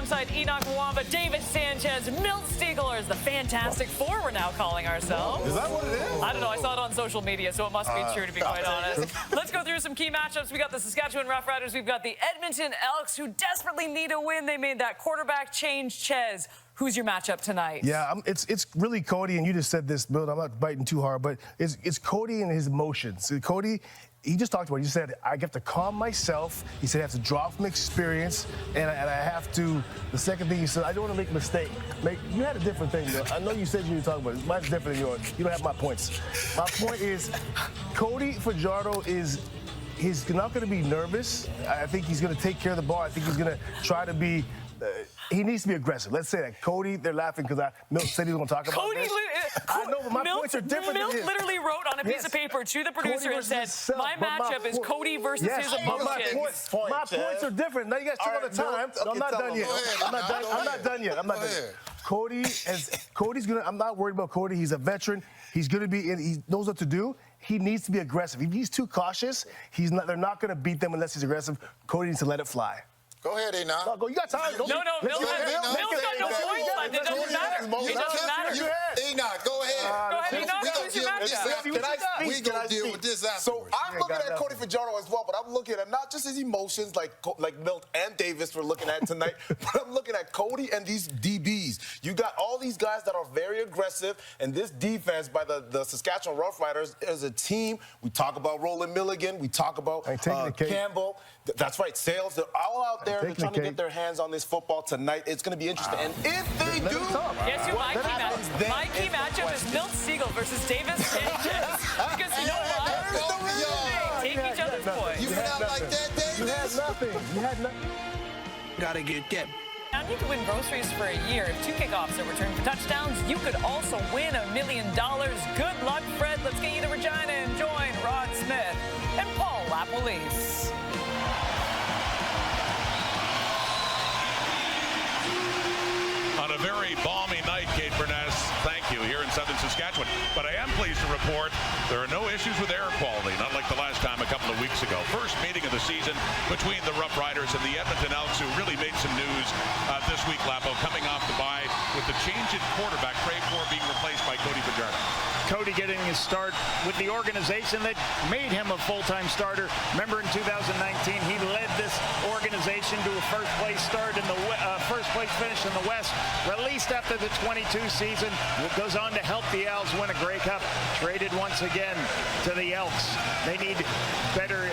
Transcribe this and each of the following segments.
alongside Enoch Mwamba, David Sanchez, Milt Stiegler is the Fantastic Four we're now calling ourselves. Is that what it is? I don't know. I saw it on social media, so it must be true, to be quite honest. Let's go through some key matchups. We got the Saskatchewan Roughriders. We've got the Edmonton Elks, who desperately need a win. They made that quarterback change. Ches, who's your matchup tonight? Yeah, it's really Cody, and you just said this, Bill. I'm not biting too hard, but it's Cody and his emotions. So Cody, he just talked about it. He said, I have to calm myself. He said, I have to draw from experience, and I have to, the second thing he said, I don't want to make a mistake. You had a different thing, Bill. I know you said you were talking about it. Mine's different than yours. You don't have my points. My point is, Cody Fajardo he's not going to be nervous. I think he's going to take care of the ball. I think he's going to try to be, he needs to be aggressive. Let's say that. Cody, they're laughing because Milt said he was going to talk about this. I know, but my points are different Milt than his. literally wrote on a piece of paper to the producer and said, my matchup is Cody versus his emotions. My points are different. Now you guys took all the time. No, I'm not done yet. I'm not done yet. I'm not done yet. Cody's gonna. I'm not worried about Cody. He's a veteran. He's gonna be. He knows what to do. He needs to be aggressive. If he's too cautious, they're not gonna beat them unless he's aggressive. Cody needs to let it fly. Go ahead, Enoch. No, go. You got time. No, Milt's got no points left. It doesn't matter. It doesn't matter. Enoch, go ahead. Go ahead, Enoch. Who's your matchup? We gonna deal with this afterwards. So I'm looking at Cody Fajardo as well, but I'm looking at not just his emotions like Milt and Davis were looking at tonight, but I'm looking at Cody and these DBs. You got all these guys that are very aggressive, and this defense by the Saskatchewan Roughriders is a team. We talk about Roland Milligan. We talk about Campbell. That's right, Sales. They're all out there. They're trying to get their hands on this football tonight. It's going to be interesting. And if they do, guess who my key matchup is Milt Stiegler versus Davis Sanchez. Because you know what? They take each other's points. You went out like that, Davis? You had nothing. You had nothing. Gotta get. And you can win groceries for a year. If 2 kickoffs are returned for touchdowns, you could also win $1 million. Good luck, Fred. Let's get you to Regina and join Rod Smith and Paul LaPolice. On a very balmy night, Kate Burness, thank you, here in southern Saskatchewan. But I am pleased to report there are no issues with air quality, not like the last time a couple of weeks ago. First meeting of the season between the Roughriders and the Edmonton Elks, who really made some news this week, Lapo, coming off the bye with the change in quarterback, Trey Ford being replaced by Cody Fajardo. Cody getting his start with the organization that made him a full-time starter. Remember in 2019, he led this organization to a first-place start in the first-place finish in the West. Released after the 22 season, goes on to help the Owls win a Grey Cup. Traded once again to the Elks. They need better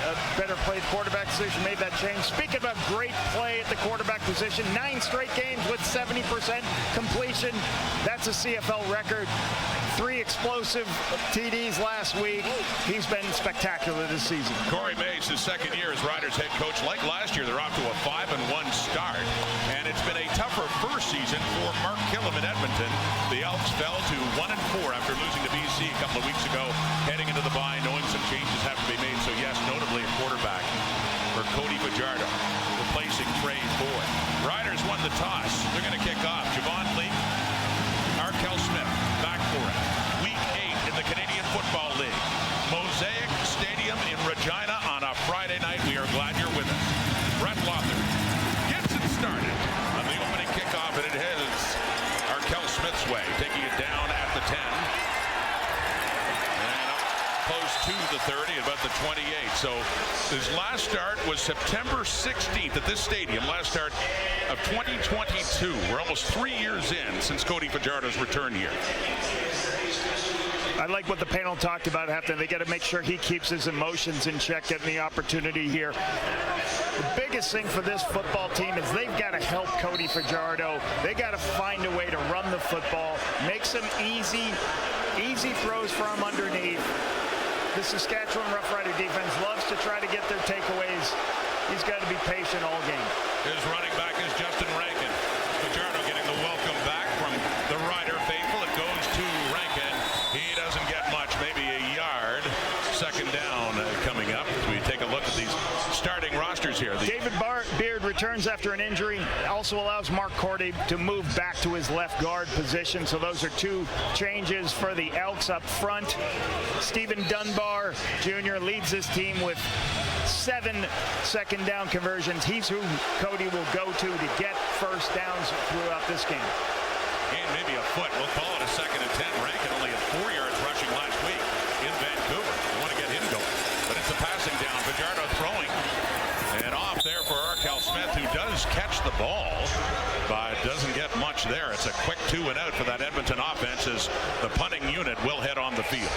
play quarterback position. Made that change. Speaking about great play at the quarterback position, 9 straight games with 70% completion. That's a CFL record. 3 explosive TDs last week. He's been spectacular this season. Corey Mays, his second year as Riders head coach. Like last year, they're off to a 5-1 start. And it's been a tougher first season for Mark Killam in Edmonton. The Elks fell to 1-4 after losing to BC a couple of weeks ago, heading into the bye, knowing some changes have to be made. So yes, notably a quarterback for Cody Fajardo, replacing Trey Ford. Riders won the toss. They're going to kick off. Javon Lee, Arkell Smith, back for it. Week 8 in the Canadian Football League. Mosaic Stadium in Regina on a Friday night. We are glad you're with us. Brett Lother gets it started on the opening kickoff, and it heads Arkell Smith's way, taking it down at the 10. And up close to the 30, about the 28. So his last start was September 16th at this stadium, last start of 2022. We're almost 3 years in since Cody Fajardo's return here. I like what the panel talked about after. They got to make sure he keeps his emotions in check, getting the opportunity here. The biggest thing for this football team is they've got to help Cody Fajardo. They got to find a way to run the football, make some easy throws for him underneath. The Saskatchewan Roughrider defense loves to try to get their takeaways. He's got to be patient all game. His running back is Justin Rankin. Fajardo getting the welcome back from the Rider faithful. It goes to Rankin. He doesn't get much, maybe a yard. Second down coming up as we take a look at these starting rosters here. David Beard returns after an injury. Also allows Mark Cordy to move back to his left guard position. So those are 2 changes for the Elks up front. Stephen Dunbar Jr. leads this team with 7 second down conversions. He's who Cody will go to get first downs throughout this game. And maybe a foot. We'll call it a 2nd and 10. Rankin only had 4 yards rushing last week in Vancouver. We want to get him going. But it's a passing down. Fajardo throwing. And off there for Arkell Smith, who does catch the ball, but doesn't get much there. It's a quick 2 and out for that Edmonton offense as the punting unit will head on the field.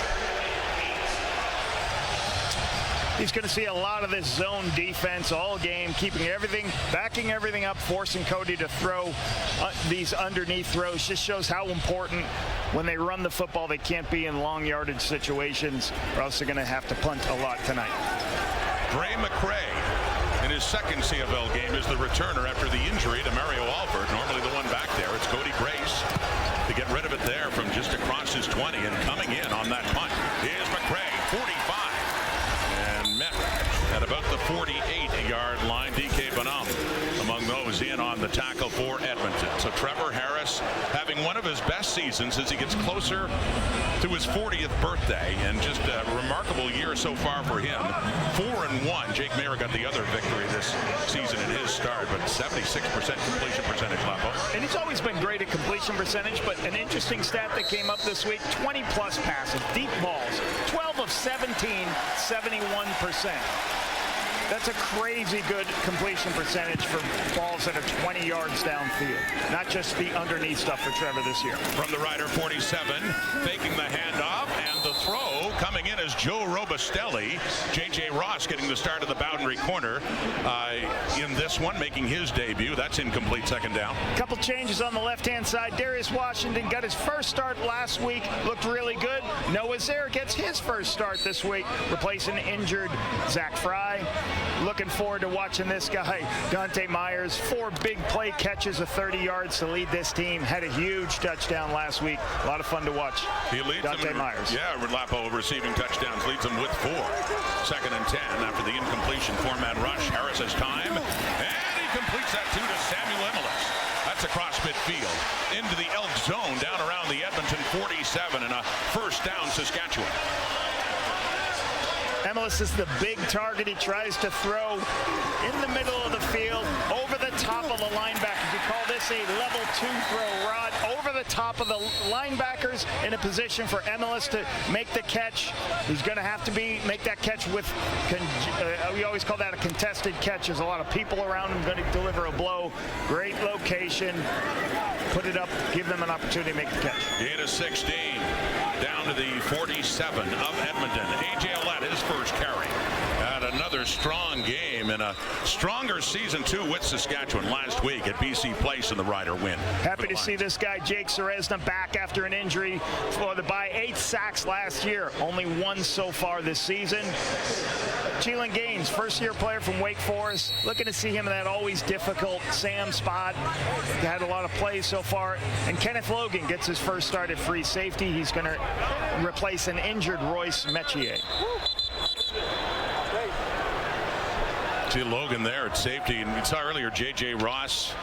He's going to see a lot of this zone defense all game, backing everything up, forcing Cody to throw these underneath throws. Just shows how important when they run the football, they can't be in long yardage situations, or else they're going to have to punt a lot tonight. Gray McRae, in his 2nd CFL game, is the returner after the injury to Mario Alford. Normally the one back there. It's Cody Grace to get rid of it there from just across his 20 and coming in on that punt. Here's McRae, 45. Met at about the 48-yard line. DK Bonham among those in on the tackle for Edmonton. So Trevor Harris having one of his best seasons as he gets closer to his 40th birthday, and just a remarkable year so far for him. 4-1. Jake Mayer got the other victory this season in his start, but 76% completion percentage, Lapo. And he's always been great at completion percentage, but an interesting stat that came up this week, 20-plus passes, deep balls, 12 of 17, 71%. That's a crazy good completion percentage for balls that are 20 yards downfield. Not just the underneath stuff for Trevor this year. From the Rider 47, faking the handoff, and the throw coming in as Joe Robustelli. J.J. Ross getting the start of the boundary corner in this one, making his debut. That's incomplete, 2nd down. Couple changes on the left-hand side. Darius Washington got his first start last week. Looked really good. Noah Zare gets his first start this week, replacing injured Zach Fry. Looking forward to watching this guy, Dante Myers. 4 big play catches of 30 yards to lead this team. Had a huge touchdown last week. A lot of fun to watch. He leads Dante Myers. Yeah, Lapo receiving touchdowns, leads them with 4. 2nd and 10 after the incompletion 4-man rush. Harris has time, and he completes that to Samuel Emilus. That's across midfield into the Elks zone down around the Edmonton 47, and a first down Saskatchewan. Emilus is the big target. He tries to throw in the middle of the field, over the top of the linebackers. You call this a level 2 throw, Rod. Over the top of the linebackers in a position for Emilus to make the catch. He's going to have to make that catch with, we always call that a contested catch. There's a lot of people around him going to deliver a blow. Great location. Put it up, give them an opportunity to make the catch. Gain of 16, down to the 47 of Edmonton. A.J. Ouellette, his first carry. Had another strong game and a stronger season, too, with Saskatchewan last week at BC Place in the Rider win. Happy to see this guy, Jake Ceresna, back after an injury for the bye. 8 sacks last year, only 1 so far this season. Cheelan Gaines, first-year player from Wake Forest. Looking to see him in that always difficult Sam spot. Had a lot of plays so far. And Kenneth Logan gets his first start at free safety. He's going to replace an injured Royce Metier. See Logan there at safety, and we saw earlier J.J. Ross,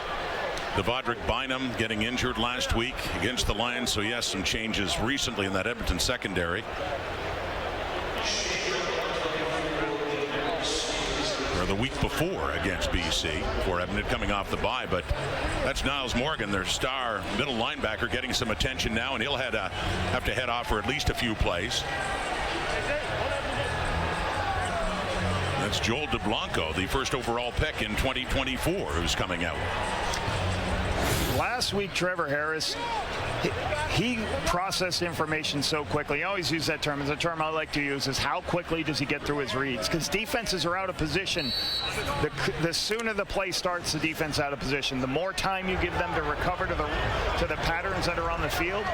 Devondrick Bynum getting injured last week against the Lions, so yes, some changes recently in that Edmonton secondary. Or the week before against BC, for Edmonton coming off the bye, but that's Niles Morgan, their star middle linebacker, getting some attention now, and he'll have to head off for at least a few plays. That's Joel DeBlanco, the first overall pick in 2024, who's coming out. Last week, Trevor Harris, he processed information so quickly. I always use that term. It's a term I like to use, is how quickly does he get through his reads? Because defenses are out of position. The sooner the play starts, the defense out of position. The more time you give them to recover to the patterns that are on the field,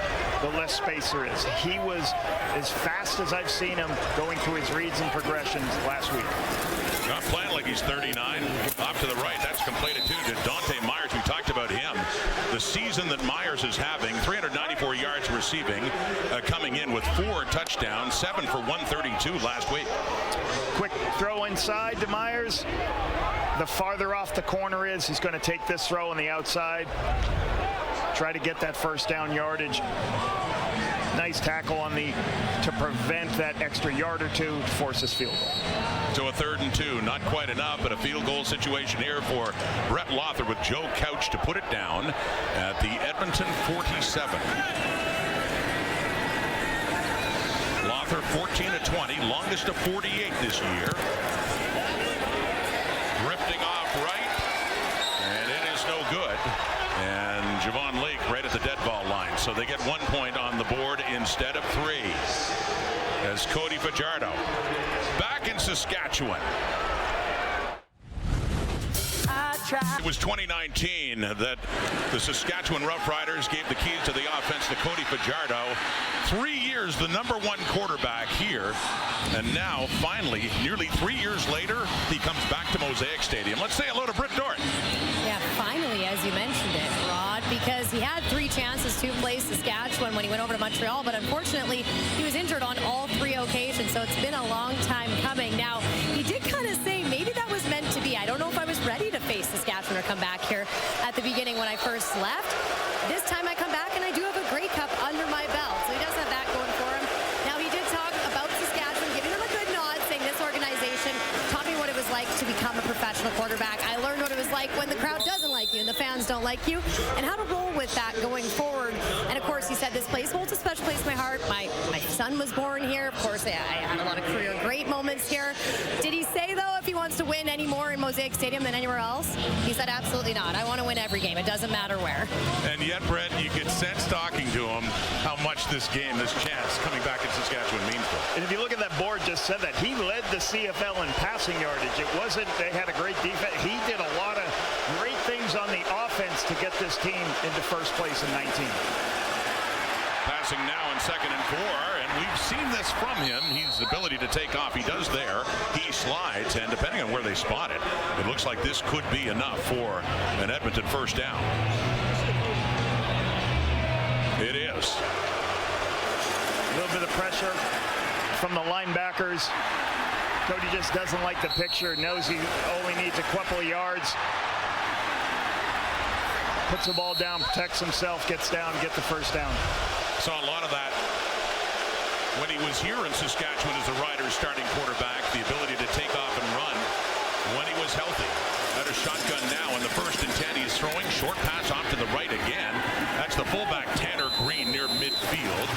the less space there is. He was as fast as I've seen him going through his reads and progressions last week. Not playing like he's 39. Off to the right, that's completed too to Dante Myers. We talked about him. The season that Myers is having, 394 yards receiving, coming in with 4 touchdowns, 7 for 132 last week. Quick throw inside to Myers. The farther off the corner is, he's going to take this throw on the outside. Try to get that first down yardage. nice tackle on to prevent that extra yard or two to force this field goal. So a 3rd and 2, not quite enough, but a field goal situation here for Brett Lothar with Joe Couch to put it down at the Edmonton 47. Lothar 14 of 20, longest of 48 this year. Drifting off right, and it is no good. And Javon Leake right at the dead ball line. So they get 1 point on the board instead of 3. As Cody Fajardo back in Saskatchewan. It was 2019 that the Saskatchewan Roughriders gave the keys to the offense to Cody Fajardo. 3 years the #1 quarterback here. And now, finally, nearly 3 years later, he comes back to Mosaic Stadium. Let's say hello to Britt Dort. Yeah, finally, as you mentioned it, Rod, because he had 3 chances to play Saskatchewan when he went over to Montreal, but unfortunately, he was injured on all 3 occasions, so it's been a long time coming. Now, he did kind of say maybe that was meant to be. I don't know if I was ready to face Saskatchewan or come back here at the beginning when I first left. This time I come back and I do have a Grey Cup under my belt, so he does have that going for him. Now, he did talk about Saskatchewan, giving them a good nod, saying this organization taught me what it was like to become a professional quarterback. I learned what it was like when the crowd doesn't like you and the fans don't like you, and how to roll with that going forward. And of course, he said this place holds a special place in my heart. My son was born here. Of course, I had a lot of career great moments here. Did he say, though, if he wants to win any more in Mosaic Stadium than anywhere else? He said, absolutely not. I want to win every game. It doesn't matter where. And yet, Brett, you could sense talking to him how much this game, this chance coming back in Saskatchewan means to him. And if you look at that board, just said that he led the CFL in passing yardage. It wasn't they had a great defense. He did a lot of great things on the offense to get this team into first place in 19. Passing now in 2nd and 4, and we've seen this from him. His ability to take off, he does there. He slides, and depending on where they spot it, it looks like this could be enough for an Edmonton first down. It is. A little bit of pressure from the linebackers. Cody just doesn't like the picture, knows he only needs a couple of yards. Puts the ball down, protects himself, gets down, get the first down. Saw a lot of that when he was here in Saskatchewan as a Riders starting quarterback, the ability to take off and run when he was healthy. At a shotgun now in the 1st and 10, he's throwing short pass off to the right again. That's the fullback Tanner Green near midfield.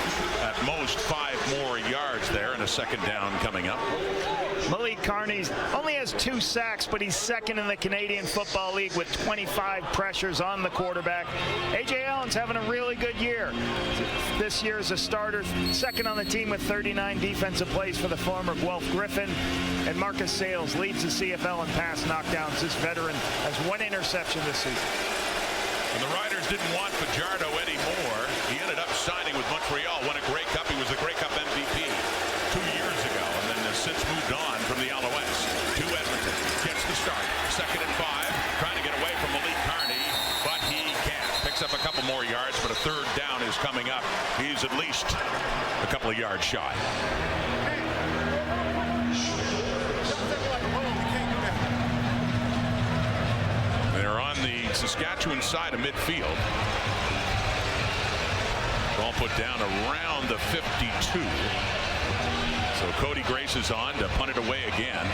At most 5 more yards there, and a 2nd down coming up. Malik Carney only has 2 sacks, but he's 2nd in the Canadian Football League with 25 pressures on the quarterback. A.J. Allen's having a really good year. This year as a starter, 2nd on the team with 39 defensive plays for the former Guelph Griffin. And Marcus Sales leads the CFL in pass knockdowns. This veteran has 1 interception this season. And the Riders didn't want Fajardo anymore. He ended up signing with Montreal, won a Grey Cup. He was the Grey Cup MVP 2 years ago, and then has since moved on from the Alouettes to Edmonton. Gets the start. 2nd and 5, trying to get away from Malik Carney, but he can't. Picks up a couple more yards, but a 3rd down is coming up. He's at least a couple of yards shy. They're on the Saskatchewan side of midfield. Ball put down around the 52. So Cody Grace is on to punt it away again.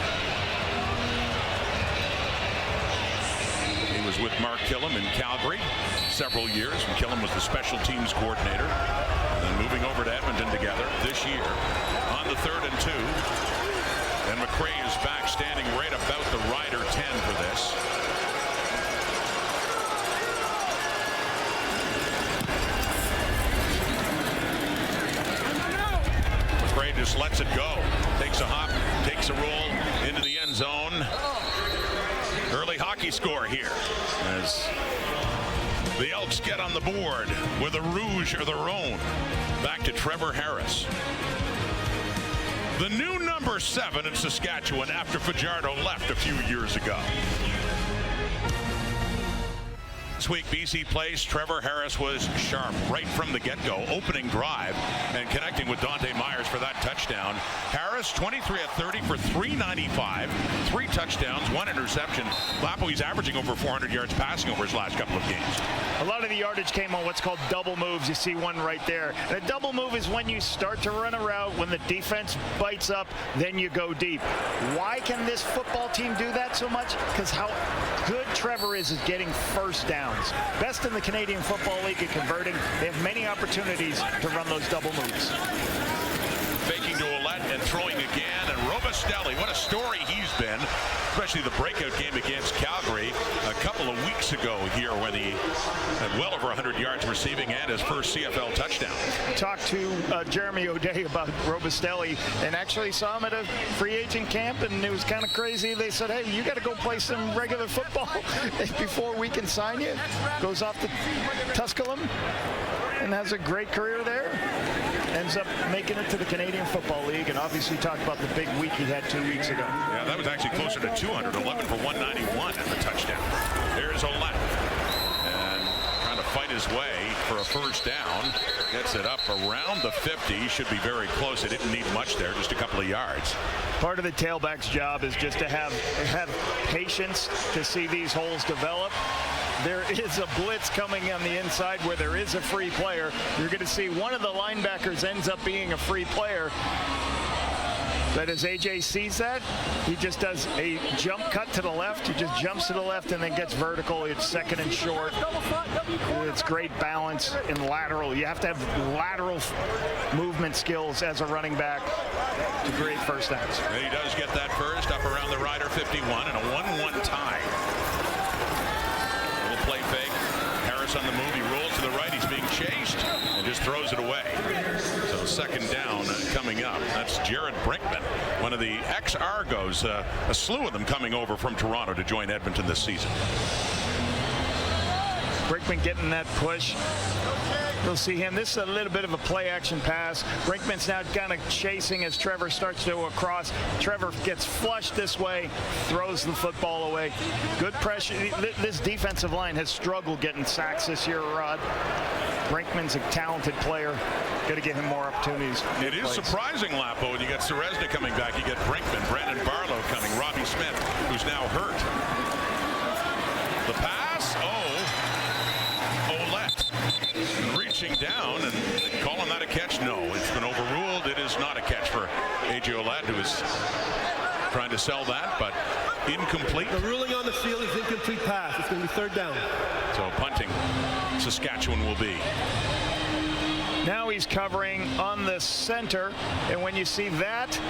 He was with Mark Killam in Calgary several years, and Killam was the special teams coordinator. And then moving over to Edmonton together this year on the 3rd and 2. And McRae is back, standing right about the Rider 10 for this. McRae just lets it go. Takes a hop, takes a roll into the end zone. Early hockey score here as the Elks get on the board with a Rouge of their own. Back to Trevor Harris. The new number 7 in Saskatchewan after Fajardo left a few years ago. This week, BC plays. Trevor Harris was sharp right from the get-go, opening drive and connecting with Dante Myers for that touchdown. Harris, 23 of 30 for 395, 3 touchdowns, 1 interception. Lapo, he's averaging over 400 yards passing over his last couple of games. A lot of the yardage came on what's called double moves. You see one right there. And a double move is when you start to run a route, when the defense bites up, then you go deep. Why can this football team do that so much? Because how good Trevor is getting first downs. Best in the Canadian Football League at converting. They have many opportunities to run those double moves. Faking to Ouellette and throwing again. And Robustelli, what a story he's been, especially the breakout game against Calgary a couple of weeks ago here when he had well over 100 yards receiving and his first CFL touchdown. Talked to Jeremy O'Day about Robustelli and actually saw him at a free agent camp, and it was kind of crazy. They said, hey, you got to go play some regular football before we can sign you. Goes off to Tusculum and has a great career there. Ends up making it to the Canadian Football League, and obviously talked about the big week he had 2 weeks ago. Yeah, that was actually closer to 200, 11 for 191 and the touchdown. There's Ouellette. And trying to fight his way for a first down. Gets it up around the 50. Should be very close. It didn't need much there, just a couple of yards. Part of the tailback's job is just to have patience to see these holes develop. There is a blitz coming on the inside where there is a free player. You're going to see one of the linebackers ends up being a free player. But as AJ sees that, he just does a jump cut to the left. He just jumps to the left and then gets vertical. It's second and short. It's great balance in lateral. You have to have lateral movement skills as a running back to create first downs. And he does get that first up around the Rider 51 and a 1-1 tie. Little play fake. Harris on the move. He rolls to the right. He's being chased and just throws it away. So second down coming up. That's Jared Brinkman, one of the ex-Argos, a slew of them coming over from Toronto to join Edmonton this season. Brinkman getting that push. We'll see him. This is a little bit of a play-action pass. Brinkman's now kind of chasing as Trevor starts to go across. Trevor gets flushed this way, throws the football away. Good pressure. This defensive line has struggled getting sacks this year, Rod. Brinkman's a talented player. Got to give him more opportunities. It is surprising, Lapo, when you get Serezna coming back. You get Brinkman, Brandon Barlow coming, Robbie Smith, who's now hurt. The pass, Ouellette reaching down and calling that a catch. No, it's been overruled. It is not a catch for AJ Ouellette, who is trying to sell that, but incomplete. The ruling on the field is incomplete pass. It's going to be third down. So punting, Saskatchewan will be. Now he's covering on the center, and when you see that,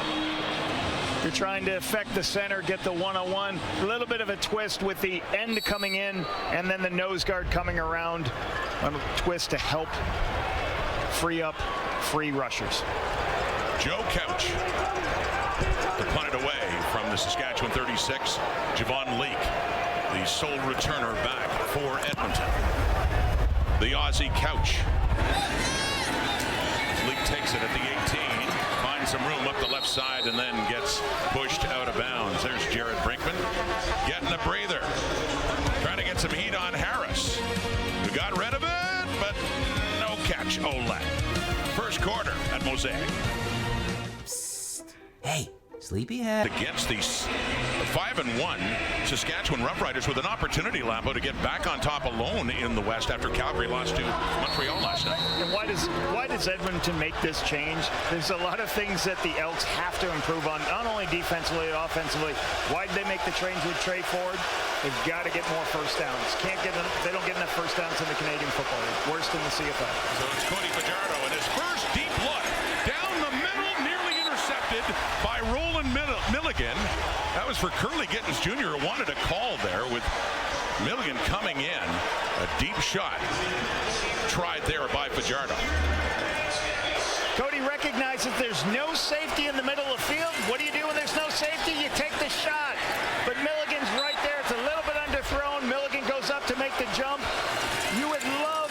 you're trying to affect the center, get the one-on-one. A little bit of a twist with the end coming in and then the nose guard coming around on a twist to help free up free rushers. Joe Couch to punt it away from the Saskatchewan 36. Javon Leake, the sole returner back for Edmonton. The Aussie Couch. Leake takes it at the 18, finds some room up the left side, and then gets pushed out of bounds. There's Jared Brinkman getting a breather, trying to get some heat on Harris, who got rid of it, but no catch. Ouellette. First quarter at Mosaic. Psst. Hey, sleepyhead. Against the 5-1 Saskatchewan Roughriders with an opportunity, Lambo, to get back on top alone in the West after Calgary lost to Montreal last night. And why does Edmonton make this change? There's a lot of things that the Elks have to improve on, not only defensively and offensively. Why did they make the change with Trey Ford? They've got to get more first downs. They don't get enough first downs in the Canadian Football League. Worst in the CFL. So it's Cody Fajardo and his first deep look down the middle, nearly intercepted by Roland Milligan. That was for Curly Gittins Jr., who wanted a call there with Milligan coming in. A deep shot tried there by Fajardo. Cody recognizes there's no safety in the middle of the field. What do you do when there's no safety? You take the shot. But Milligan's right there. It's a little bit underthrown. Milligan goes up to make the jump. You would love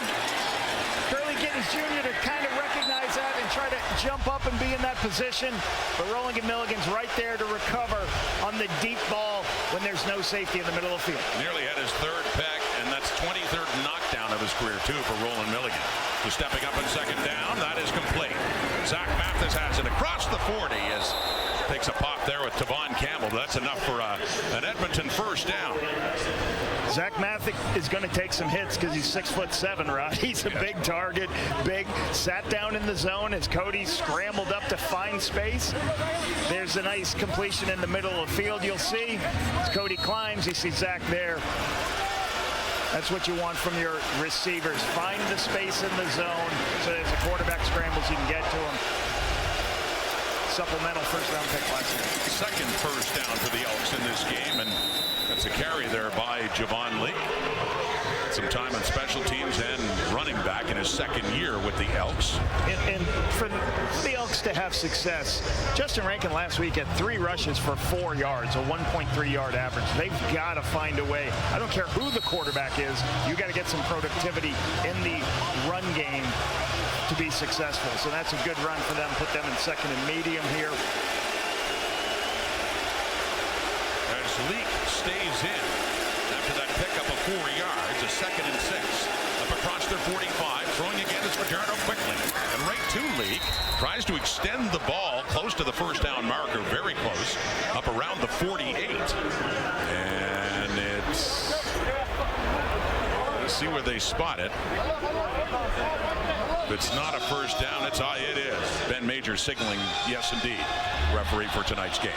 Curly Gittins Jr. to kind of recognize that and try to jump up and be in that position. But Roland Milligan's right there to recover on the deep ball when there's no safety in the middle of the field. Nearly had his third pick. and that's 23rd knockdown of his career, too, for Roland Milligan. So stepping up in second down, that is complete. Zach Mathis has it across the 40 as takes a pop there with Tavon Campbell. That's enough for an Edmonton first down. Zach Mathis is going to take some hits because he's 6'7", Rod. He's a big target, big. Sat down in the zone as Cody scrambled up to find space. There's a nice completion in the middle of the field. You'll see as Cody climbs, you see Zach there. That's what you want from your receivers. Find the space in the zone so as the quarterback scrambles, you can get to him. Supplemental first-round pick last year. Second first down for the Elks in this game, and that's a carry there by Javon Lee. Some time on special teams and running back in his second year with the Elks. And for the Elks to have success, Justin Rankin last week had 3 rushes for 4 yards, a 1.3-yard average. They've got to find a way. I don't care who the quarterback is, you got to get some productivity in the run game to be successful. So that's a good run for them. Put them in second and medium here. As Leak stays in after that pickup of 4 yards, a 2nd and 6. Up across their 45, throwing again is Fajardo quickly. And right to Leak, tries to extend the ball close to the first down marker, very close, up around the 48. And it's... Let's see where they spot it. If it's not a first down, it is. Ben Major signaling yes, indeed, referee for tonight's game.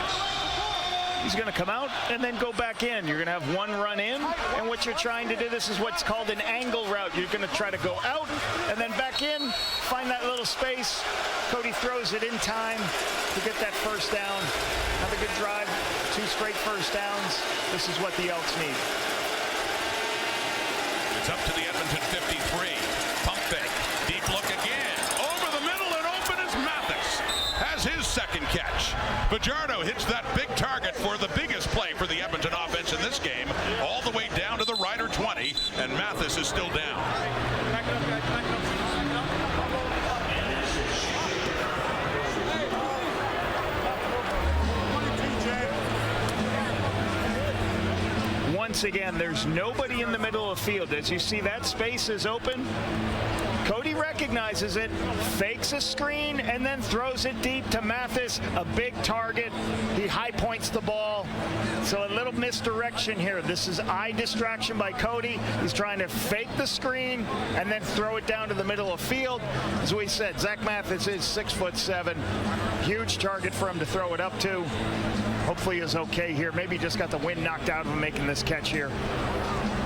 He's going to come out and then go back in. You're going to have one run in, and what you're trying to do, this is what's called an angle route. You're going to try to go out and then back in, find that little space. Cody throws it in time to get that first down. Have a good drive, 2 straight first downs. This is what the Elks need. It's up to the Edmonton 53. Pump fake. Deep look again. Over the middle and open is Mathis. Has his second catch. Fajardo hits that big target for the biggest play for the Edmonton offense in this game. All the way down to the Rider 20, and Mathis is still down. Back it up, guys. Back it up. Once again, there's nobody in the middle of the field. As you see, that space is open. Cody recognizes it, fakes a screen, and then throws it deep to Mathis, a big target. He high points the ball. So a little misdirection here. This is eye distraction by Cody. He's trying to fake the screen and then throw it down to the middle of the field. As we said, Zach Mathis is 6'7". Huge target for him to throw it up to. Hopefully is okay here. Maybe just got the wind knocked out of him making this catch here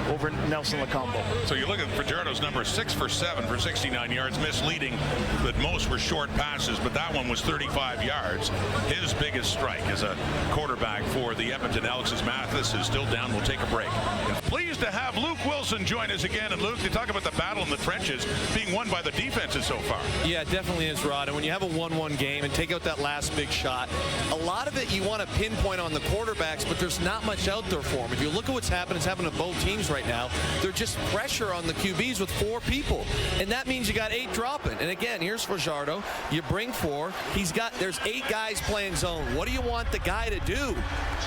over Nelson Lacombo. So you look at Fajardo's number, 6 for 7 for 69 yards, misleading, but most were short passes, but that one was 35 yards. His biggest strike as a quarterback for the Edmonton Elks as Mathis is still down. We'll take a break. Pleased to have Luke Wilson join us again. And Luke, to talk about the battle in the trenches being won by the defenses so far. Yeah, it definitely is, Rod. And when you have a 1-1 game and take out that last big shot, a lot of it you want to pinpoint on the quarterbacks, but there's not much out there for them. If you look at what's happened, it's happened to both teams right now. They're just pressure on the QBs with 4 people. And that means you got 8 dropping. And again, here's Fajardo. You bring 4. There's 8 guys playing zone. What do you want the guy to do?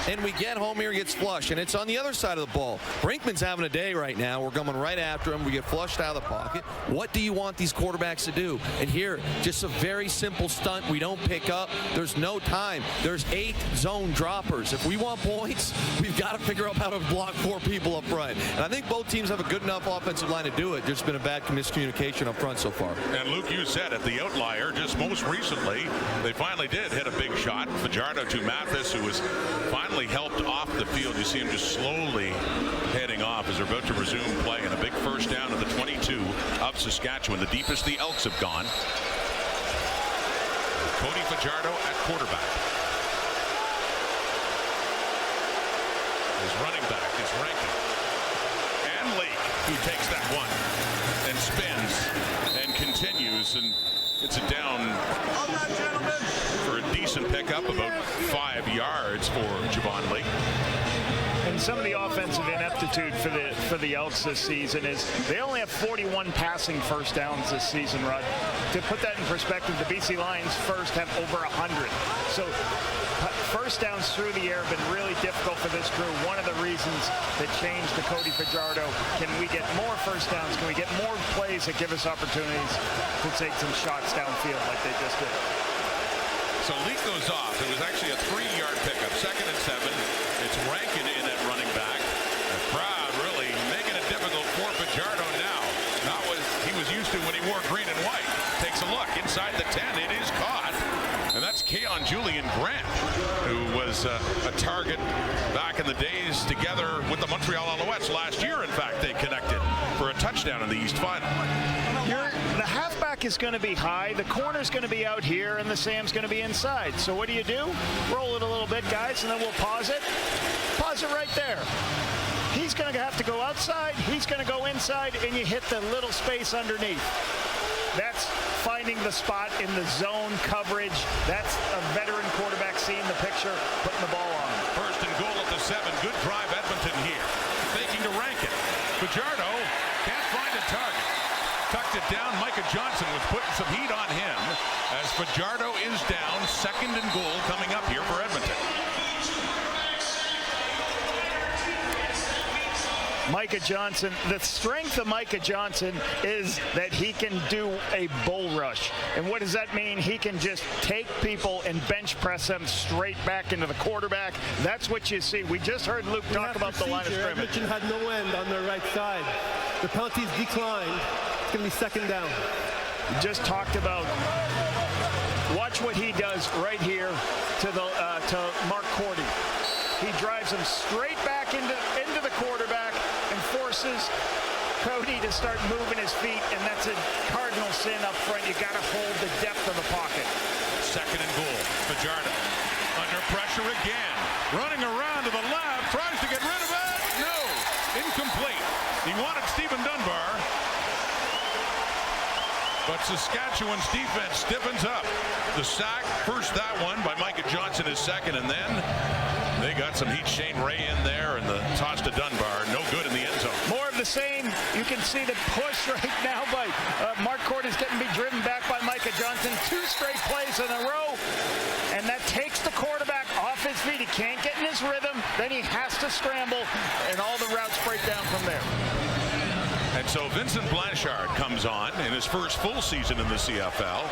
And we get home here, gets flushed. And it's on the other side of the ball. Brinkman's having a day right now. We're coming right after him. We get flushed out of the pocket. What do you want these quarterbacks to do? And here, just a very simple stunt. We don't pick up. There's no time. There's 8 zone droppers. If we want points, we've got to figure out how to block 4 people up front. And I think both teams have a good enough offensive line to do it. There's been a bad miscommunication up front so far. And Luke, you said at the outlier, just most recently, they finally did hit a big shot. Fajardo to Mathis, who was finally helped off the field. You see him just slowly heading off as they're about to resume play, and a big first down at the 22 of Saskatchewan, the deepest the Elks have gone. Cody Fajardo at quarterback. His running back is Rankin. And Lake, who takes that one and spins and continues, and it's a down for a decent pickup, about 5 yards for Javon Lake. And some of the offensive ineptitude for the Elks this season is they only have 41 passing first downs this season, Rod. To put that in perspective, the BC Lions first have over 100. So first downs through the air have been really difficult for this crew. One of the reasons that changed to Cody Fajardo. Can we get more first downs? Can we get more plays that give us opportunities to take some shots downfield like they just did? So lead goes off. It was actually a 3-yard pickup. 2nd and 7. It's Rankin in at running back. The crowd really making it difficult for Fajardo now. Not what he was used to when he wore green and white. Takes a look inside the 10. It is caught. And that's Keon Julian Grant, who was a target back in the days together with the Montreal Alouettes. Last year, in fact, they connected for a touchdown in the East Final. The halfback is going to be high, the corner's going to be out here, and the Sam's going to be inside. So what do? Roll it a little bit, guys, and then we'll pause it. Pause it right there. He's going to have to go outside, he's going to go inside, and you hit the little space underneath. That's finding the spot in the zone coverage. That's a veteran quarterback seeing the picture, putting the ball on. 1st and goal at the 7. Good drive, Edmonton here. Faking to Rankin. Fajardo can't find a target. Tucked it down. Micah Johnson was putting some heat on him as Fajardo is down. 2nd and goal coming up here for Edmonton. Micah Johnson, the strength of Micah Johnson is that he can do a bull rush. And what does that mean? He can just take people and bench press them straight back into the quarterback. That's what you see. We just heard Luke talk about the line of scrimmage. Edmonton had no end on their right side. The penalties declined. It's going to be 2nd down. We just talked about, watch what he does right here to Mark Cordy. He drives him straight back into the quarterback and forces Cody to start moving his feet, and that's a cardinal sin up front. You got to hold the depth of the pocket. 2nd and goal. Fajardo under pressure again. Running around to the left, tries to get rid of it. No, incomplete. He wanted Stephen Dunbar, but Saskatchewan's defense stiffens up. The sack, first that one by Micah Johnson is 2nd, and then they got some heat. Shane Ray in there, and the toss to Dunbar, no good in the end zone. More of the same. You can see the push right now by Mark Cordy's getting driven back by Micah Johnson. 2 straight plays in a row, and that takes the quarterback off his feet. He can't get in his rhythm. Then he has to scramble, and all the routes break down from there. And so Vincent Blanchard comes on in his first full season in the CFL.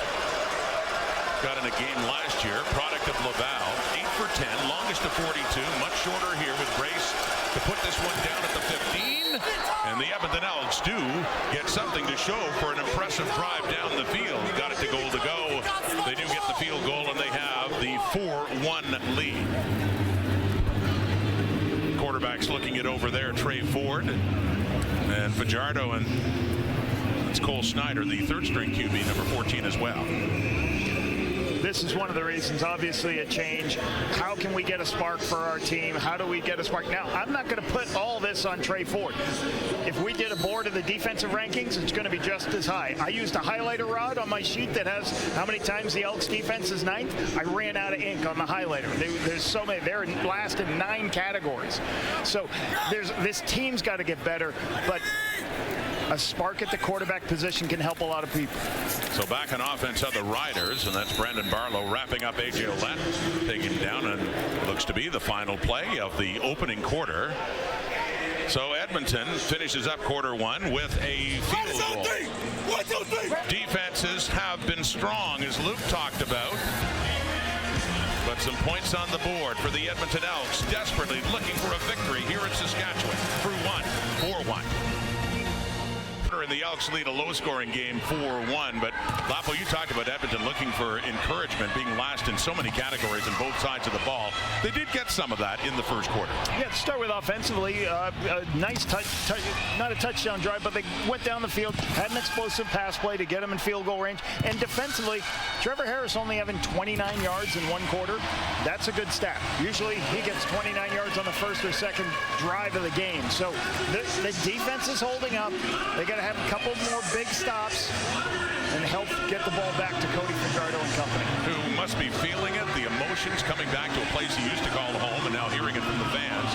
Got in a game last year, product of Laval, 8 for 10, longest to 42, much shorter here with Brace to put this one down at the 15. And the Edmonton Elks do get something to show for an impressive drive down the field. Got it to goal to go. They do get the field goal, and they have the 4-1 lead. Quarterbacks looking it over there, Trey Ford and Fajardo, and it's Cole Snyder, the 3rd-string QB, number 14 as well. This is one of the reasons, obviously, a change. How can we get a spark for our team? How do we get a spark? Now, I'm not going to put all this on Trey Ford. If we did a board of the defensive rankings, it's going to be just as high. I used a highlighter rod on my sheet that has how many times the Elks defense is 9th. I ran out of ink on the highlighter. There's so many. They're last in 9 categories. So this team's got to get better, but a spark at the quarterback position can help a lot of people. So back on offense are the Riders, and that's Brandon Barlow wrapping up A.J. Ouellette, taking down, and looks to be the final play of the opening quarter. So Edmonton finishes up quarter 1 with a field goal. 1, 2, 3. Defenses have been strong, as Luke talked about. But some points on the board for the Edmonton Elks, desperately looking for a victory here in Saskatchewan. Through 4-1. And the Elks lead a low-scoring game 4-1. But Lapo, you talked about Edmonton looking for encouragement, being last in so many categories on both sides of the ball. They did get some of that in the first quarter. Yeah, to start with offensively, a nice not a touchdown drive, but they went down the field, had an explosive pass play to get them in field goal range. And defensively, Trevor Harris only having 29 yards in 1 quarter. That's a good stat. Usually he gets 29 yards on the first or second drive of the game. So the defense is holding up. They got to have a couple more big stops and help get the ball back to Cody Fajardo and company. Who must be feeling it, the emotions coming back to a place he used to call home, and now hearing it from the fans.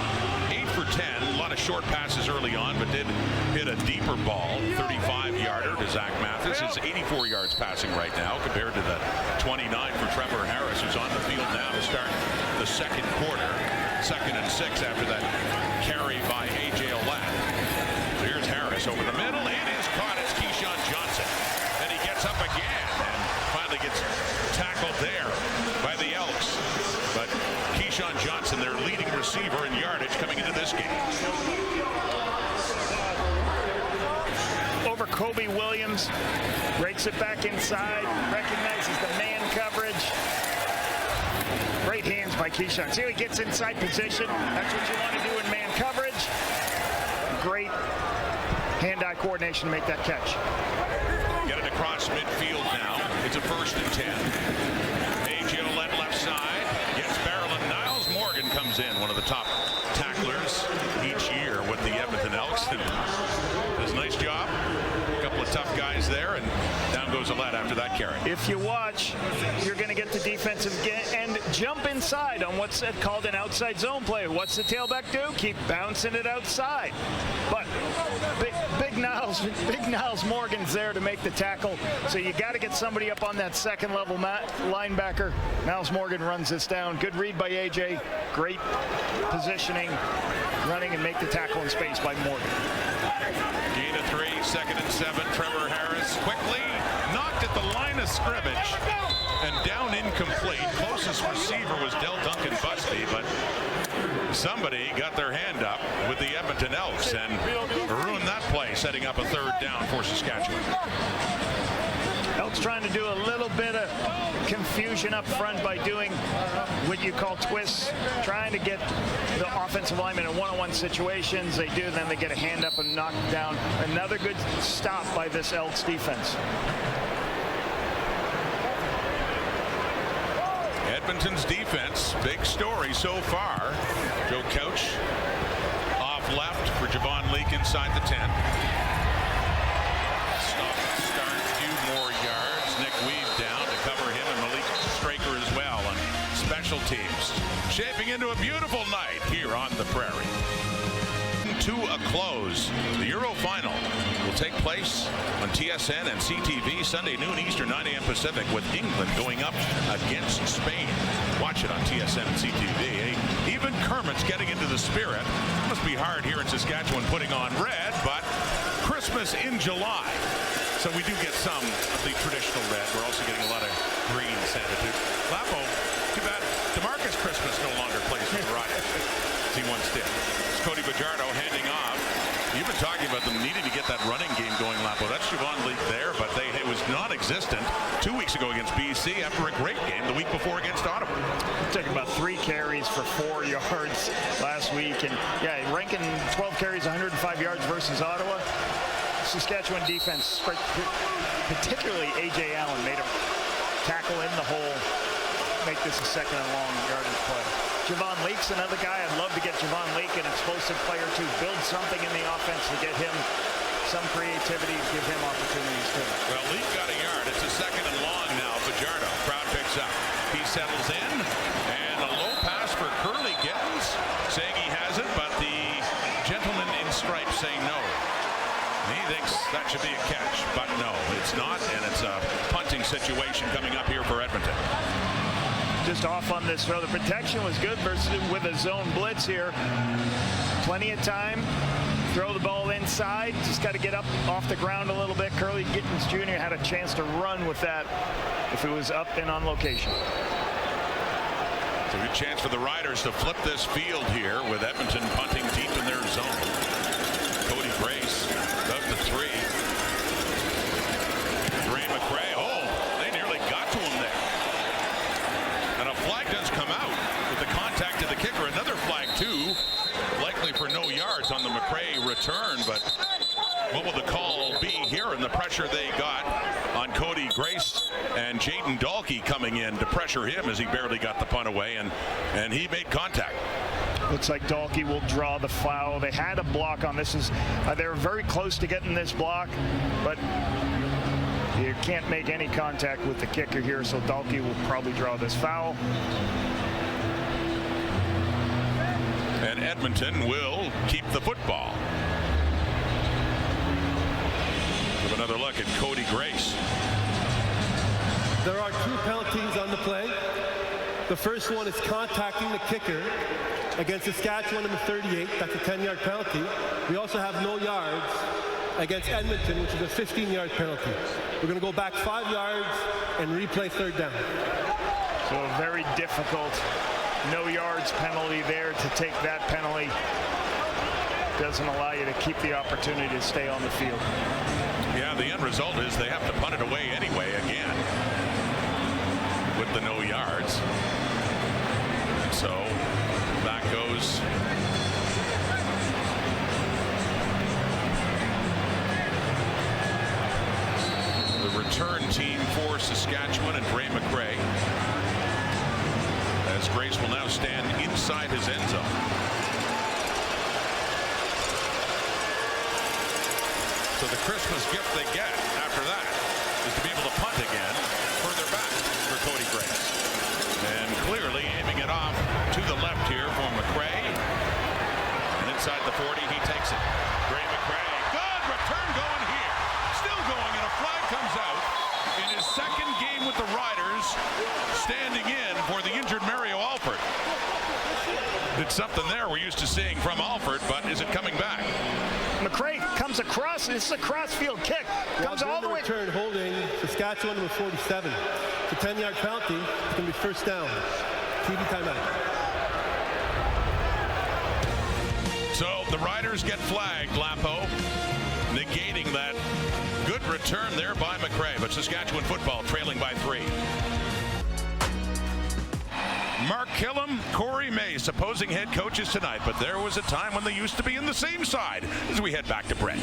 8 for 10 10. A lot of short passes early on, but did hit a deeper ball, 35-yarder to Zach Mathis. It's 84 yards passing right now compared to the 29 for Trevor Harris, who's on the field now to start the second quarter. 2nd and 6 after that carry by A.J. Olatt. So here's Harris over the middle. It is caught. It's Keyshawn Johnson. And he gets up again and finally gets tackled there by the Elks. But Keyshawn Johnson, their leading receiver in yardage coming into this game. Over Kobe Williams, breaks it back inside, recognizes the man coverage. Great hands by Keyshawn. See how he gets inside position? That's what you want to do in man coverage. Great hand-eye coordination to make that catch. Get it across midfield now. It's a 1st and 10. A.J. Olatt left side. Gets barreling. Niles Morgan comes in, one of the top tacklers each year with the Edmonton Elks. And does a nice job. A couple of tough guys there, and down goes Olatt after that carry. If you watch, you're going to get the defensive end jump inside on what's called an outside zone play. What's the tailback do? Keep bouncing it outside. But Big Niles Morgan's there to make the tackle, so you got to get somebody up on that second level linebacker. Niles Morgan runs this down. Good read by AJ. Great positioning, running and make the tackle in space by Morgan. Gain of 3, 2nd and 7. Trevor Harris quickly knocked at the line of scrimmage and down incomplete. Closest receiver was Del Duncan Busby, but somebody got their hand up with the Edmonton Elks and ruined that play, setting up a 3rd down for Saskatchewan. Elks trying to do a little bit of confusion up front by doing what you call twists, trying to get the offensive linemen in one-on-one situations. They do, then they get a hand up and knock down. Another good stop by this Elks defense. Edmonton's defense, big story so far. Joe Couch off left for Javon Leake inside the 10. Start a few more yards. Nick Weave down to cover him, and Malik Straker as well on special teams. Shaping into a beautiful night here on the Prairie. To a close. The Euro Final will take place on TSN and CTV Sunday noon Eastern, 9 a.m. Pacific, with England going up against Spain. Watch it on TSN and CTV. Even Kermit's getting into the spirit. Must be hard here in Saskatchewan putting on red, but Christmas in July. So we do get some of the traditional red. We're also getting a lot of green Santa too. Lapo, too bad DeMarcus Christmas no longer plays for the Riders, as he once did. It's Cody Bajardo handing off. You've been talking about them needing to get that running game going, Lapo. That's Javon Leake there, but it was non-existent 2 weeks ago against BC after a great game the week before against Ottawa. Took about 3 carries for 4 yards last week, and yeah, ranking 12 carries, 105 yards versus Ottawa. Saskatchewan defense, particularly A.J. Allen, made a tackle in the hole, make this a 2nd and long yardage play. Javon Leake's another guy. I'd love to get Javon Leake, an explosive player, to build something in the offense to get him some creativity, give him opportunities too. Well, Leake got a yard. It's a 2nd and long now. Fajardo, crowd picks up. He settles in, and a low pass for Curly Gittins, saying he has it, but the gentleman in stripes saying no. He thinks that should be a catch, but no, it's not, and it's a punting situation coming up here for Edmonton. Just off on this throw. The protection was good versus with a zone blitz here. Plenty of time. Throw the ball inside. Just got to get up off the ground a little bit. Curly Gittins Jr. had a chance to run with that if it was up and on location. It's a good chance for the Riders to flip this field here with Edmonton punting deep in their zone. Cody Grace does the 3. Ray McRae. Oh, they nearly got to him there. And a flag does come out with the contact to the kicker. Another flag, too, likely for no yards on the McRae return. But what will the call be here? And the pressure they got on Cody Grace and Jaden Dalkey coming in to pressure him as he barely got the punt away, and he made contact. Looks like Dalkey will draw the foul. They had a block on this. They were very close to getting this block, but you can't make any contact with the kicker here, so Dalkey will probably draw this foul. And Edmonton will keep the football. Have another look at Cody Grace. There are 2 penalties on the play. The first one is contacting the kicker against Saskatchewan number 38. That's a 10-yard penalty. We also have no yards against Edmonton, which is a 15-yard penalty. We're going to go back 5 yards and replay 3rd down. So a very difficult no yards penalty there. To take that penalty doesn't allow you to keep the opportunity to stay on the field. Yeah, the end result is they have to punt it away anyway again with the no yards. And so back goes the return team for Saskatchewan and Ray McRae, as Grace will now stand inside his end zone. So the Christmas gift they get after that is to be able to punt again further back for Cody Grace. And clearly aiming it off to the left here for McRae. And inside the 40, he takes it. Ray McRae, good return going here. Still going, and a flag comes out in his 2nd game with the Riders, standing in for the injured Mario Alford. It's something there we're used to seeing from Alford, but is it coming back? McRae comes across. This is a cross-field kick. Comes all the way. Return holding Saskatchewan number 47. It's a 10-yard penalty. It's going to be 1st down. TV timeout. So the Riders get flagged, Lapo, negating that good return there by McRae. But Saskatchewan football trailing by 3. Mark Killam, Corey Mace, opposing head coaches tonight, but there was a time when they used to be in the same side as we head back to Brett.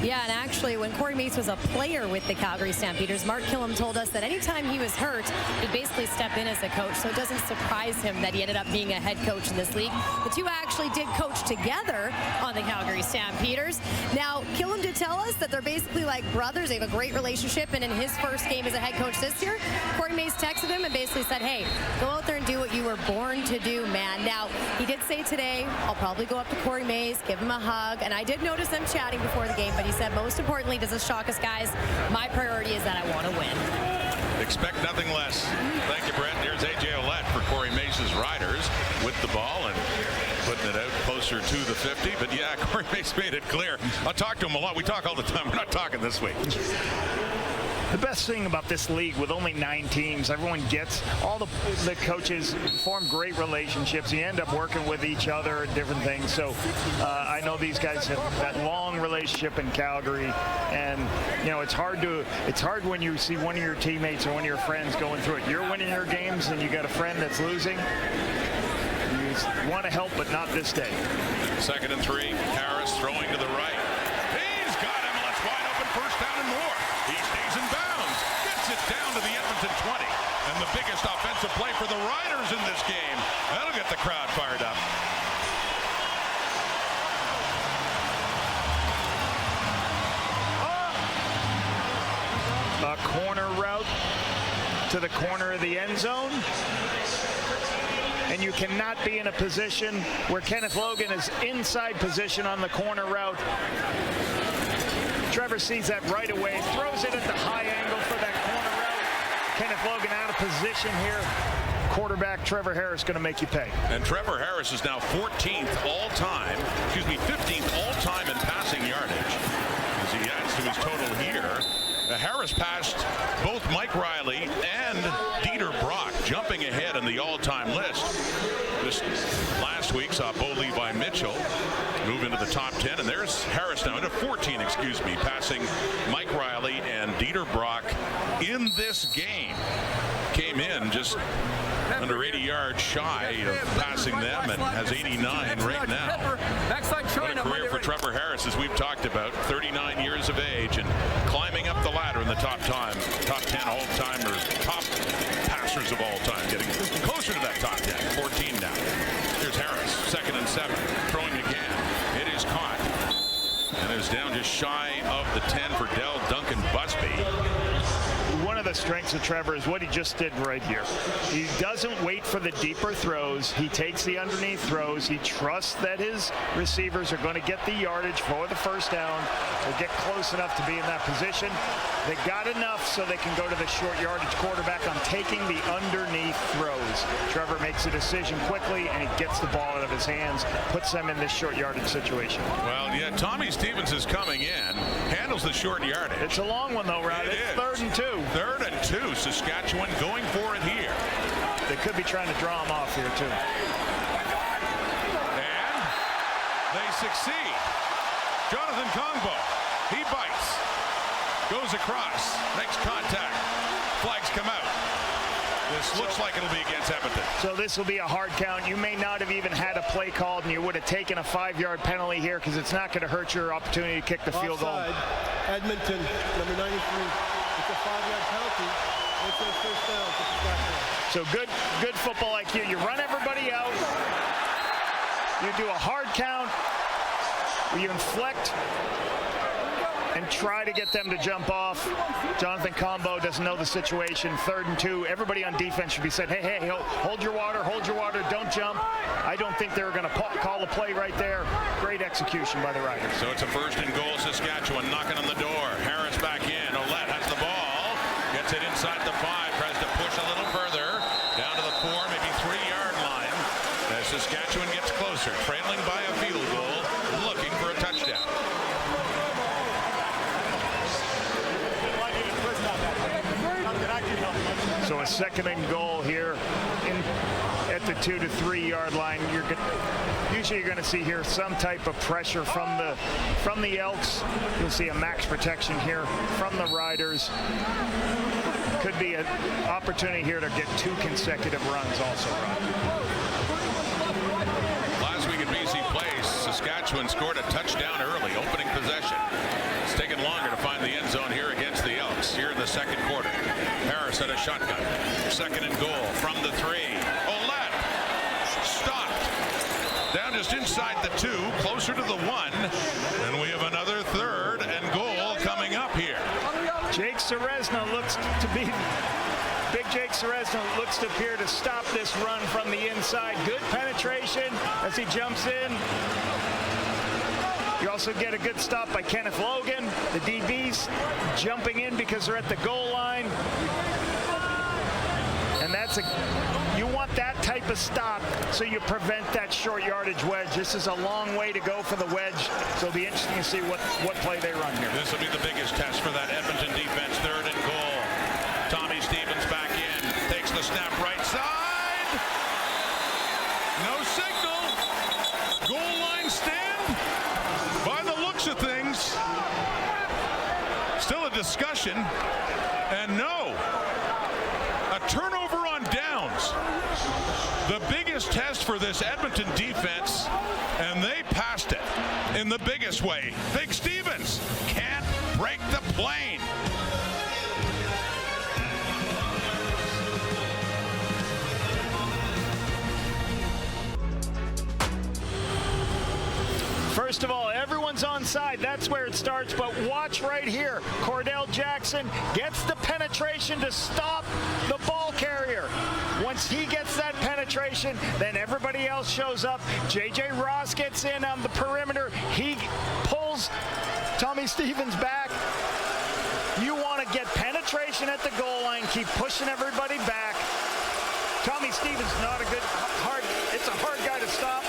Yeah, and actually, when Corey Mace was a player with the Calgary Stampeders, Mark Killam told us that anytime he was hurt, he'd basically step in as a coach, so it doesn't surprise him that he ended up being a head coach in this league. The two actually did coach together on the Calgary Stampeders. Now, Killam did tell us that they're basically like brothers. They have a great relationship, and in his first game as a head coach this year, Corey Mace texted him and basically said, hey, go out there and do what you were born to do, man. Now, he did say today, I'll probably go up to Corey Mace, give him a hug, and I did notice them chatting before the game, but he said, most importantly, does this shock us, guys? My priority is that I want to win. Expect nothing less. Thank you, Brett. Here's A.J. Ouellette for Corey Mace's Riders with the ball and putting it out closer to the 50. But yeah, Corey Mace made it clear. I'll talk to him a lot. We talk all the time. We're not talking this week. The best thing about this league, with only 9 teams, everyone gets, all the coaches form great relationships. You end up working with each other and different things. So I know these guys have that long relationship in Calgary, and you know it's hard when you see one of your teammates or one of your friends going through it. You're winning your games, and you got a friend that's losing. You want to help, but not this day. 2nd and 3. Harris throwing to the right. He's got him. That's wide open. 1st down and more. He stays in bounds. Gets it down to the Edmonton 20. And the biggest offensive play for the Riders in this game. That'll get the crowd fired up. A corner route to the corner of the end zone. And you cannot be in a position where Kenneth Logan is inside position on the corner route. Trevor sees that right away, throws it at the high angle for that corner route. Kenneth Logan out of position here. Quarterback Trevor Harris going to make you pay. And Trevor Harris is now 15th all-time in passing yardage as he adds to his total here. Harris passed both Mike Riley and Dieter Brock, jumping ahead in the all-time list. This last week saw Bo Levi Mitchell move into the top 10, and there's Harris now into 14, passing Mike Riley and Dieter Brock in this game. Came in just under 80 yards shy of passing them and has 89 right now. What a career for Trevor Harris, as we've talked about. 39 years of age and climbing up the ladder in the top 10 all-timers, top passers of all time, getting closer to that top 10. 14 now. Here's Harris, 2nd and 7, throwing again. It is caught and is down just shy of the 10 for Dell Duncan Busby. One of the the strengths of Trevor is what he just did right here. He doesn't wait for the deeper throws. He takes the underneath throws. He trusts that his receivers are going to get the yardage for the first down or get close enough to be in that position. They got enough so they can go to the short yardage quarterback on taking the underneath throws. Trevor makes a decision quickly, and he gets the ball out of his hands, puts them in this short yardage situation. Well, yeah, Tommy Stevens is coming in, handles the short yardage. It's a long one, though, Rod. It's 3rd and 2. 3rd and 2. Saskatchewan going for it here. They could be trying to draw him off here, too. And they succeed. Jonathan Kongbo, he bites, goes across, makes contact. Flags come out. This looks like it'll be against Edmonton. So this will be a hard count. You may not have even had a play called, and you would have taken a 5-yard penalty here because it's not going to hurt your opportunity to kick the field goal. Edmonton, number 93. It's a 5-yard penalty. It's a first down for Saskatchewan. So good football IQ. You run everybody out. You do a hard count. You inflect and try to get them to jump off. Jonathan Combo doesn't know the situation. 3rd and 2. Everybody on defense should be saying, hey, hold your water, don't jump. I don't think they're going to call a play right there. Great execution by the Riders. So it's a 1st and goal. Saskatchewan knocking on the door. Harris back in. Ouellette has the ball. Gets it inside the 5. Tries to push a little further. Down to the 4, maybe 3-yard line. As Saskatchewan gets closer. Trailing by a field goal. Looking for a touchdown. So a 2nd and goal here at the 2 to 3 yard line. Usually you're going to see here some type of pressure from the Elks. You'll see a max protection here from the Riders. Could be an opportunity here to get 2 consecutive runs also, Ron. Last week at BC Place, Saskatchewan scored a touchdown early, opening possession. It's taken longer to find the end zone here against the Elks here in the 2nd quarter. Harris at a shotgun. 2nd and goal from the 3. Ouellette stopped. Down just inside the 2, closer to the 1. And we have another 3rd and goal coming up here. Jake Serezna looks to be... Big Jake Serezna looks to appear to stop this run from the inside. Good penetration as he jumps in. You also get a good stop by Kenneth Logan. The DBs jumping in because they're at the goal line. And you want that type of stop so you prevent that short yardage wedge. This is a long way to go for the wedge, so it'll be interesting to see what play they run here. This will be the biggest test for that Edmonton defense. 3rd and goal. Tommy Stevens back in, takes the snap right side. No signal. Goal line stand. By the looks of things, still a discussion, and no. A turnover on downs. The biggest test for this Edmonton defense, and they passed it in the biggest way. Big Stevens can't break the plane. First of all, everyone's on side. That's where it starts. But watch right here. Cordell Jackson gets the penetration to stop the ball carrier. Once he gets that penetration, then everybody else shows up. J.J. Ross gets in on the perimeter. He pulls Tommy Stevens back. You want to get penetration at the goal line. Keep pushing everybody back. Tommy Stevens, not a good, it's a hard guy to stop.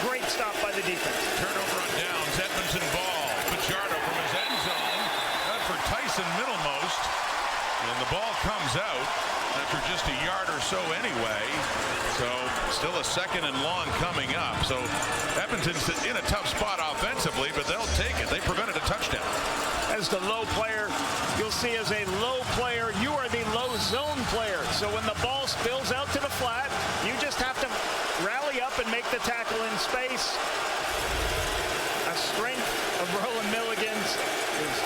Great stop by the defense. Turnover on downs. Edmonton ball. Fajardo from his end zone. That for Tyson Middlemost. And the ball comes out after just a yard or so anyway. So still a 2nd and long coming up. So Edmonton's in a tough spot offensively, but they'll take it. They prevented a touchdown. As the low player, you'll see as a low player, you are the low zone player. So when the ball spills out to the flat, you just have to rally up and make the tackle in space. A strength of Roland Milligan's is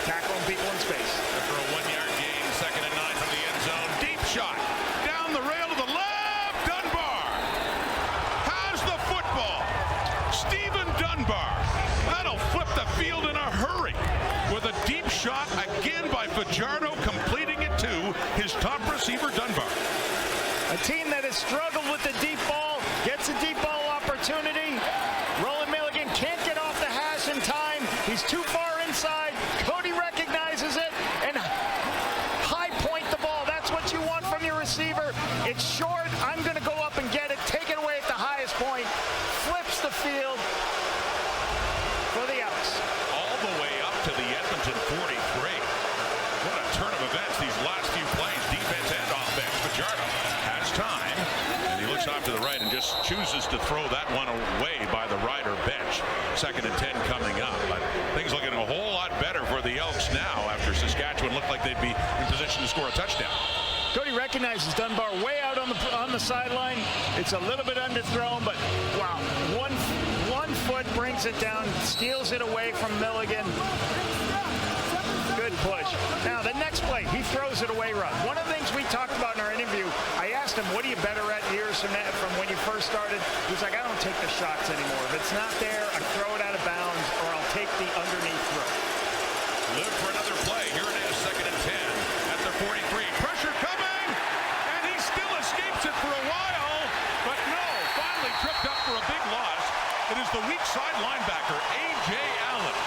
tackling people in space. For a 1-yard gain, 2nd and 9 from the end zone. Deep shot. Down the rail to the left. Dunbar has the football. Stephen Dunbar. That'll flip the field in a hurry. With a deep shot again by Fajardo, completing it to top receiver Dunbar. A team that has struggled with the deep ball gets a deep ball opportunity. Roland Milligan can't get off the hash in time. He's too far inside. Cody recognizes it and high point the ball. That's what you want from your receiver. It's short. I'm going to go up and get it. Take it away at the highest point. Flips the field for the Elks. All the way up to the Edmonton 43. What a turn of events these last few plays, defense and offense. Fajardo has time, and he looks off to the right and just chooses to throw that one away by the Rider bench. 2nd and 10 coming up, but things looking a whole lot better for the Elks now after Saskatchewan looked like they'd be in position to score a touchdown. Cody recognizes Dunbar way out on the sideline. It's a little bit underthrown, but wow, one foot brings it down, steals it away from Milligan. Good push. Now the next play, he throws it away run. One of the things we talked about in our interview, I asked him, what are you better at years from when you first started? He's like, I don't take the shots anymore. If it's not there, I throw it out of bounds, or I'll take the underneath throw. Look for another play. Here it is, 2nd and 10 at the 43. Pressure coming, and he still escapes it for a while, but no, finally tripped up for a big loss. It is the weak side linebacker, A.J. Allen,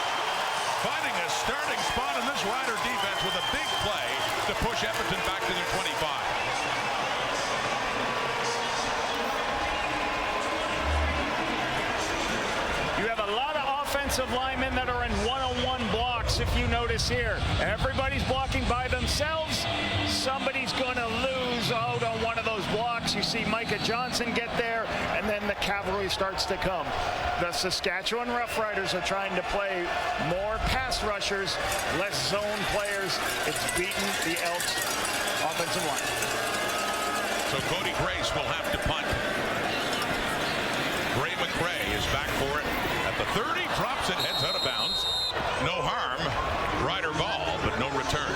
finding a starting spot in this Rider defense with a big play to push Edmonton back to their 25. You have a lot of offensive linemen that are in one-on-one blocks, if you notice here. Everybody's blocking by themselves. Somebody's going to lose out on one of those blocks. You see Micah Johnson get there, and then the cavalry starts to come. The Saskatchewan Roughriders are trying to play more pass rushers, less zone players. It's beaten the Elks offensive line. So Cody Grace will have to punt. Gray McRae is back for it at the 30, drops it, heads out of bounds. No harm, Rider ball, but no return.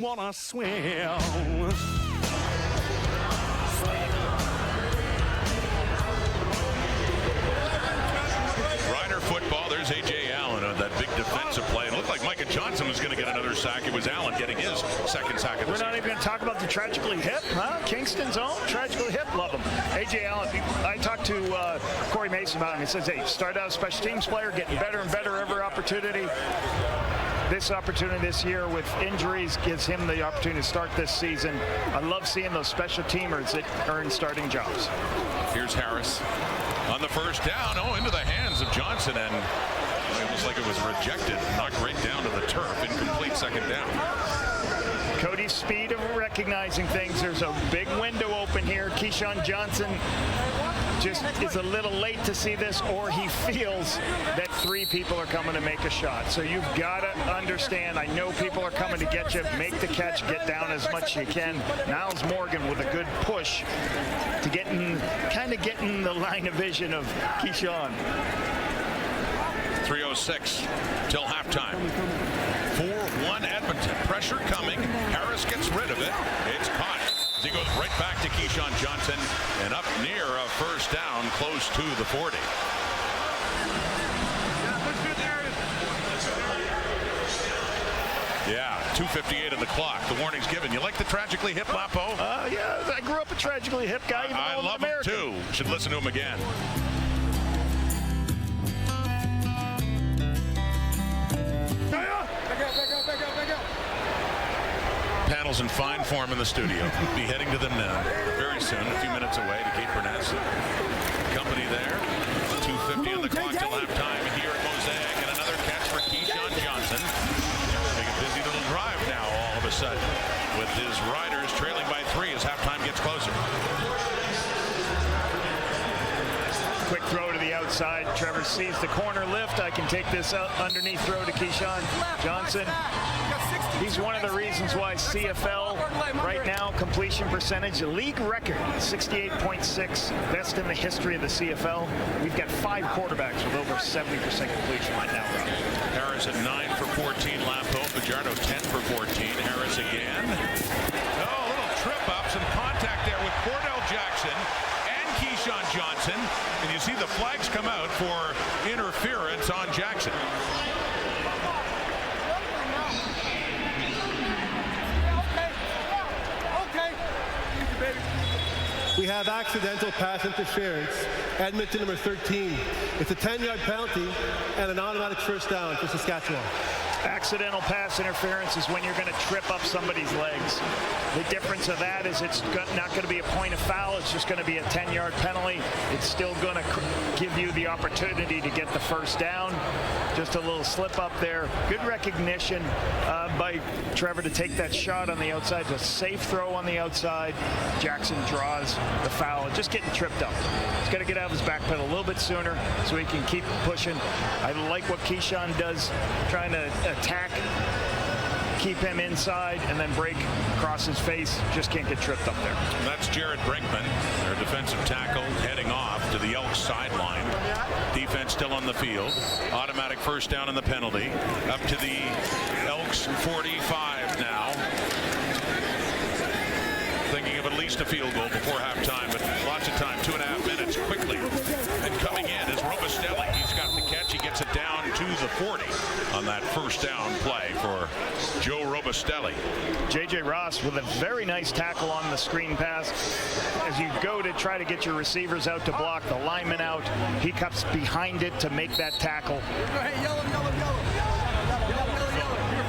Wanna swim. Rider football, there's A.J. Allen on that big defensive play. It looked like Micah Johnson was going to get another sack. It was Allen getting his 2nd sack of the We're season. not even going to talk about the tragically hip, huh? Kingston's own tragically hip, love him. A.J. Allen, I talked to Corey Mason about him. He says, hey, started out as a special teams player, getting better and better every opportunity. This opportunity this year with injuries gives him the opportunity to start this season. I love seeing those special teamers that earn starting jobs. Here's Harris on the first down. Oh, into the hands of Johnson, and it looks like it was rejected. Knocked right down to the turf. Incomplete 2nd down. Cody's speed of recognizing things. There's a big window open here. Keyshawn Johnson just is a little late to see this, or he feels that 3 people are coming to make a shot. So you've got to understand, I know people are coming to get you. Make the catch, get down as much as you can. Niles Morgan with a good push to kind of getting the line of vision of Keyshawn. 3:06 till halftime. 4-1 Edmonton. Pressure coming. Harris gets rid of it. It's caught. He goes right back to Keyshawn Johnson and up near a first down, close to the 40. Yeah, 2:58 on the clock. The warning's given. You like the tragically hip, Lapo? Yeah, I grew up a tragically hip guy. Even I love him too. Should listen to him again. Panel's in fine form in the studio. Be heading to them now. Very soon, a few minutes away to Kate Burnett. Company there. 2:50 on the clock till halftime here at Mosaic. And another catch for Keyshawn Johnson. Make a busy little drive now all of a sudden with his Riders trailing by 3 as halftime gets closer. Quick throw to the outside. Trevor sees the corner lift. I can take this out underneath throw to Keyshawn Johnson. He's one of the reasons why CFL right now completion percentage, league record, 68.6, best in the history of the CFL. We've got 5 quarterbacks with over 70% completion right now. Harris at 9 for 14. Lapo. Fajardo 10 for 14. Harris again. Oh, a little trip up, some contact there with Cordell Jackson and Keyshawn Keyshawn Johnson, and you see the flags come out for interference on Jackson. We have accidental pass interference. Edmonton, number 13. It's a 10-yard penalty and an automatic first down for Saskatchewan. Accidental pass interference is when you're going to trip up somebody's legs. The difference of that is it's not going to be a point of foul. It's just going to be a 10-yard penalty. It's still going to give you the opportunity to get the first down. Just a little slip up there. Good recognition by Trevor to take that shot on the outside. It's a safe throw on the outside. Jackson draws the foul. Just getting tripped up. He's got to get out of his back pedal a little bit sooner so he can keep pushing. I like what Keyshawn does, trying to attack, keep him inside, and then break across his face. Just can't get tripped up there. That's Jared Brinkman, their defensive tackle, heading off to the Elks sideline. Defense still on the field. Automatic first down on the penalty. Up to the Elks 45 now. Thinking of at least a field goal before halftime, but lots of time, 2.5 minutes quickly. And coming in is Robustelli. He's got the catch. He gets it down to the 40 on that first down play for Joe Robustelli. J.J. Ross with a very nice tackle on the screen pass. As you go to try to get your receivers out to block the lineman out, he comes behind it to make that tackle.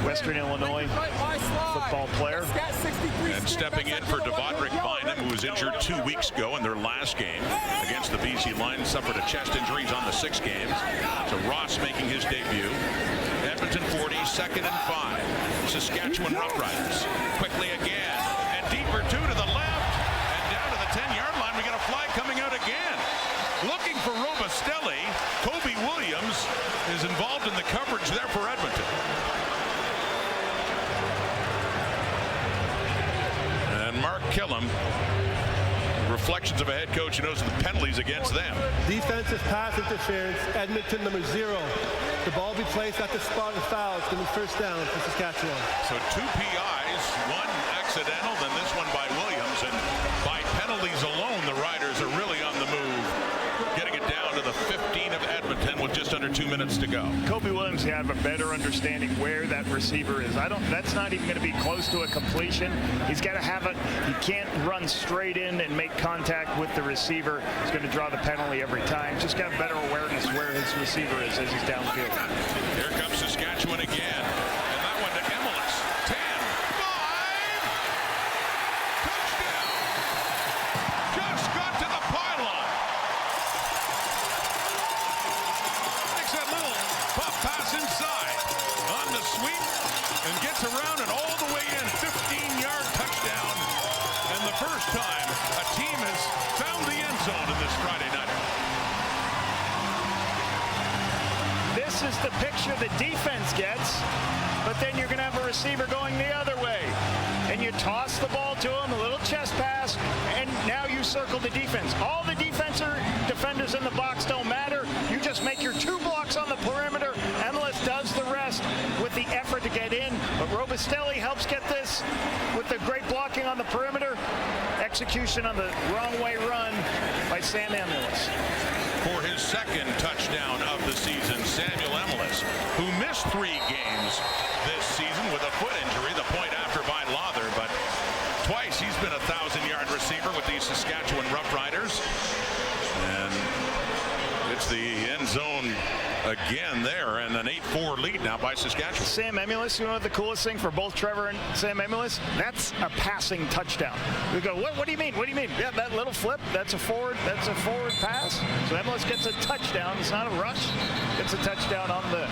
Western Illinois football player. And stepping in for Devondrick Bynum, who was injured 2 weeks ago in their last game against the BC Lions, suffered a chest injury. He's on the 6 games. So Ross making his debut. Edmonton 40, 2nd and 5. Saskatchewan Roughriders. Quickly again. And deeper 2 to the left. And down to the 10-yard line. We got a flag coming out again. Looking for Robustelli. Kobe Williams is involved in the coverage there for Edmonton. Mark Killam, reflections of a head coach who knows the penalties against them. Defensive pass interference, Edmonton, number 0. The ball be placed at the spot of foul. It's going to be first down for Saskatchewan. So 2 PIs, 1 accidental, then this one by Williams. And by penalties alone, the Riders are really on the move, getting it down to the 15 of Edmonton with just under 2 minutes to go. Kobe Williams have a better understanding where that receiver is. That's not even going to be close to a completion. He's got to have it. He can't run straight in and make contact with the receiver. He's going to draw the penalty every time. Just got better awareness where his receiver is as he's downfield. Here comes Saskatchewan again. And that one to Emilus. 10, 5. Touchdown. Just got to the pylon. Makes that little pop pass inside on the sweep and gets around and all the way in. 15-yard touchdown. And the first time a team has found the end zone in this Friday night. This is the picture the defense gets, but then you're going to have a receiver going the other way. And you toss the ball to him, a little chest pass, and now you circle the defense. All the defenders in the box don't matter. You just make your 2 blocks on the perimeter. Emilus does the rest with the effort to get in, but Robustelli helps get this with the great blocking on the perimeter. Execution on the wrong way run by Sam Emilus. For his 2nd touchdown of the season, Samuel Emilus, who missed 3 games this season with a foot injury, the point after by Lawther, but twice he's been a 1,000-yard receiver with the Saskatchewan Roughriders. And it's the end zone again there, and an 8-4 lead now by Saskatchewan. Sam Emilus, you know what the coolest thing for both Trevor and Sam Emilus? That's a passing touchdown. We go, what do you mean? What do you mean? Yeah, that little flip, that's a forward pass. So Emilus gets a touchdown. It's not a rush. Gets a touchdown on the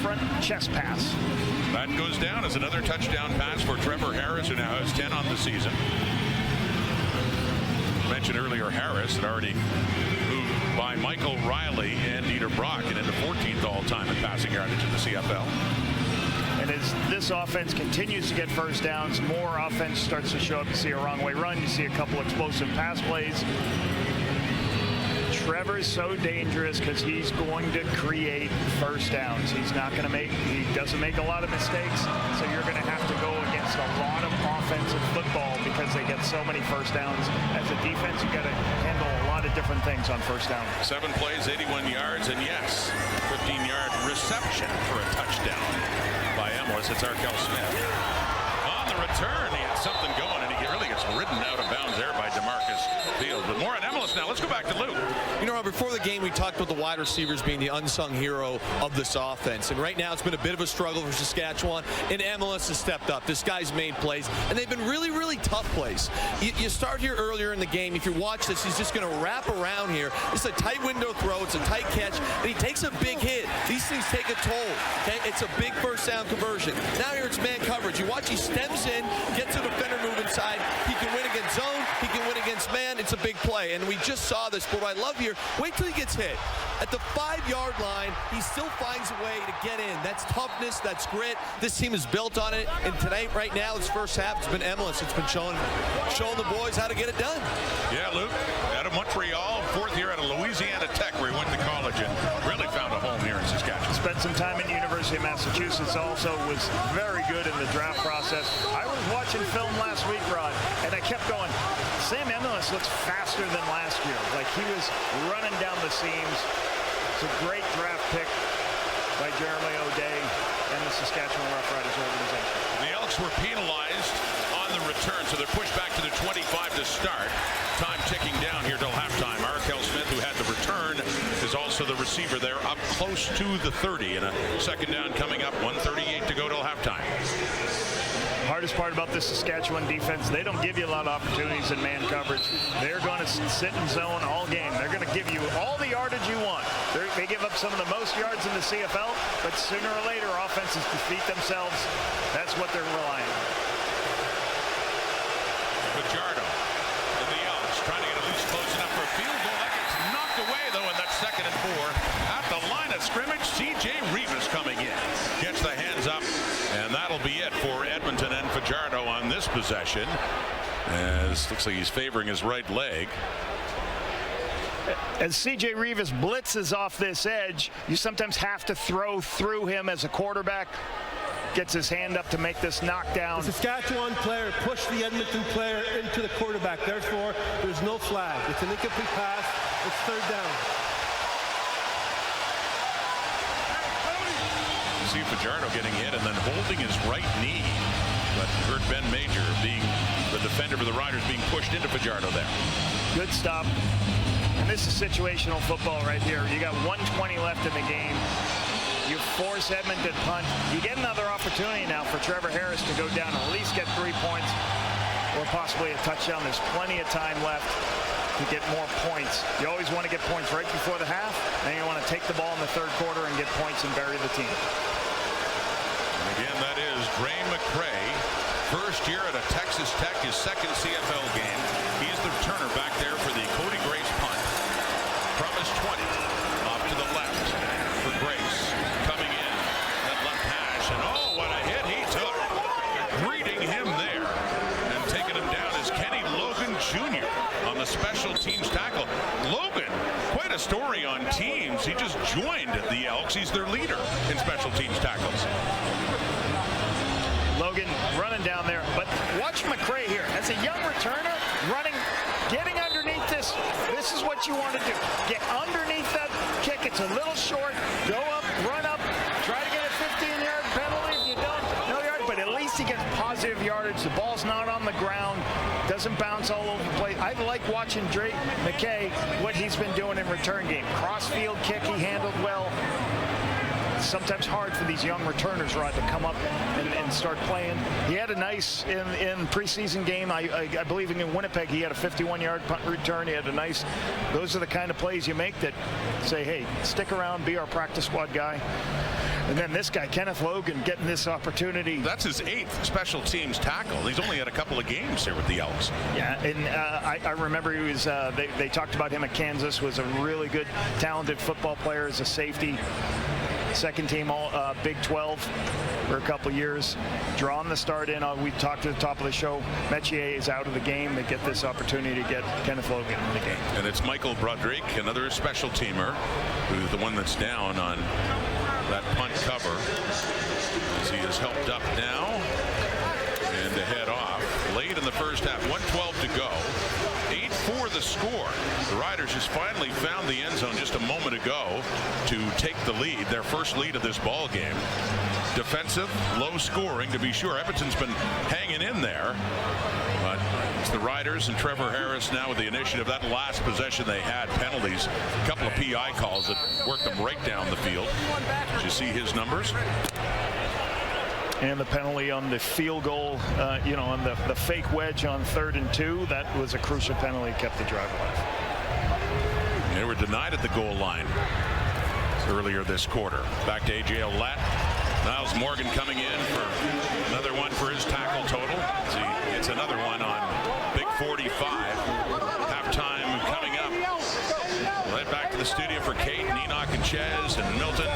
front chest pass. That goes down as another touchdown pass for Trevor Harris, who now has 10 on the season. Mentioned earlier, Harris had already moved by Michael Riley and Dieter Brock and into 14th all-time in passing yardage in the CFL. And as this offense continues to get first downs, more offense starts to show up. You see a wrong way run. You see a couple explosive pass plays. Trevor's so dangerous because he's going to create first downs. He doesn't make a lot of mistakes, so you're going to have to go against a lot of offense offensive football because they get so many first downs. As a defense, you got to handle a lot of different things on first down. 7 plays, 81 yards, and yes, 15-yard reception for a touchdown by Emlis. It's Arkell Smith. On the return, he had something going, and he really gets ridden out of bounds there by DeMarcus Fields. But more on Emlis now. Let's go back to Luke. You know, before the game, we talked about the wide receivers being the unsung hero of this offense. And right now, it's been a bit of a struggle for Saskatchewan. And Emlis has stepped up. This guy's made plays. And they've been really, really tough plays. You start here earlier in the game. If you watch this, he's just going to wrap around here. It's a tight window throw. It's a tight catch. And he takes a big hit. These things take a toll. Okay? It's a big first down conversion. Now here it's man coverage. You watch, he stems in, gets a defender move inside. He can win against zone. He can win against man. It's a big play. And we just saw this. But what I love here, wait till he gets hit. At the 5-yard line, he still finds a way to get in. That's toughness. That's grit. This team is built on it. And tonight, right now, this first half, it's been Emlis. It's been showing the boys how to get it done. Yeah, Luke, out of Montreal, 4th year out of Louisiana Tech, where he went to college and really found a home here in Saskatchewan. Spent some time in the University of Massachusetts. Also was very good in the draft process. I was watching film last week, Rod, and I kept going, Sam Emlis looks faster than last year. Like he was running down the seams. It's a great draft pick by Jeremy O'Day and the Saskatchewan Roughriders organization. The Elks were penalized on the return, so they're pushed back to the 25 to start. Time ticking down here till halftime. Arkell Smith, who had the return, is also the receiver there, up close to the 30, and a second down coming up. 1:38 to go till halftime. Hardest part about this Saskatchewan defense, they don't give you a lot of opportunities in man coverage. They're going to sit in zone all game. They're going to give you all the yardage you want. They give up some of the most yards in the CFL, but sooner or later, offenses defeat themselves. That's what they're relying on. Fajardo and the Elks trying to get at least close enough for a field goal. That gets knocked away, though, in that 2nd and 4. At the line of scrimmage, C.J. Rivas coming in. Gets the hands up, and that'll be it for Edmonton and Fajardo on this possession. As looks like he's favoring his right leg. As C.J. Rivas blitzes off this edge, you sometimes have to throw through him as a quarterback. Gets his hand up to make this knockdown. The Saskatchewan player pushed the Edmonton player into the quarterback. Therefore, there's no flag. It's an incomplete pass. It's 3rd down. You see Fajardo getting hit and then holding his right knee. But Kurt Ben Major, being the defender for the Riders, being pushed into Fajardo there. Good stop. And this is situational football right here. You got 1:20 left in the game. You force Edmonton punt. You get another opportunity now for Trevor Harris to go down and at least get 3 points or possibly a touchdown. There's plenty of time left to get more points. You always want to get points right before the half. Then you want to take the ball in the 3rd quarter and get points and bury the team. And again, that is Dre McCray. First year at a Texas Tech, his 2nd CFL game. He's the returner back there for the Cody Grace punt. From his 20, off to the left for Grace. Coming in, that left hash, and oh, what a hit he took. Greeting him there and taking him down is Kenny Logan Jr. on the special teams tackle. Logan, quite a story on teams. He just joined the Elks. He's their leader in special teams tackles. Logan running down there, but watch McCray here. As a young returner, running, getting underneath this. This is what you want to do. Get underneath that kick. It's a little short. Go up, run up, try to get a 15-yard penalty. If you don't, no yard, but at least he gets positive yardage. The ball's not on the ground. Doesn't bounce all over the place. I like watching Drake McKay, what he's been doing in return game. Cross-field kick he handled well. Sometimes hard for these young returners, Rod, to come up and start playing. He had a nice in preseason game. I believe in Winnipeg he had a 51-yard punt return. He had a nice. Those are the kind of plays you make that say, hey, stick around, be our practice squad guy. And then this guy, Kenneth Logan, getting this opportunity. That's his 8th special teams tackle. He's only had a couple of games here with the Elks. Yeah, and I remember he was. They talked about him at Kansas. Was a really good, talented football player as a safety. 2nd team all Big 12 for a couple years. Drawn the start in. We talked at the top of the show. Metier is out of the game. They get this opportunity to get Kenneth Logan in the game. And it's Michael Broderick, another special teamer, who's the one that's down on that punt cover. As he is helped up now and to head off. the first half. 1:12 to go. 8-4 the score. The Riders just finally found the end zone just a moment ago to take the lead, their first lead of this ball game. Defensive, low scoring to be sure. Edmonton's been hanging in there, but it's the Riders and Trevor Harris now with the initiative. That last possession they had, penalties, a couple of PI calls that worked them right down the field. Did you see his numbers? And the penalty on the field goal, on the fake wedge on 3rd and 2, that was a crucial penalty, kept the drive alive. They were denied at the goal line earlier this quarter. Back to A.J. Ouellette. Niles Morgan coming in for another one for his tackle total. See, it's another one on Big 45. Halftime coming up. Right back to the studio for Kate, and Enoch, and Ches, and Milton.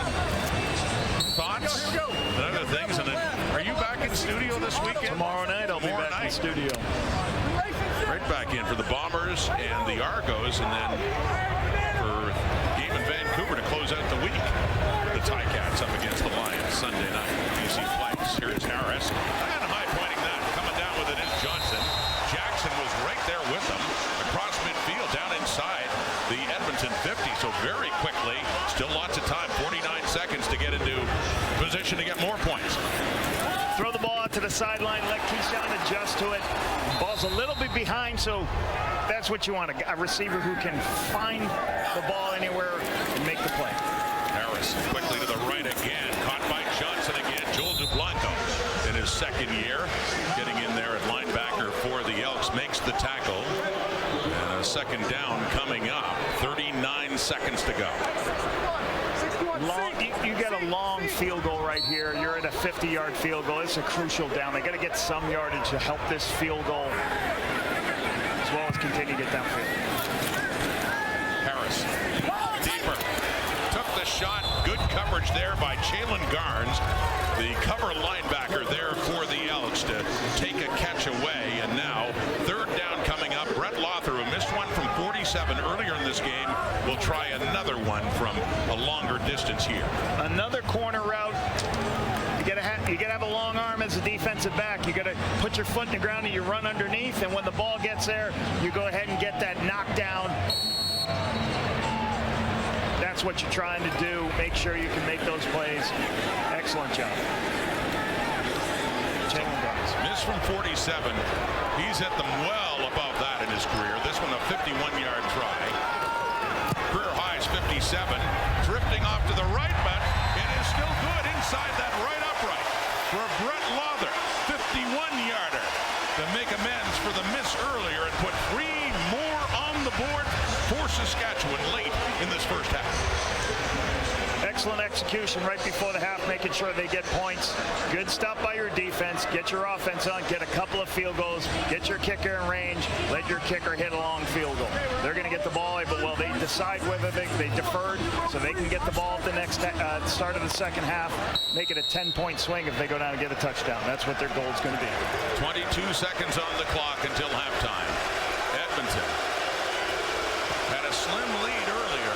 Thoughts and other things. And then, are you back in studio this weekend? Tomorrow night I'll be back in studio. Right back in for the Bombers and the Argos, and then for game in Vancouver to close out the week. The Ticats up against the Lions Sunday night. BC Flights. Here is Harris. And high pointing that. Coming down with it is Johnson. Jackson was right there with them. Across midfield, down inside the Edmonton 50. So very quickly, still lots of time. 49 seconds to get into position to get more points. Throw the ball out to the sideline, let Keyshawn adjust to it. Ball's a little bit behind, so that's what you want, a receiver who can find the ball anywhere and make the play. Harris quickly to the right again, caught by Johnson again. Joel Dublanco in his second year, getting in there at linebacker for the Elks, makes the tackle. And a second down coming up, 39 seconds to go. You get a long field goal right here. You're at a 50-yard field goal. It's a crucial down. They got to get some yardage to help this field goal, as well as continue to get downfield. Harris, deeper, took the shot. Good coverage there by Jalen Garnes, the cover linebacker there for the Elks, to take a catch away. And now, third down coming up. Brett Lother, who missed one from 47 earlier in this game, will try another one from a longer distance here. Another corner route. You gotta have a long arm as a defensive back. You gotta put your foot in the ground and you run underneath, and when the ball gets there, you go ahead and get that knockdown. That's what you're trying to do. Make sure you can make those plays. Excellent job. Miss from 47. He's hit them well above that in his career. This one a 51-yard try. Career high is 57. Drifting off to the right, but it is still good inside that right upright for Brett Lother. 51-yarder to make amends for the miss earlier and put 3 more on the board for Saskatchewan late in this first half. Excellent execution right before the half, making sure they get points. Good stuff by your defense. Get your offense on. Get a couple of field goals. Get your kicker in range. Let your kicker hit a long field goal. They're going to get the ball, but well, they decide whether they deferred so they can get the ball at the next start of the second half. Make it a 10-point swing if they go down and get a touchdown. That's what their goal is going to be. 22 seconds on the clock until halftime. Edmonton had a slim lead earlier.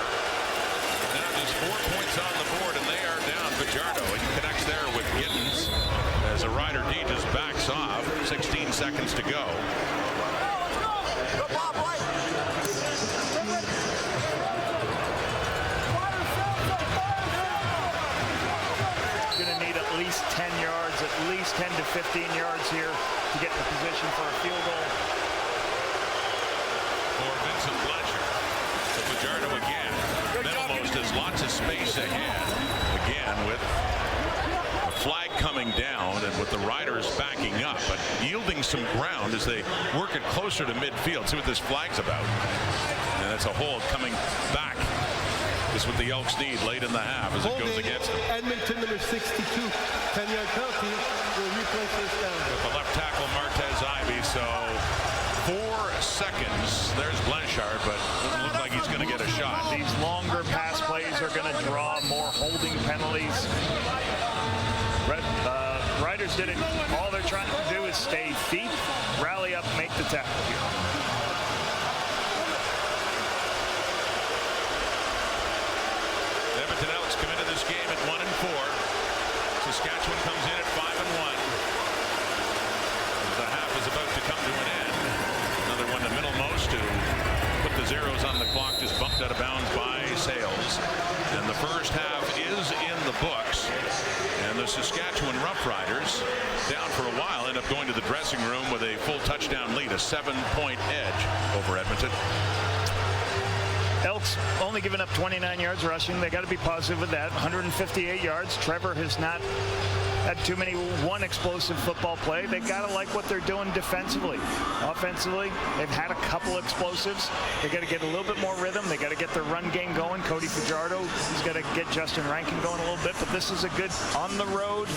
Now just 4 points on the board, and they are down. Fajardo, and he connects there with Giddens as a Rider D just backs off. 16 seconds to go. Going to need at least 10 yards, at least 10 to 15 yards here to get in the position for a field goal. For Vincent Blanchard. So Fajardo again. Middlemost has lots of space ahead. Again with a flag coming down and with the Riders backing up, but yielding some ground as they work it closer to midfield. See what this flag's about. And that's a hold coming back. This is what the Elks need late in the half as it goes against them. Edmonton number 62, 10-yard penalty. Will replace this down. With the left tackle Martez Ivy, so 4 seconds. There's Blanchard, but doesn't look like he's going to get a shot. These longer pass plays are going to draw more holding penalties. Riders did it. All they're trying to do is stay deep, rally up, make the tackle here. Edmonton Elks come into this game at 1-4. Saskatchewan comes in at 5-1. The half is about to come to an end. knocked out of bounds by Sales. And the first half is in the books. And the Saskatchewan Roughriders, down for a while, end up going to the dressing room with a full touchdown lead, a 7-point edge over Edmonton. Elks only giving up 29 yards rushing. They got to be positive with that. 158 yards. Trevor has not had too many one explosive football play. They got to like what they're doing defensively. Offensively, they've had a couple explosives. They got to get a little bit more rhythm. They got to get their run game going. Cody Fajardo, he's got to get Justin Rankin going a little bit. But this is a good on the road.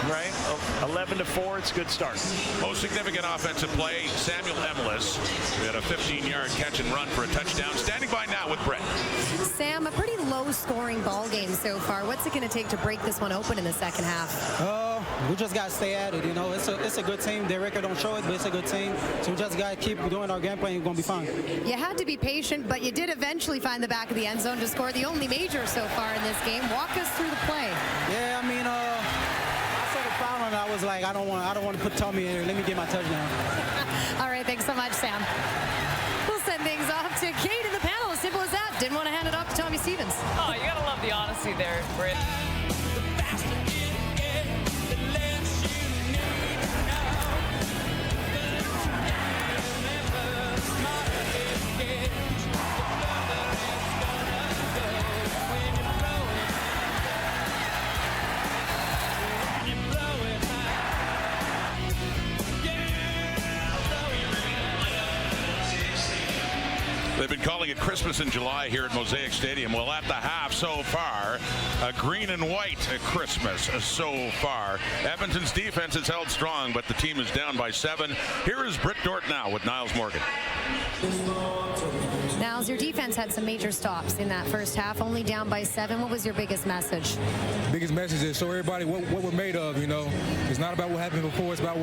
Right, 11-4. It's a good start. Most significant offensive play, Samuel Emlis. We had a 15-yard catch and run for a touchdown. Standing by now with Brett. Sam, a pretty low-scoring ball game so far. What's it going to take to break this one open in the second half? We just got to stay at it. You know, it's a good team. Their record don't show it, but it's a good team. So we just got to keep doing our game plan. We're going to be fine. You had to be patient, but you did eventually find the back of the end zone to score the only major so far in this game. Walk us through the play. Yeah, I mean, I was like, I don't want to put Tommy in here. Let me get my touchdown. All right, thanks so much, Sam. We'll send things off to Kate in the panel. As simple as that. Didn't want to hand it off to Tommy Stevens. Oh, you gotta love the honesty there, Britt. They've been calling it Christmas in July here at Mosaic Stadium. Well, at the half so far, a green and white Christmas so far. Edmonton's defense has held strong, but the team is down by 7. Here is Britt Dort now with Niles Morgan. Niles, your defense had some major stops in that first half, only down by 7. What was your biggest message? Biggest message is show everybody what we're made of, you know. It's not about what happened before, it's about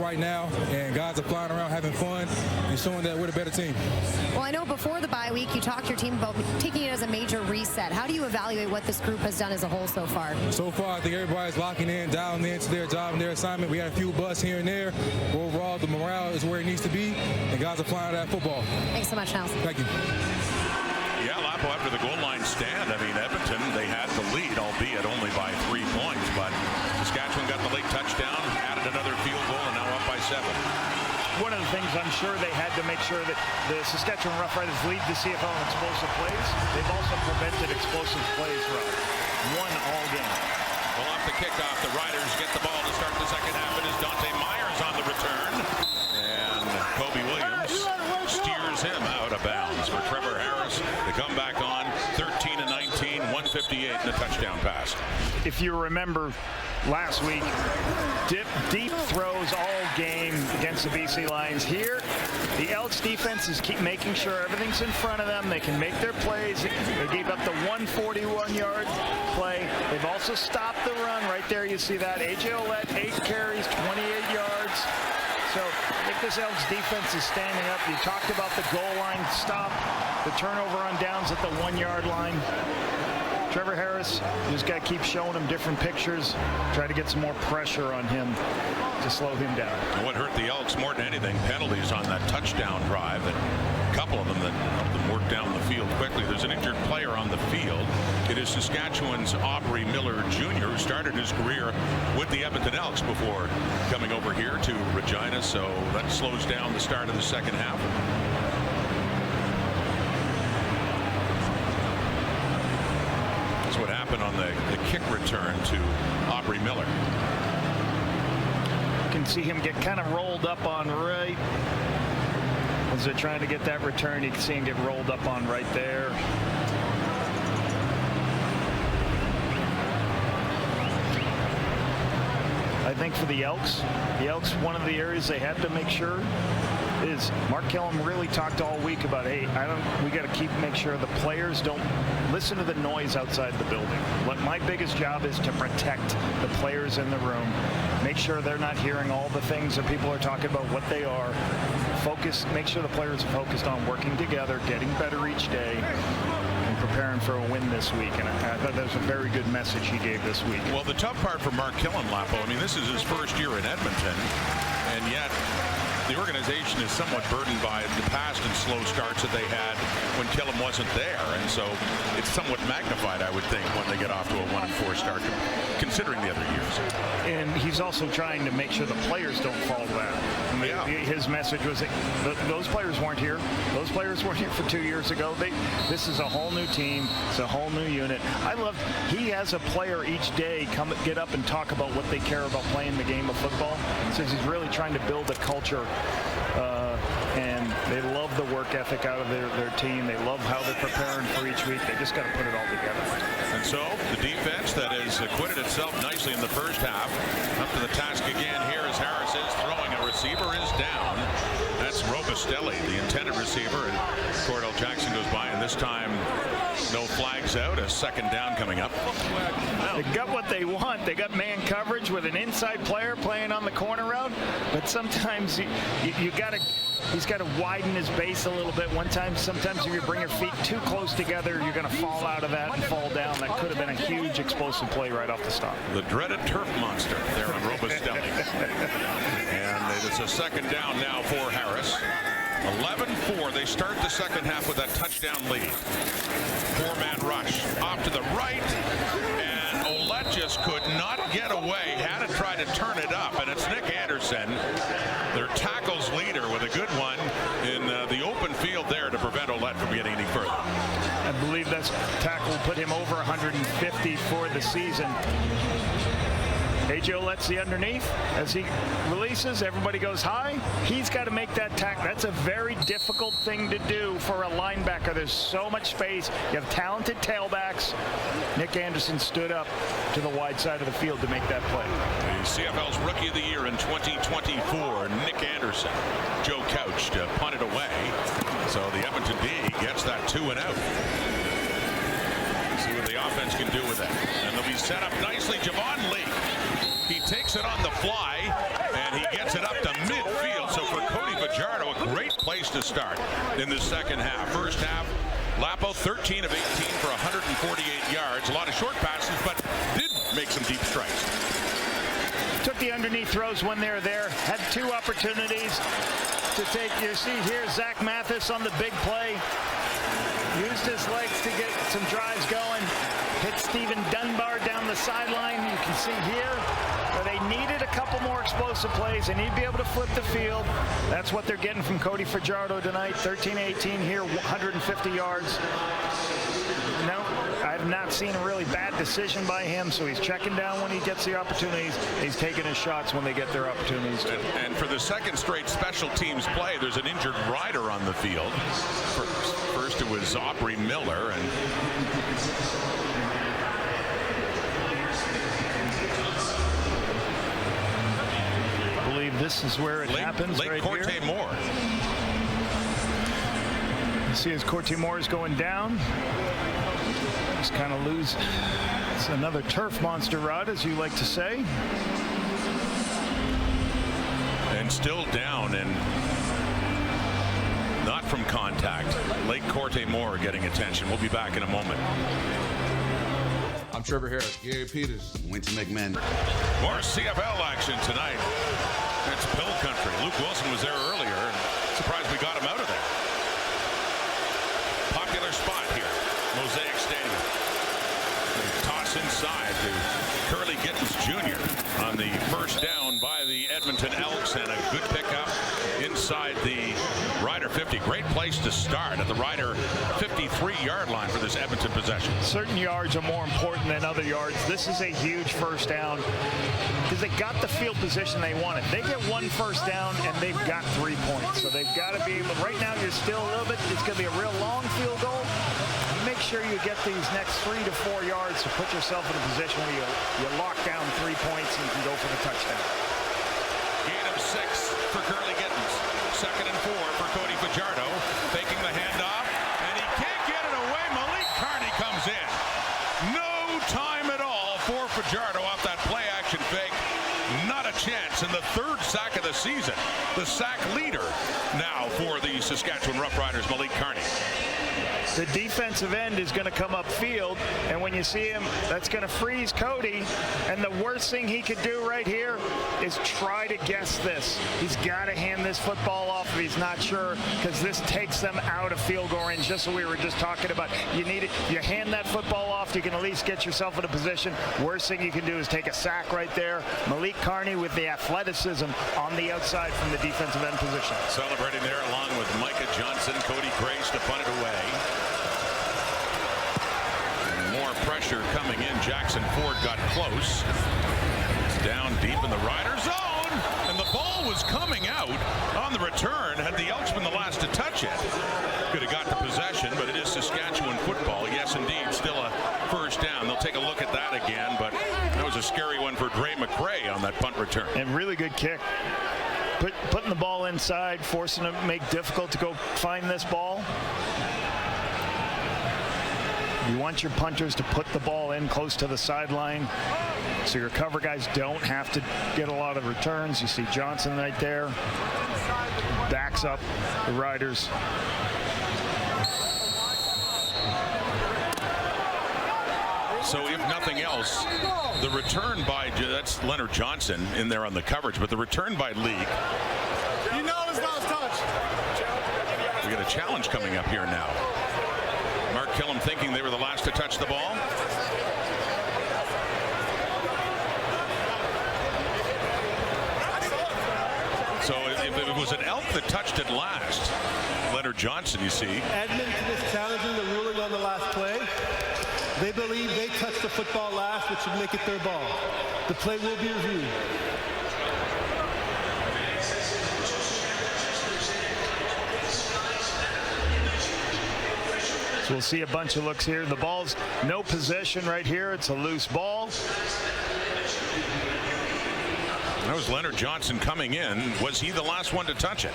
right now. And guys are flying around having fun and showing that we're the better team. Well, I know before the bye week, you talked to your team about taking it as a major reset. How do you evaluate what this group has done as a whole so far? So far, I think everybody's locking in, dialing into their job and their assignment. We had a few busts here and there. But overall, the morale is where it needs to be, and guys are flying out that football. Thanks so much, Niles. Thank you. Yeah, Lapo, after the goal line stand, I mean, Edmonton, they had the lead, albeit only by 3 points. But Saskatchewan got the late touchdown, added another field goal, and now up by 7. One of the things I'm sure they had to make sure that the Saskatchewan Roughriders lead the CFL in explosive plays. They've also prevented explosive plays, Rob. Won all game. Well, off the kickoff, the Riders get the ball to start the second half. It is Dante Myers on the return. And Kobe Williams steers him out of bounds for Trevor Harris to come back on 13-19, 158 and a touchdown pass. If you remember last week, deep throws all game against the BC Lions. Here, the Elks defense is keep making sure everything's in front of them. They can make their plays. They gave up the 141-yard play. They've also stopped the run. Right there, you see that. A.J. Ouellette, 8 carries, 28 yards. So I think this Elks defense is standing up. You talked about the goal line stop, the turnover on downs at the 1-yard line. Trevor Harris, you just got to keep showing him different pictures, try to get some more pressure on him to slow him down. And what hurt the Elks more than anything, penalties on that touchdown drive, and a couple of them that helped them work down the field quickly. There's an injured player on the field. It is Saskatchewan's Aubrey Miller Jr., who started his career with the Edmonton Elks before coming over here to Regina, so that slows down the start of the second half. What happened on the kick return to Aubrey Miller. You can see him get kind of rolled up on right as they're trying to get that return. You can see him get rolled up on right there. I think for the Elks, one of the areas they have to make sure is Mark Killam really talked all week about, hey, we got to make sure the players don't listen to the noise outside the building. My biggest job is to protect the players in the room, make sure they're not hearing all the things that people are talking about, what they are. Make sure the players are focused on working together, getting better each day, and preparing for a win this week. And I thought that was a very good message he gave this week. Well, the tough part for Mark Killam, Lapo, I mean, this is his first year in Edmonton, and yet the organization is somewhat burdened by the past and slow starts that they had when Killam wasn't there, and so it's somewhat magnified, I would think, when they get off to a 1-4 start, considering the other years. And he's also trying to make sure the players don't fall down. I mean, his message was that those players weren't here. Those players weren't here for 2 years ago. This is a whole new team. It's a whole new unit. I love he has a player each day get up and talk about what they care about playing the game of football. Says he's really trying to build a culture, and they love the work ethic out of their team. They love how they're preparing for each week. They just got to put it all together. And so the defense that has acquitted itself nicely in the first half, up to the task again here as Harris is throwing. A receiver is down. That's Robustelli, the intended receiver, and Cordell Jackson goes by, and this time no flags out. A second down coming up. They got what they want. They got man coverage with an inside player playing on the corner route, but sometimes he's got to widen his base a little bit. Sometimes if you bring your feet too close together, you're going to fall out of that and fall down. That could have been a huge explosive play right off the stop. The dreaded turf monster there on Robustelli. And it's a second down now for Harris. 11-4. They start the second half with that touchdown lead. Four-man rush off to the right, and Ouellette just could not get away. Had to try to turn it up, and it's Nick Anderson, their tackles leader, with a good one in the open field there to prevent Ouellette from getting any further. I believe that tackle will put him over 150 for the season. A.J. Ouellette's the underneath. As he releases, everybody goes high. He's got to make that tackle. That's a very difficult thing to do for a linebacker. There's so much space. You have talented tailbacks. Nick Anderson stood up to the wide side of the field to make that play. The CFL's Rookie of the Year in 2024, Nick Anderson. Joe Couch punted away. So the Edmonton D gets that 2 and out. See what the offense can do with that. And they'll be set up nicely. Javon Lee. He takes it on the fly, and he gets it up to midfield. So for Cody Fajardo, a great place to start in the second half. First half, Lapo 13 of 18 for 148 yards. A lot of short passes, but did make some deep strikes. Took the underneath throws when they were there. Had 2 opportunities to take. You see here, Zach Mathis on the big play. Used his legs to get some drives going. Hit Stephen Dunbar down the sideline. You can see here where they needed a couple more explosive plays. They need to be able to flip the field. That's what they're getting from Cody Fajardo tonight. 13-18 here, 150 yards. No, I've not seen a really bad decision by him, so he's checking down when he gets the opportunities. He's taking his shots when they get their opportunities too. And for the second straight special teams play, there's an injured rider on the field. First it was Aubrey Miller, and I believe this is where it happens right here. Corte Moore. You see as Corte Moore is going down. Just kind of lose. It's another turf monster, Rod, as you like to say. And still down, and not from contact. Lake Corte Moore getting attention. We'll be back in a moment. I'm Trevor Harris. Gary Peters. Winter McMahon. More CFL action tonight. It's Pill Country. Luke Wilson was there earlier, and surprised we got him out of there. Popular spot here. Mosaic Stadium. Toss inside to Curly Gittens Jr. on the first down by the Edmonton Elks, and a good pickup inside the Rider 50. Great place to start at the Rider 53-yard line for this Edmonton possession. Certain yards are more important than other yards. This is a huge first down because they got the field position they wanted. They get 1 first down and they've got 3 points. So they've got to be able, right now you're still a little bit, it's going to be a real long field goal. Make sure you get these next 3 to 4 yards to put yourself in a position where you lock down 3 points and you can go for the touchdown. Gain of 6 for Curly Gittens. 2nd and 4 for Cody Fajardo. Faking the handoff, and he can't get it away. Malik Carney comes in. No time at all for Fajardo off that play action fake. Not a chance in the 3rd sack of the season. the sack leader now for the Saskatchewan Roughriders, Malik Carney. The defensive end is going to come upfield, and when you see him, that's going to freeze Cody. And the worst thing he could do right here is try to guess this. He's got to hand this football off if he's not sure, because this takes them out of field goal range, just what we were just talking about. You need it. You hand that football off, you can at least get yourself in a position. Worst thing you can do is take a sack right there. Malik Carney with the athleticism on the outside from the defensive end position. Celebrating there along with Micah Johnson, Cody Grace to punt it away. More pressure coming in. Jackson Ford got close. It's down deep in the Rider zone, and the ball was coming out on the return. Had the Elks been the last to touch it, could have got the possession, but it is Saskatchewan football. Yes, indeed, still a first down. They'll take a look at that again, but that was a scary one for Dre McCray on that punt return. And really good kick. Putting the ball inside, forcing them to make difficult to go find this ball. You want your punters to put the ball in close to the sideline so your cover guys don't have to get a lot of returns. You see Johnson right there. Backs up the Riders. So if nothing else, the return by, that's Leonard Johnson in there on the coverage, but the return by Leak. You know it's not his touch. We got a challenge coming up here now. Mark Killam thinking they were the last to touch the ball. So if it was an Elk that touched it last, Leonard Johnson, you see. Edmonton is challenging the ruling on the last play. They believe they touched the football last, which should make it their ball. The play will be reviewed. So we'll see a bunch of looks here. The ball's no possession right here. It's a loose ball. That was Leonard Johnson coming in. Was he the last one to touch it?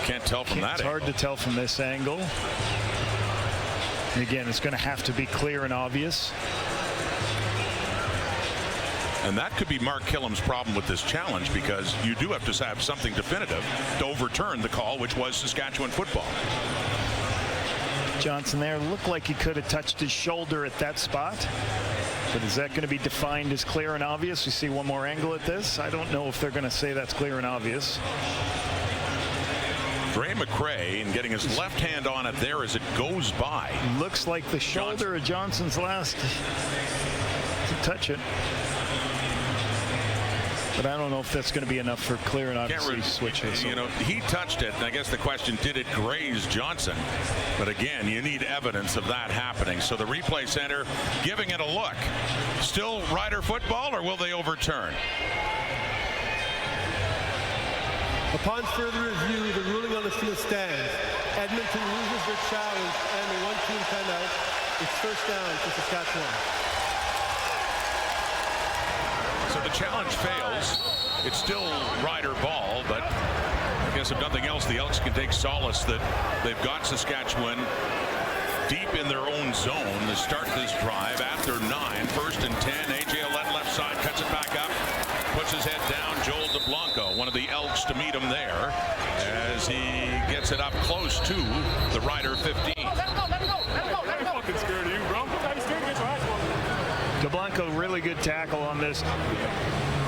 Can't tell from that angle. It's hard to tell from this angle. And again, it's going to have to be clear and obvious. And that could be Mark Killam's problem with this challenge, because you do have to have something definitive to overturn the call, which was Saskatchewan football. Johnson there looked like he could have touched his shoulder at that spot. But is that going to be defined as clear and obvious? We see one more angle at this. I don't know if they're going to say that's clear and obvious. Dre McCray and getting his left hand on it there as it goes by. Looks like the shoulder of Johnson's last to touch it. But I don't know if that's going to be enough for clear and obvious switches. You know, he touched it, and I guess the question, did it graze Johnson? But again, you need evidence of that happening. So the replay center giving it a look. Still Rider football, or will they overturn? Upon further review, the ruling on the field stands. Edmonton loses their challenge and the one-team timeout. It's first down for Saskatchewan. So the challenge fails. It's still Rider ball, but I guess if nothing else, the Elks can take solace that they've got Saskatchewan deep in their own zone to start this drive after 9. 1st and 10. A.J. Allen left side cuts it back up, puts his head down. Joel DeBlanco, one of the Elks, to meet him there as he gets it up close to the Rider 15. Fucking scared of you, bro. I'm scared to get your eyes on. DeBlanco, really good tackle on this.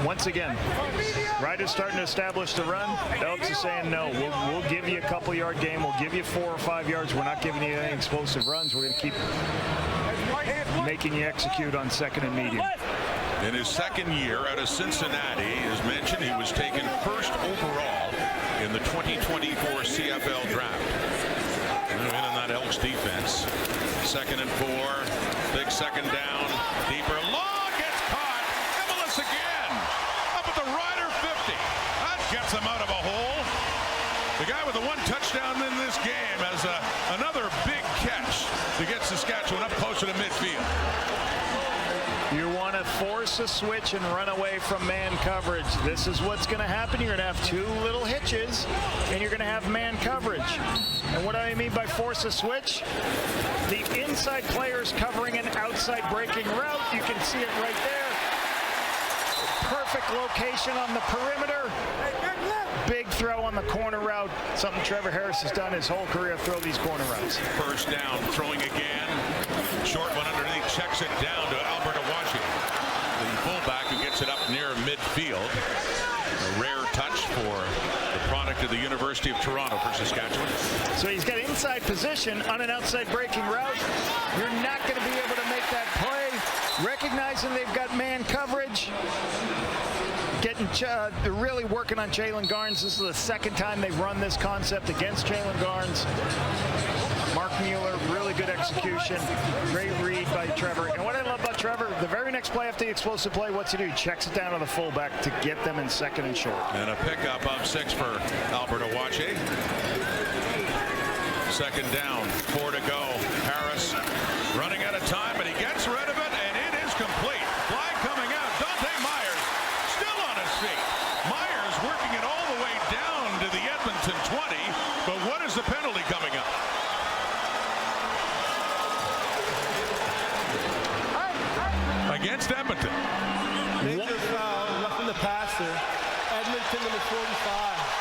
Once again, Riders starting to establish the run. Elks are saying no. We'll give you a couple-yard game. We'll give you 4 or 5 yards. We're not giving you any explosive runs. We're going to keep making you execute on 2nd and medium. In his 2nd year out of Cincinnati, as mentioned, he was taken 1st overall in the 2024 CFL draft. In on that Elks defense. 2nd and 4. Big 2nd down. Deeper. Long gets caught. Emelis again. Up at the Rider 50. That gets him out of a hole. The guy with the 1 touchdown in this game has another big catch to get Saskatchewan up closer to midfield. You want to force a switch and run away from man coverage. This is what's going to happen. You're going to have 2 little hitches, and you're going to have man coverage. And what do I mean by force a switch? The inside players covering an outside breaking route. You can see it right there. Perfect perfect location on the perimeter. Big throw on the corner route, something Trevor Harris has done his whole career, throw these corner routes. First down, throwing again. Short one underneath, checks it down to Albert Awashi, the fullback who gets it up near midfield. A rare touch for the product of the University of Toronto for Saskatchewan. So he's got inside position on an outside breaking route. You're not going to be able to make that play. Recognizing they've got man coverage. They're really working on Jalen Garnes. This is the second time they've run this concept against Jalen Garnes. Mark Mueller, really good execution. Great read by Trevor. And what I love about Trevor, the very next play after the explosive play, what's he do? He checks it down to the fullback to get them in second and short. And a pickup of 6 for Albert Awache. Second down, 4 to go. Harris running out of time, but he gets rid of it, and it is complete. Flag coming out. Dante Myers still on his feet. Myers working it all the way down to the Edmonton 20, but what is the penalty coming up? Against Edmonton. Major foul, roughing the passer. Edmonton number 45.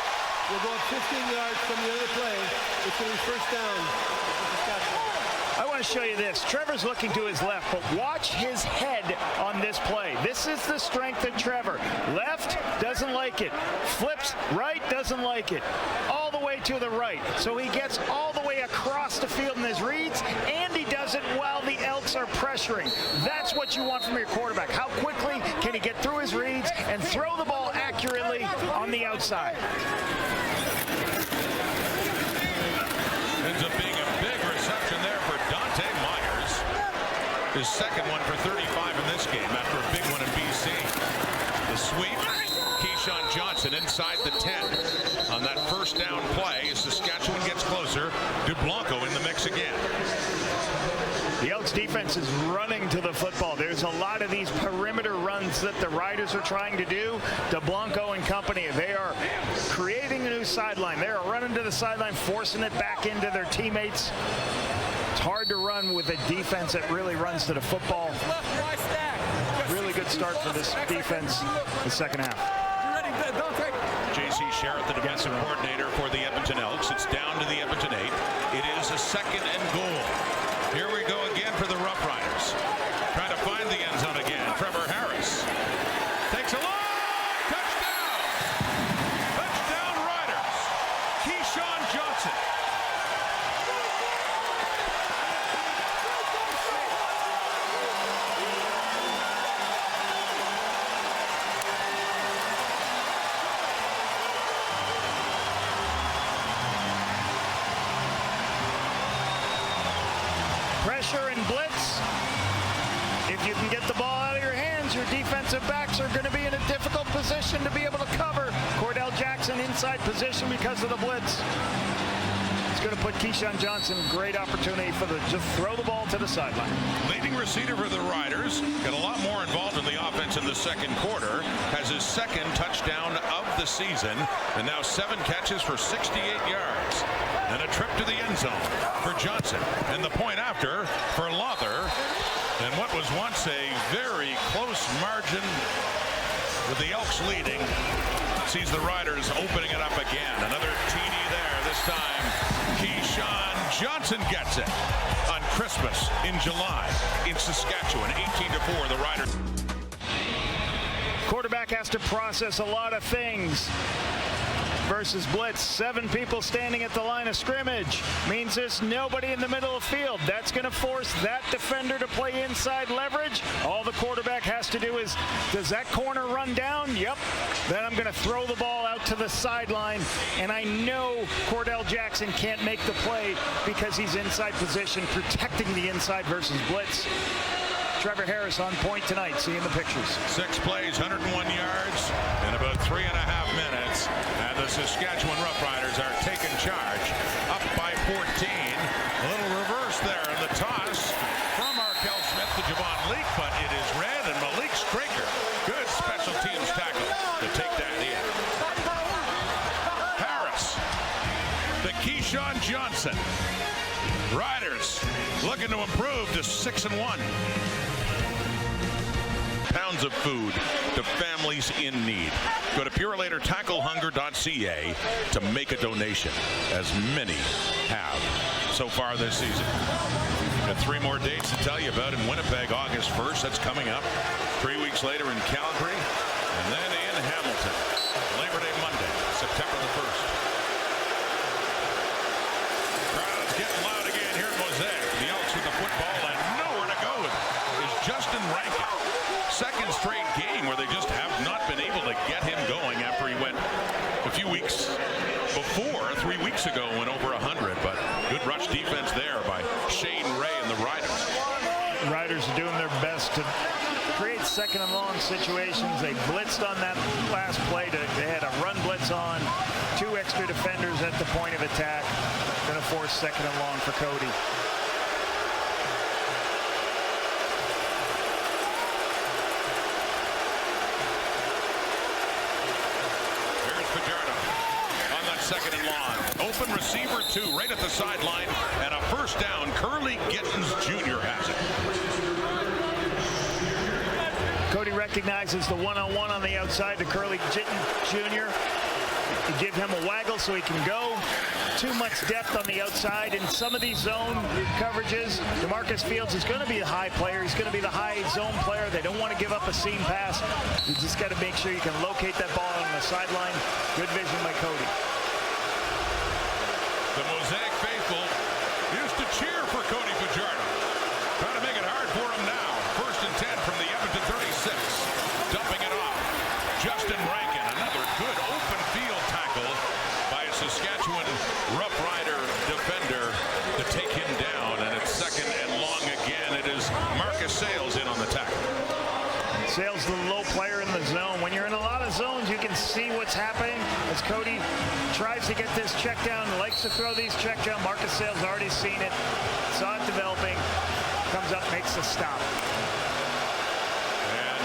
We'll go up 15 yards from the other play. It's going to be first down. I want to show you this. Trevor's looking to his left, but watch his head on this play. This is the strength of Trevor. Left, doesn't like it. Flips, right, doesn't like it. All the way to the right. So he gets all the way across the field in his reads, and he does it while the Elks are pressuring. That's what you want from your quarterback. How quickly can he get through his reads and throw the ball accurately on the outside? Ends up being a big reception there for Dante Myers. His second one for 35 in this game after a big one in BC. The sweep, Keyshawn Johnson inside the 10. On that first down play, Saskatchewan gets closer. Dublanco in the mix again. The Elks defense is running to the football. There's a lot of these perimeter runs that the Riders are trying to do. DeBlanco and company, they are creating a new sideline. They are running to the sideline, forcing it back into their teammates. It's hard to run with a defense that really runs to the football. Really good start for this defense the second half. J.C. Sherritt, the defensive coordinator for the Edmonton Elks. It's down to the Edmonton 8. It is a second and goal. Here we go again for the Roughriders. Trying to find the end zone again. Trevor Harris takes a long touchdown. Touchdown Riders. Keyshawn Johnson. Pressure and blitz. If you can get the ball out of your hands, your defensive backs are going to be in a difficult position to be able to cover. Cordell Jackson inside position because of the blitz. It's going to put Keyshawn Johnson great opportunity for just throw the ball to the sideline. Leading receiver for the Riders, got a lot more involved in the offense in the second quarter, has his second touchdown of the season, and now 7 catches for 68 yards. And a trip to the end zone for Johnson. And the point after for Lawther. And what was once a very close margin with the Elks leading, sees the Riders opening it up again. Another TD there. This time, Keyshawn Johnson gets it on Christmas in July in Saskatchewan. 18-4, the Riders. Quarterback has to process a lot of things. Versus blitz, 7 people standing at the line of scrimmage means there's nobody in the middle of the field. That's going to force that defender to play inside leverage. All the quarterback has to do is, does that corner run down? Yep. Then I'm going to throw the ball out to the sideline, and I know Cordell Jackson can't make the play because he's inside position, protecting the inside versus blitz. Trevor Harris on point tonight, seeing the pictures. 6 plays, 101 yards, in about 3.5 minutes. And the Saskatchewan Roughriders are taking charge, up by 14. A little reverse there in the toss from Markel Smith to Javon Leake, but it is red, and Malik Straker, good special teams tackle to take that in. Harris, to Keyshawn Johnson. Riders looking to improve to 6-1. Pounds tons of food to families in need. Go to purelatortacklehunger.ca to make a donation, as many have so far this season. Got 3 more dates to tell you about in Winnipeg, August 1st. That's coming up. 3 weeks later in Calgary, and then in Hamilton, Labor Day Monday, September the 1st. Crowd's getting loud again here at Mosaic. The Elks with the football and nowhere to go with it is Justin Rankin. Second straight game where they just have not been able to get him going after he went a few weeks before, 3 weeks ago, went over 100. But good rush defense there by Shane Ray and the Riders. Riders are doing their best to create second and long situations. They blitzed on that last play. They had a run blitz on, 2 extra defenders at the point of attack. Going to force second and long for Cody. Here's Fajardo on that second and long. Open receiver 2 right at the sideline, and a first down. Curly Gittins Jr. has it. Cody recognizes the one-on-one on the outside to Curly Gittins Jr. You give him a waggle so he can go. Too much depth on the outside in some of these zone coverages. DeMarcus Fields is going to be a high player. He's going to be the high zone player. They don't want to give up a seam pass. You just got to make sure you can locate that ball on the sideline. Good vision by Cody. The Mosaic faithful used to cheer for Cody Fajardo. Trying to make it hard for him now. First and 10 from the Edmonton 36. Dumping it off. Justin Rankin, another good open field tackle by a Saskatchewan Roughrider defender to take him down. And it's second and long again. It is Marcus Sales in on the tackle. Sales the low player in the zone. When you're in a lot of zones, you can see what's happening as Cody tries to get this check down, likes to throw these check down. Marcus Sales already seen it, saw it developing, comes up, makes the stop. And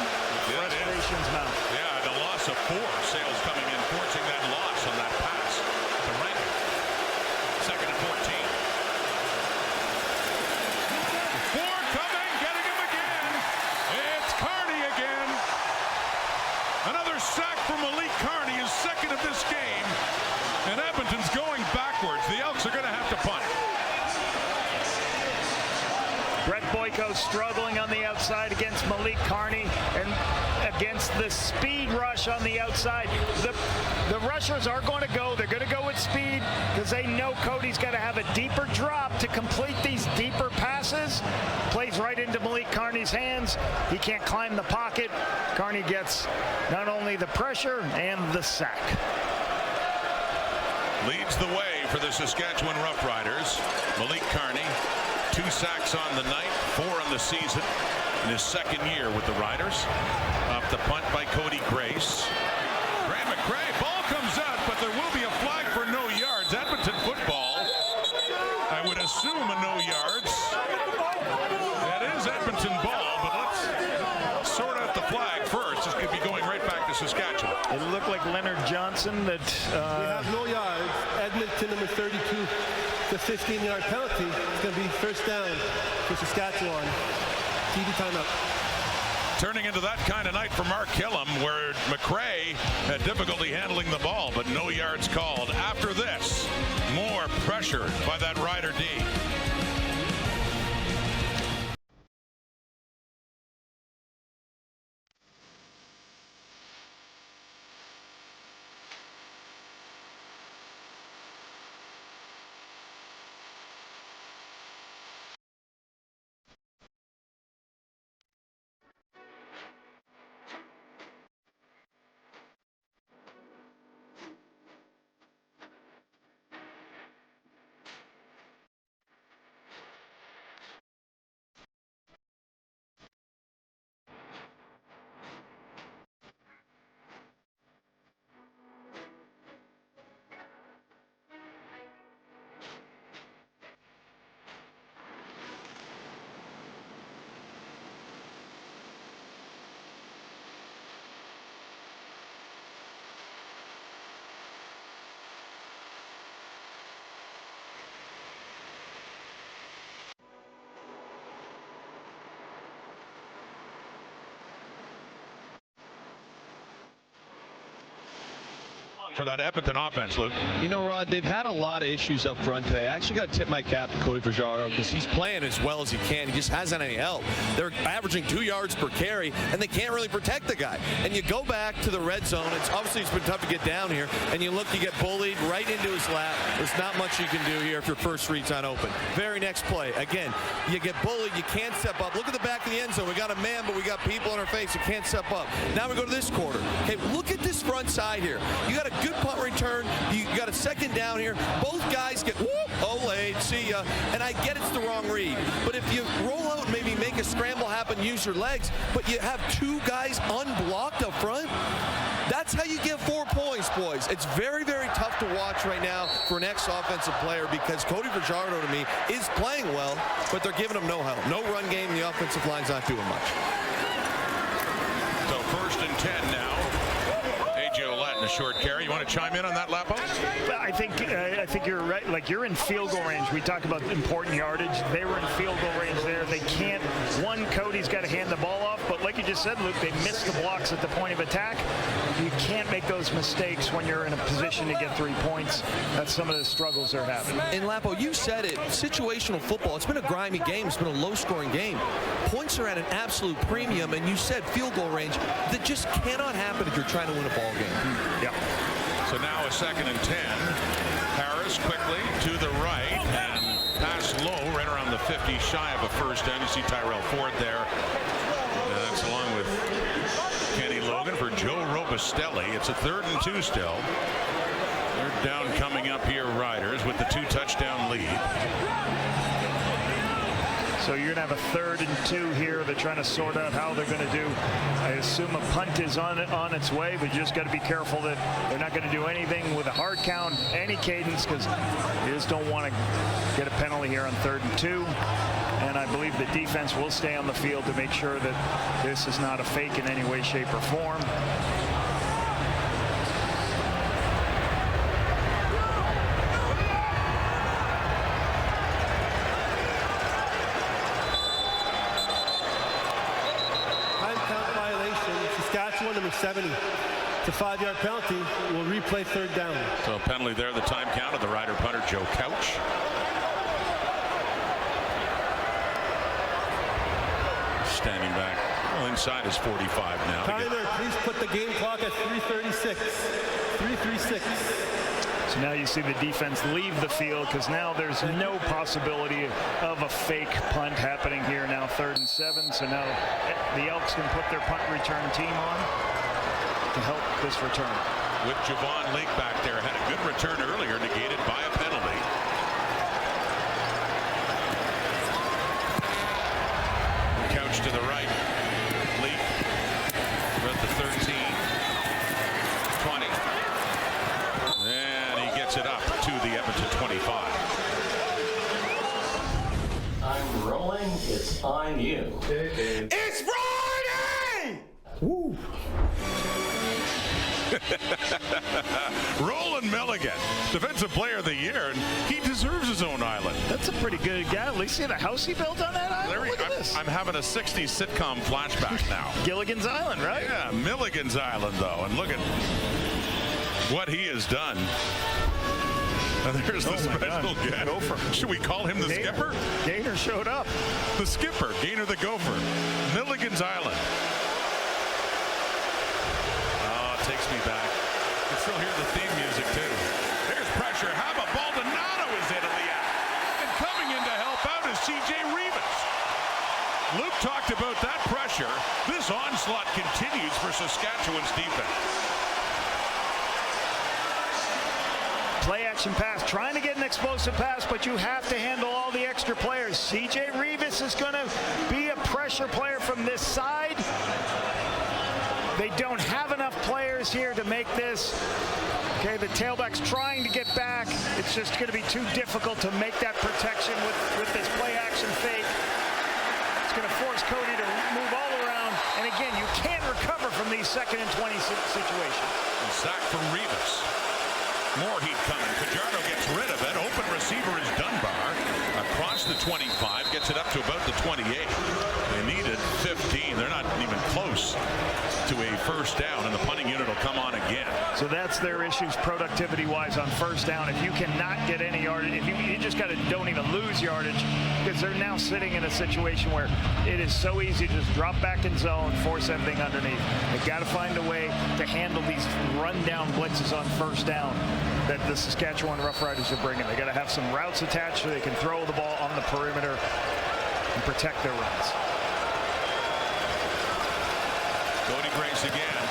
frustrations mount. Yeah, the loss of 4. Sales coming in, forcing that loss on that pass to Rankin. Second and 14. 4 coming, getting him again. It's Carney again. Another sack from Malik Carney, his second of this game. And Edmonton's going backwards. The Elks are going to have to punt. Brett Boyko struggling on the outside against Malik Carney and against the speed rush on the outside. The rushers are going to go. They're going to go with speed because they know Cody's got to have a deeper drop to complete these deeper passes. Plays right into Malik Carney's hands. He can't climb the pocket. Carney gets not only the pressure and the sack. Leads the way for the Saskatchewan Roughriders. Malik Carney, 2 sacks on the night, 4 on the season in his second year with the Riders. Off the punt by Cody Grace. Graham McCray, ball comes out, but there will be a flag for no yards. Edmonton football, I would assume a no yards. That is Edmonton ball, but let's sort out the flag first. This could be going right back to Saskatchewan. It looked like Leonard Johnson that... We have no yards. Edmonton, number 32, the 15-yard penalty. It's going to be first down for Saskatchewan. TV timeout. Turning into that kind of night for Mark Killam, where McCray had difficulty handling the ball, but no yards called. After this, more pressure by that Rider D. for that Edmonton offense, Luke? You know, Rod, they've had a lot of issues up front today. I actually got to tip my cap to Cody Fajardo because he's playing as well as he can. He just hasn't any help. They're averaging 2 yards per carry, and they can't really protect the guy. And you go back to the red zone. It's been tough to get down here, and you look, you get bullied right into his lap. There's not much you can do here if your first read's not open. Very next play, again, you get bullied, you can't step up. Look at the back of the end zone. We got a man, but we got people in our face who can't step up. Now we go to this quarter. Okay, look at this front side here. You got a good punt return. You got a second down here. Both guys get whoop, Olay, see ya. And I get it's the wrong read. But if you roll out and maybe make a scramble happen, use your legs, but you have 2 guys unblocked up front, that's how you get 4 points, boys. It's very, very tough to watch right now for an ex-offensive player because Cody Fajardo, to me, is playing well, but they're giving him no help. No run game. The offensive line's not doing much. So 1st and 10 now. In a short carry. You want to chime in on that, Lapo? I think you're right. Like, you're in field goal range. We talk about important yardage. They were in field goal range there. They can't. Cody's got to hand the ball off, but like you just said, Luke, they missed the blocks at the point of attack. You can't make those mistakes when you're in a position to get 3 points. That's some of the struggles they're having. And Lapo, you said it. Situational football. It's been a grimy game. It's been a low-scoring game. Points are at an absolute premium, and you said field goal range. That just cannot happen if you're trying to win a ball game. Yeah. So now a 2nd and 10. Harris quickly to the right and pass low right around the 50, shy of a first down. You see Tyrell Ford there. And that's along with Kenny Logan for Joe Robustelli. It's a 3rd and 2 still. 3rd down coming up here, Riders with the 2-touchdown lead. So you're going to have a 3rd and 2 here. They're trying to sort out how they're going to do. I assume a punt is on its way, but you just got to be careful that they're not going to do anything with a hard count, any cadence, because you just don't want to get a penalty here on 3rd and 2. And I believe the defense will stay on the field to make sure that this is not a fake in any way, shape, or form. Saskatchewan, number 70. It's a 5-yard penalty. We'll replay 3rd down. So a penalty there, the time count of the Rider punter, Joe Couch. Standing back. Well, inside is 45 now. Tyler, please put the game clock at 3:36. 3:36. So now you see the defense leave the field because now there's no possibility of a fake punt happening here. Now 3rd and 7. So now the Elks can put their punt return team on to help this return. With Javon Leake back there, had a good return earlier, negated by a penalty. Couch to the right. Leake at the 13. 20. And he gets it up to the Edmonton 25. I'm rolling. It's on you. It's Friday! Woo. Roland Milligan, Defensive Player of the Year, and he deserves his own island. That's a pretty good guy. At least see the house he built on that island. Look at this. I'm having a 60s sitcom flashback now. Gilligan's Island, right? Yeah, Milligan's Island, though, and look at what he has done. And there's the special guest. Should we call him the skipper? Gainer showed up. The skipper, Gainer the Gopher. Milligan's Island. Oh, it takes me back. You can still hear the theme music, too. There's pressure. Haba Baldonado is in at the end. And coming in to help out is C.J. Rivas. Luke talked about that pressure. This onslaught continues for Saskatchewan's defense. Play action pass, trying to get an explosive pass, but you have to handle all the extra players. C.J. Rivas is going to be a pressure player from this side. They don't have enough players here to make this. Okay, the tailback's trying to get back. It's just going to be too difficult to make that protection with this play action fake. It's going to force Cody to move all around. And again, you can't recover from these 2nd and 20 situations. And sack for Rivas. More heat coming. Fajardo gets rid of it. Open receiver is Dunbar. Across the 25. Gets it up to about the 28. They needed 15. They're not even close. to a first down, and the punting unit will come on again. So that's their issues productivity-wise on first down. If you cannot get any yardage, if you just got to don't even lose yardage, because they're now sitting in a situation where it is so easy to just drop back in zone, force everything underneath. They've got to find a way to handle these run-down blitzes on first down that the Saskatchewan Roughriders are bringing. They got to have some routes attached so they can throw the ball on the perimeter and protect their runs. Cody Grace again.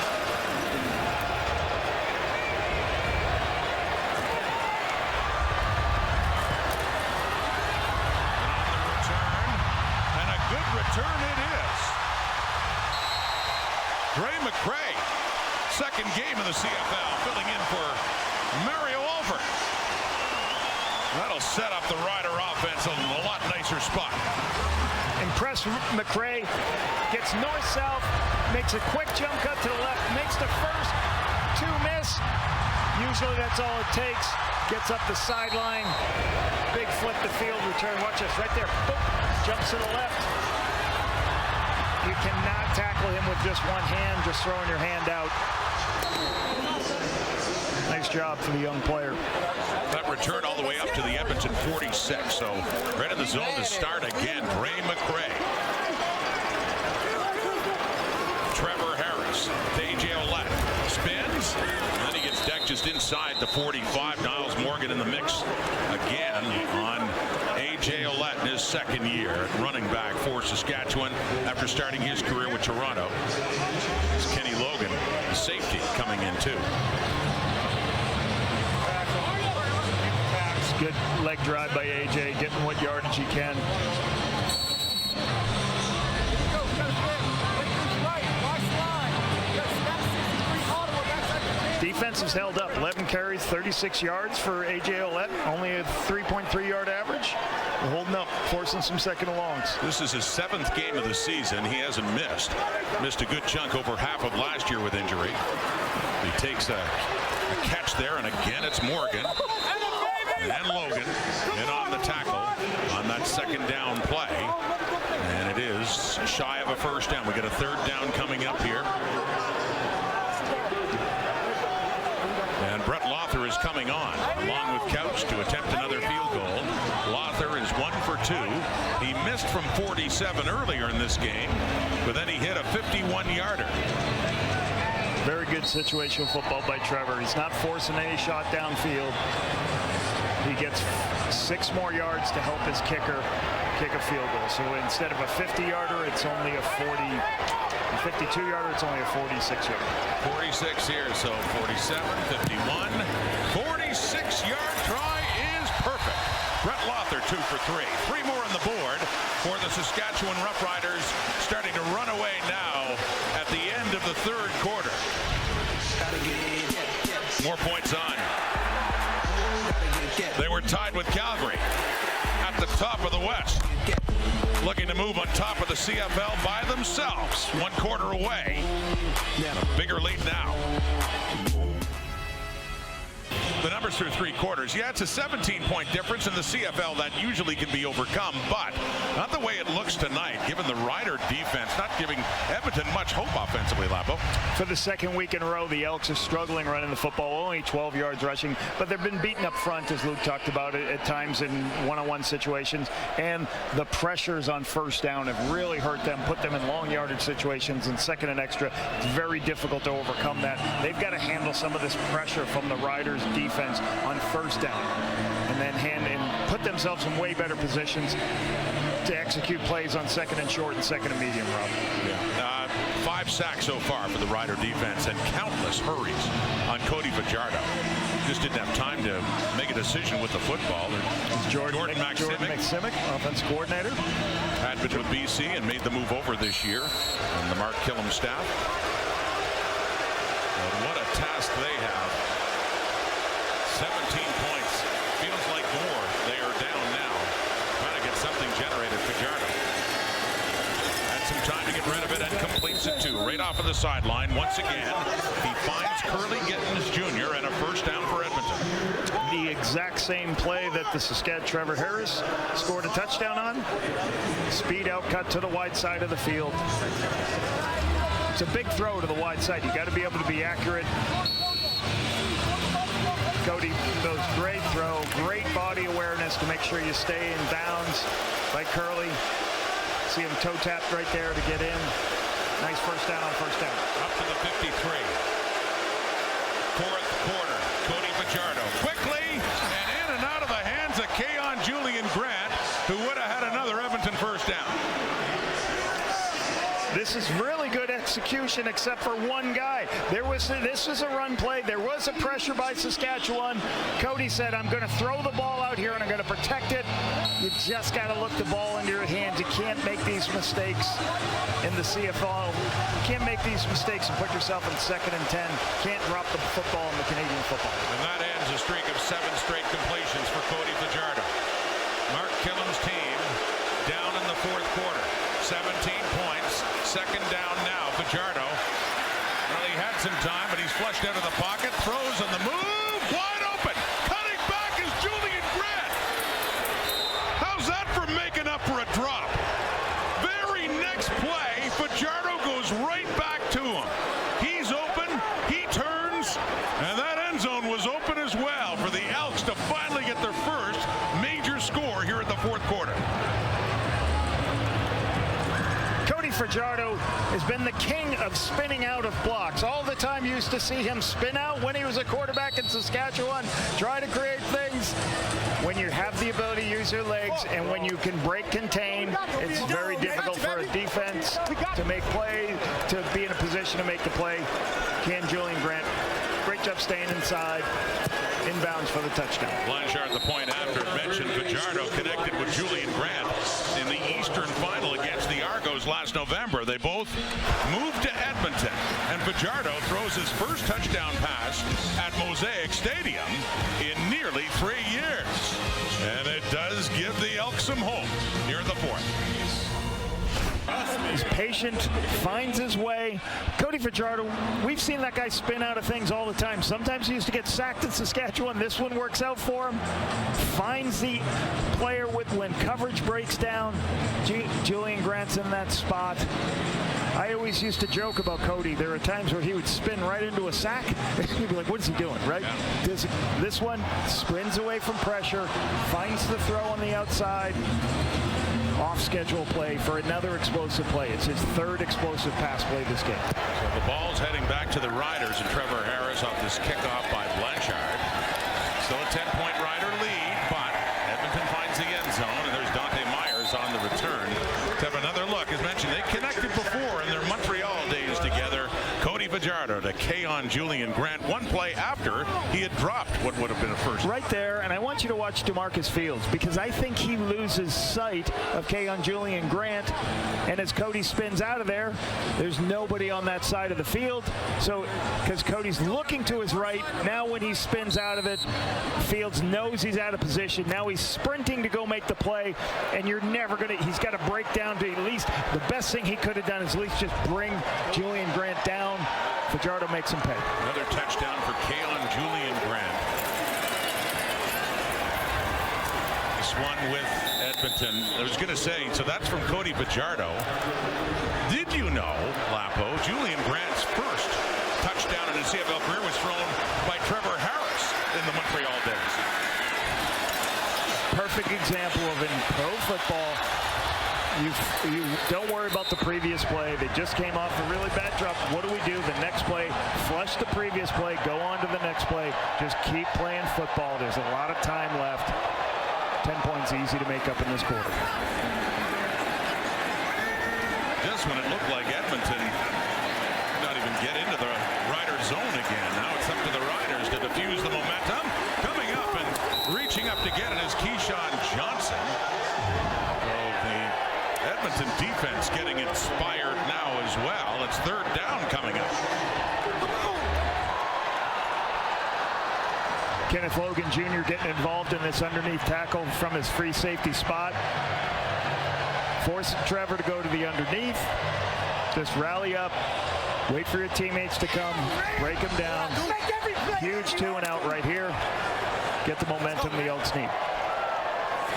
And a good return it is. Gray McCray, second game in the CFL, filling in for Mario Alford. That'll set up the Rider offense in a lot nicer spot. Impressed McCray, gets north-south, makes a quick jump cut to the left, makes the first two miss. Usually that's all it takes. Gets up the sideline, big flip to field return. Watch this right there. Boop. Jumps to the left. You cannot tackle him with just one hand, just throwing your hand out. Nice job for the young player. That return all the way up to the Edmonton 46. So right in the zone to start again. Gray McCray. Trevor Harris. A.J. Ouellette spins. And then he gets decked just inside the 45. Niles Morgan in the mix again on A.J. Ouellette in his second year at running back for Saskatchewan after starting his career with Toronto. It's Kenny Logan, the safety, coming in too. Good leg drive by A.J., getting what yardage he can. Defense has held up. 11 carries, 36 yards for A.J. Ouellette. Only a 3.3-yard average. They're holding up, forcing some second and longs. This is his 7th game of the season. He hasn't missed. Missed a good chunk over half of last year with injury. He takes a catch there, and again it's Morgan. And Logan in on the tackle on that second down play. And it is shy of a first down. We got a third down coming up here. And Brett Lothar is coming on, along with Couch, to attempt another field goal. Lothar is 1 for 2. He missed from 47 earlier in this game, but then he hit a 51-yarder. Very good situational football by Trevor. He's not forcing any shot downfield. He gets 6 more yards to help his kicker kick a field goal. So instead of a 50-yarder, it's only a 52-yarder, it's only a 46-yarder. 46 here, so 47, 51. 46-yard try is perfect. Brett Lothar 2 for 3. 3 more on the board for the Saskatchewan Roughriders, starting to run away now at the end of the third quarter. More points on. They were tied with Calgary at the top of the West, looking to move on top of the CFL by themselves. 1 quarter away. A bigger lead now. The numbers through 3 quarters. Yeah, it's a 17-point difference in the CFL that usually can be overcome, but not the way it looks tonight, given the Rider defense not giving Edmonton much hope offensively, Lapo. For the second week in a row, the Elks are struggling running the football, only 12 yards rushing, but they've been beaten up front, as Luke talked about it, at times in one-on-one situations, and the pressures on first down have really hurt them, put them in long yardage situations, and second and extra. It's very difficult to overcome that. They've got to handle some of this pressure from the Riders defense on first down, and then put themselves in way better positions to execute plays on second and short and second and medium, Rob. Yeah. 5 sacks so far for the Rider defense and countless hurries on Cody Fajardo. Just didn't have time to make a decision with the football. Jordan McSimic, offensive coordinator, had been with BC and made the move over this year on the Mark Killam staff. And what a task they have. 17 points. Feels like more. They are down now. Trying to get something generated. Fajardo had some time to get rid of it and completes it too. Right off of the sideline. Once again, he finds Curly Gittins Jr. and a first down for Edmonton. The exact same play that the Saskatchewan Trevor Harris scored a touchdown on. Speed out cut to the wide side of the field. It's a big throw to the wide side. You got to be able to be accurate. Cody goes great throw, great body awareness to make sure you stay in bounds by Curley. See him toe tapped right there to get in. Nice first down on first down. Up to the 53. Fourth quarter. Cody Fajardo quickly and in and out of the hands of Keon Julian Grant, who would have had another Edmonton first down. This is really good execution except for one guy. This was a run play. There was a pressure by Saskatchewan. Cody said, I'm going to throw the ball out here and I'm going to protect it. You just got to look the ball into your hands. You can't make these mistakes in the CFL. You can't make these mistakes and put yourself in 2nd and 10. Can't drop the football in the Canadian football. And that ends a streak of 7 straight completions for Cody Fajardo. Mark Killam's team down in the fourth quarter. 17 points. 2nd down now. Fajardo. Well, he had some time, but he's flushed out of the pocket. Throws on the move. Wide open. Cutting back is Julian Grant. How's that for making up for a drop? Very next play, Fajardo goes right back to him. He's open. He turns. And that end zone was open as well for the Elks to finally get their first major score here in the fourth quarter. Fajardo has been the king of spinning out of blocks. All the time you used to see him spin out when he was a quarterback in Saskatchewan, try to create things. When you have the ability to use your legs and when you can break contain, it's very difficult for a defense to make play, to be in a position to make the play. Can Julian Grant, great job staying inside, inbounds for the touchdown. Blanchard, the point after, mentioned Fajardo connected with Julian Grant in the Eastern Final against the Argos last November. They both moved to Edmonton, and Fajardo throws his first touchdown pass at Mosaic Stadium in nearly 3 years. And it does give the Elks some hope here in the fourth. He's patient, finds his way. Cody Fajardo, we've seen that guy spin out of things all the time. Sometimes he used to get sacked in Saskatchewan. This one works out for him. Finds the player when coverage breaks down. Julian Grant's in that spot. I always used to joke about Cody. There are times where he would spin right into a sack. You'd be like, what is he doing, right? Yeah. This one spins away from pressure, finds the throw on the outside. Off-schedule play for another explosive play. It's his 3rd explosive pass play this game. So the ball's heading back to the Riders, and Trevor Harris off this kickoff by Blanchard. Still a 10-point Rider lead, but Edmonton finds the end zone, and there's Dante Myers on the return. To have another look, as mentioned, they connected before in their Montreal days together. Cody Fajardo to Keon Julian Grant, one play after he had dropped what would have been a first. Right there, and I want you to watch DeMarcus Fields, because I think he loses sight of Keon Julian Grant, and as Cody spins out of there, there's nobody on that side of the field. So, because Cody's looking to his right, now when he spins out of it, Fields knows he's out of position. Now he's sprinting to go make the play, and you're never going to, he's got to break down to at least, the best thing he could have done is at least just bring Julian Grant down. Fajardo makes him pay. Another touchdown for Keon Julian Grant. This one with Edmonton. I was going to say, so that's from Cody Fajardo. Did you know, Lapo, Julian Grant's first touchdown in his CFL career was thrown by Trevor Harris in the Montreal days? Perfect example of in pro football, you don't worry about the previous play. They just came off a really bad drop. What do? The next play, flush the previous play, go on to the next play. Just keep playing football. There's a lot of time left. 10 points easy to make up in this quarter. Just when it looked like Edmonton could not even get into the Rider zone again. Now it's up to the Riders to defuse the momentum. Coming up and reaching up to get it is Keyshawn Johnson. Edmonton defense getting inspired now as well. It's 3rd down coming up. Kenneth Logan Jr. getting involved in this underneath tackle from his free safety spot. Forcing Trevor to go to the underneath. Just rally up. Wait for your teammates to come. Break them down. Huge 2 and out right here. Get the momentum the Elks need.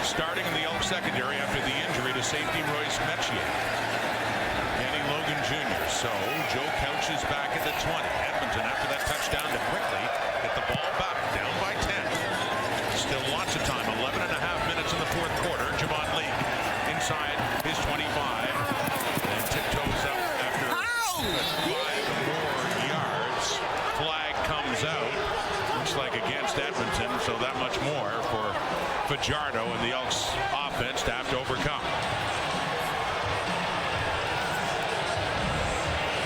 Starting in the Elks secondary after the injury to safety Royce Metier. Danny Logan Jr. So Joe Couch is back at the 20. Edmonton, after that touchdown to quickly get the ball back, down by 10. Still lots of time, 11 and a half minutes in the fourth quarter. Javon Lee inside his 25 and tiptoes up after 5 more yards. Flag comes out. Looks like against Edmonton, so that much more for Fajardo and the Elks offense to have to overcome.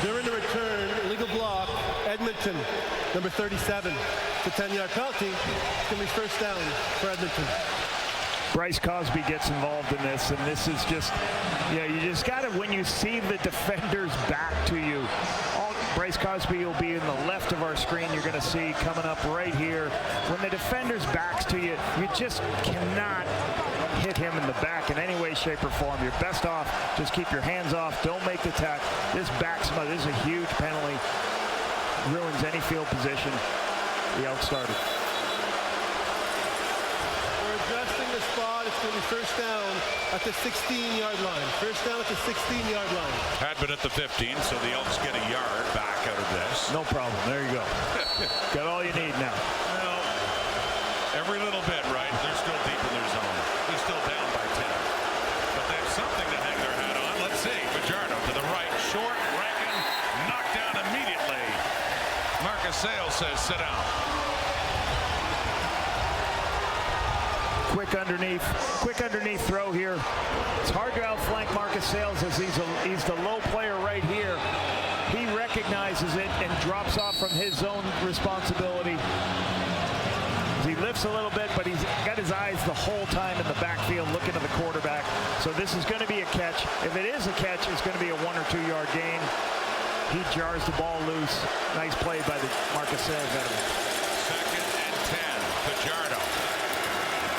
During the return, illegal block, Edmonton, number 37, the 10-yard penalty. It's going to be first down for Edmonton. Bryce Cosby gets involved in this, and this is just, you just got to, when you see the defenders back to you, Bryce Cosby will be in the left of our screen. You're going to see coming up right here. When the defender's backs to you, you just cannot hit him in the back in any way, shape, or form. You're best off, just keep your hands off. Don't make the tackle. This backs him up. This is a huge penalty. Ruins any field position. The Elks started. We're adjusting the spot. It's going to be first down at the 16-yard line. First down at the 16-yard line. Had been at the 15, so the Elks get a yard back out of this. No problem. There you go. Got all you need now. Well, every little bit, right? They're still deep in their zone. They're still down by 10. But they have something to hang their hat on. Let's see. Fajardo to the right. Short. Rankin knocked down immediately. Marcus Sales says, sit down. Quick underneath throw here. It's hard to outflank Marcus Sales as he's the low player right here. He recognizes it and drops off from his own responsibility. He lifts a little bit, but he's got his eyes the whole time in the backfield looking at the quarterback. So this is going to be a catch. If it is a catch, it's going to be a 1 or 2 yard gain. He jars the ball loose. Nice play by the Marcus Sales veteran. 2nd and 10. Fajardo.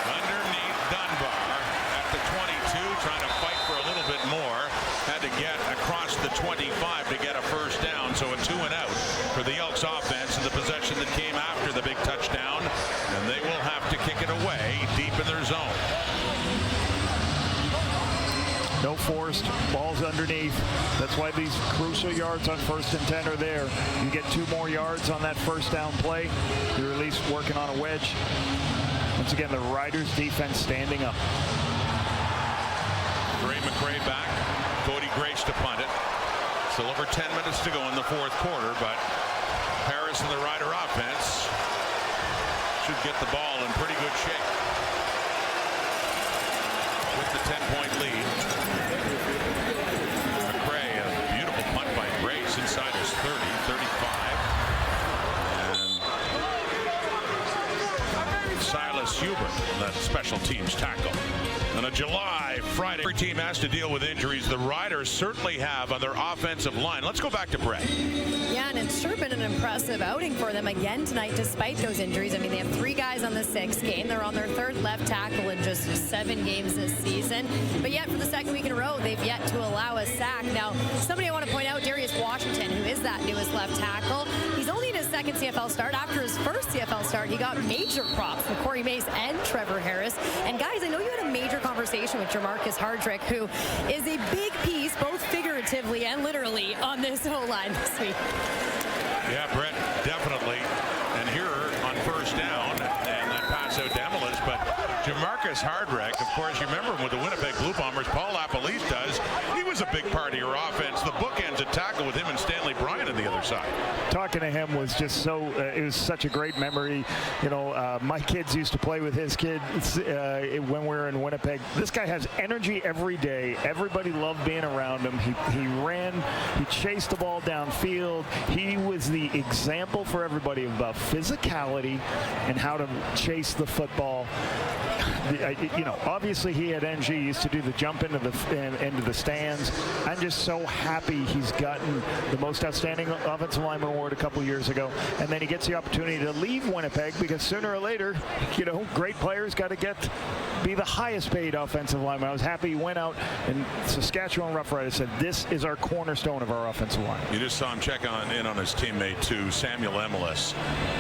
Underneath Dunbar at the 22, trying to fight for a little bit more. Had to get across the 25 to get a first down, so a 2 and out for the Elks offense in the possession that came after the big touchdown, and they will have to kick it away deep in their zone. No forced, balls underneath. That's why these crucial yards on 1st and 10 are there. You get 2 more yards on that first down play. You're at least working on a wedge. Once again, the Riders defense standing up. Ray McRae back. Cody Grace to punt it. Still over 10 minutes to go in the fourth quarter, but Harris and the Rider offense should get the ball in pretty good shape with the 10-point lead. McRae, a beautiful punt by Grace inside his 30, 35. And Silas Hubert, that special teams tackle. On a July Friday, every team has to deal with injuries. The Riders certainly have on their offensive line. Let's go back to Brett. Yeah, and it's sure been an impressive outing for them again tonight, despite those injuries. I mean, they have 3 guys on the 6th game. They're on their 3rd left tackle in just 7 games this season. But yet, for the 2nd week in a row, they've yet to allow a sack. Now, somebody I want to point out, Darius Washington, who is that newest left tackle. He's only in his 2nd CFL start. After his 1st CFL start, he got major props from Corey Mace and Trevor Harris. And guys, I know you had a major conversation with Jamarcus Hardrick, who is a big piece, both figuratively and literally, on this O-line this week. Yeah, Brett, definitely. And here on first down, and that pass out to Emelis, but Jamarcus Hardrick, of course, you remember him with the Winnipeg Blue Bombers. Paul Lapalisse does. He was a big part of your offense. The bookends at tackle with him and Stanley Bryan on the other side. Talking to him was just so, it was such a great memory. You know, my kids used to play with his kids when we were in Winnipeg. This guy has energy every day. Everybody loved being around him. He ran, he chased the ball downfield. He was the example for everybody about physicality and how to chase the football. You know, obviously he had NG, used to do the jump into the stands. I'm just so happy he's gotten the most outstanding offensive lineman award a couple years ago, and then he gets the opportunity to leave Winnipeg because sooner or later, you know, great players got to be the highest paid offensive lineman. I was happy he went out, and Saskatchewan Roughriders said this is our cornerstone of our offensive line. You just saw him check in on his teammate too, Samuel Emelis.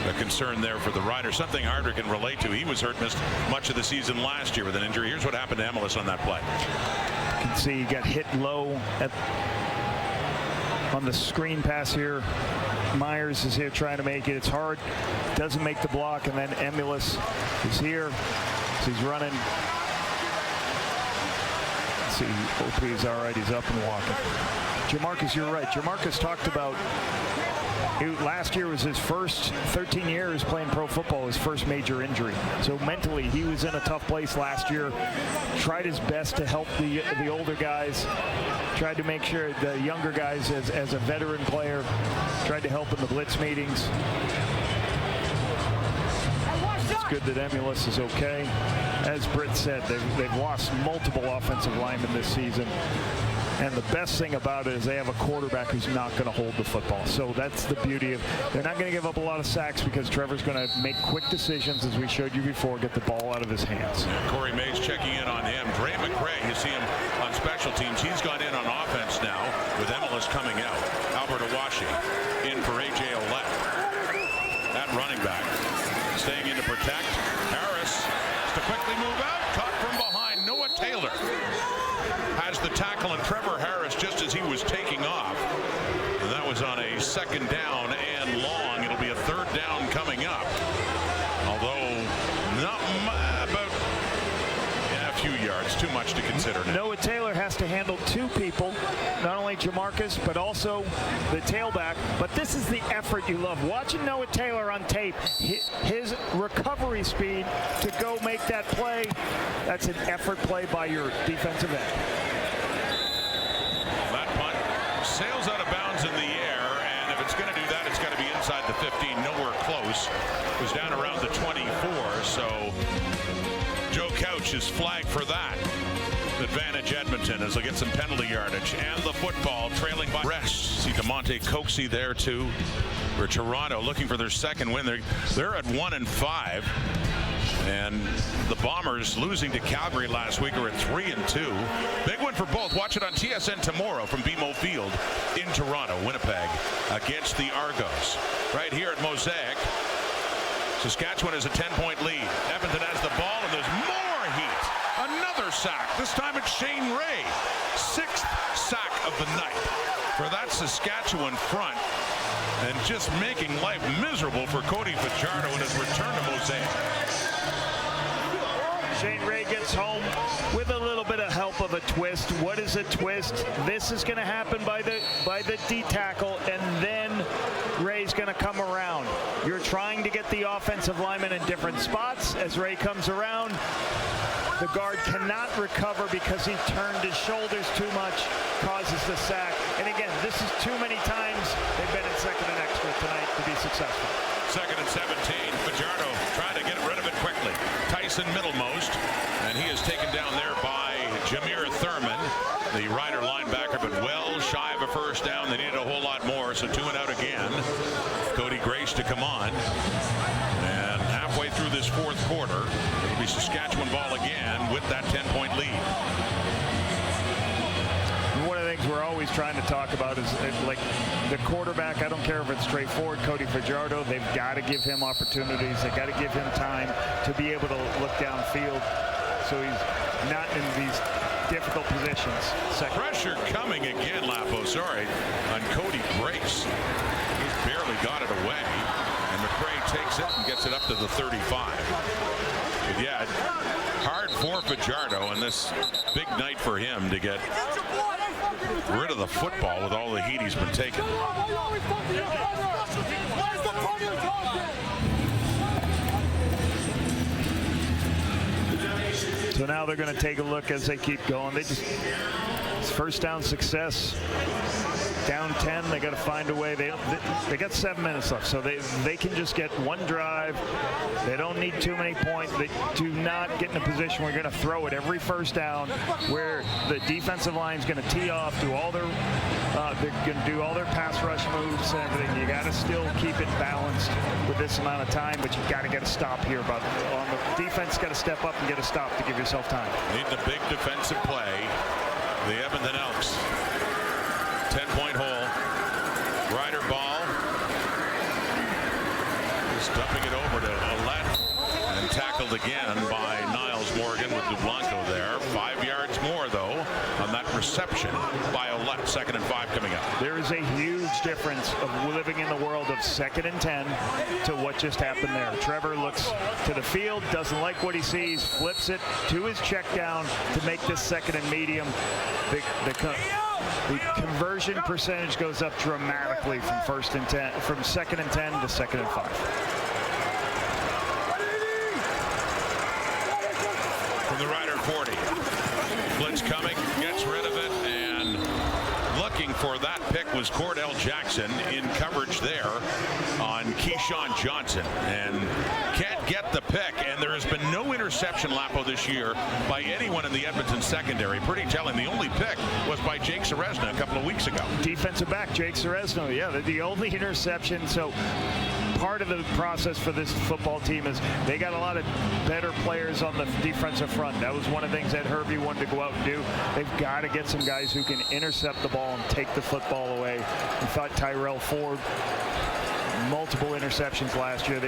A concern there for the Riders, something Hardrick can relate to. He was hurt, missed much of the season last year with an injury. Here's what happened to Emelis on that play. You can see he got hit low on the screen pass here. Myers is here trying to make it. It's hard. Doesn't make the block, and then Emulus is here. So he's running. Let's see, hopefully he's all right. He's up and walking. Jamarcus, you're right. Jamarcus talked about last year was his first 13 years playing pro football, his first major injury. So mentally, he was in a tough place last year. Tried his best to help the older guys. Tried to make sure the younger guys, as a veteran player, tried to help in the blitz meetings. It's good that Emulus is okay. As Britt said, they've lost multiple offensive linemen this season. And the best thing about it is they have a quarterback who's not going to hold the football. So that's the beauty of they're not going to give up a lot of sacks because Trevor's going to make quick decisions, as we showed you before, get the ball out of his hands. And Corey Mays checking in on him. Dre McRae, you see him on special teams. He's gone in on offense now with Emilus coming out. Albert Awashi in for A.J. Ouellette. That running back staying in to protect. Harris to quickly move out. Caught from behind. Noah Taylor has the tackle, and Trevor Harris, just as he was taking off, and that was on a second down and long. It'll be a third down coming up, although not about a few yards, too much to consider now. Noah Taylor has to handle two people, not only Jamarcus, but also the tailback. But this is the effort you love. Watching Noah Taylor on tape, his recovery speed to go make that play, that's an effort play by your defensive end. That punt sails out of bounds in the air, and if it's going to do that, it's got to be inside the 15, nowhere close. It was down around the 24, so Joe Couch is flagged for that. Advantage Edmonton as they get some penalty yardage, and the football trailing by rest. See DeMonte Coxey there too for Toronto, looking for their second win. They're at 1-5, and the Bombers, losing to Calgary last week, are at 3-2. Big win for both. Watch it on TSN tomorrow from BMO Field in Toronto. Winnipeg against the Argos. Right here at Mosaic, Saskatchewan has a 10-point lead. Edmonton has the ball, and there's more heat. Another sack. This time it's Shane Ray. 6th sack of the night for that Saskatchewan front, and just making life miserable for Cody Fajardo in his return to Mosaic. Shane Ray gets home with a little bit of help of a twist. What is a twist? This is going to happen by the D tackle, and then Ray's going to come around. You're trying to get the offensive lineman in different spots. As Ray comes around, the guard cannot recover because he turned his shoulders too much, causes the sack. And again, this is too many times they've been in second and extra tonight to be successful. 2nd and 17. Fajardo trying to get rid of it quickly. Tyson middlemost, and he is taken down there by Jameer Thurman, the Rider linebacker, but well shy of a first down. They needed a whole lot more, so 2 and out again. Cody Grace to come on. And halfway through this fourth quarter, it'll be Saskatchewan ball again with that 10-point lead. One of the things we're always trying to talk about is like the quarterback. I don't care if it's straightforward, Cody Fajardo. They've got to give him opportunities. They've got to give him time to be able to look downfield, so he's not in these difficult positions. Pressure coming again, Lapo, sorry, on Cody Grace. He's barely got it away, and McRae takes it and gets it up to the 35. But yeah, hard for Fajardo, and this big night for him to get rid of the football with all the heat he's been taking. So now they're going to take a look as they keep going. It's first down success. Down 10, they got to find a way. They got 7 minutes left, so they can just get one drive. They don't need too many points. They do not get in a position where you're going to throw it every first down, where the defensive line is going to tee off, do all their they're going to do all their pass rush moves and everything. You got to still keep it balanced with this amount of time, but you got to get a stop here. But on the defense, got to step up and get a stop to give yourself time. Need the big defensive play. The Edmonton Elks. 10-point hole. Ryder ball. He's dumping it over to Ouellette, and tackled again by Niles Morgan with Dublanco there. 5 yards more, though, on that reception by Ouellette. 2nd and 5 coming up. There is a huge difference of living in the world of 2nd and 10 to what just happened there. Trevor looks to the field, doesn't like what he sees, flips it to his check down to make this 2nd and medium. The conversion percentage goes up dramatically from 2nd and 10 to 2nd and 5. From the Rider 40. Blitz coming, gets rid of it, and looking for that pick was Cordell Jackson in coverage there on Keyshawn Johnson, and can't get the pick. And there has been no interception, Lapo, this year by anyone in the Edmonton secondary. Pretty telling. The only pick was by Jake Ceresna a couple of weeks ago. Defensive back Jake Ceresna, yeah, the only interception. So part of the process for this football team is they got a lot of better players on the defensive front. That was one of the things that Herbie wanted to go out and do. They've got to get some guys who can intercept the ball and take the football away. We thought Tyrell Ford, multiple interceptions last year.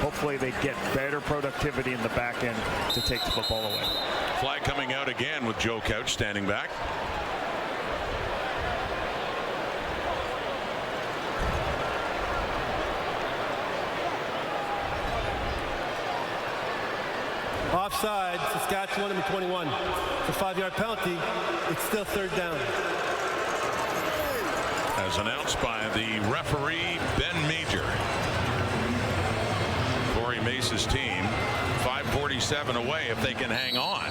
Hopefully they get better productivity in the back end to take the football away. Flag coming out again with Joe Couch standing back. Offside, Saskatchewan, number 21. It's a 5-yard penalty. It's still 3rd down. As announced by the referee, Ben Major. Corey Mace's team, 5:47 away if they can hang on.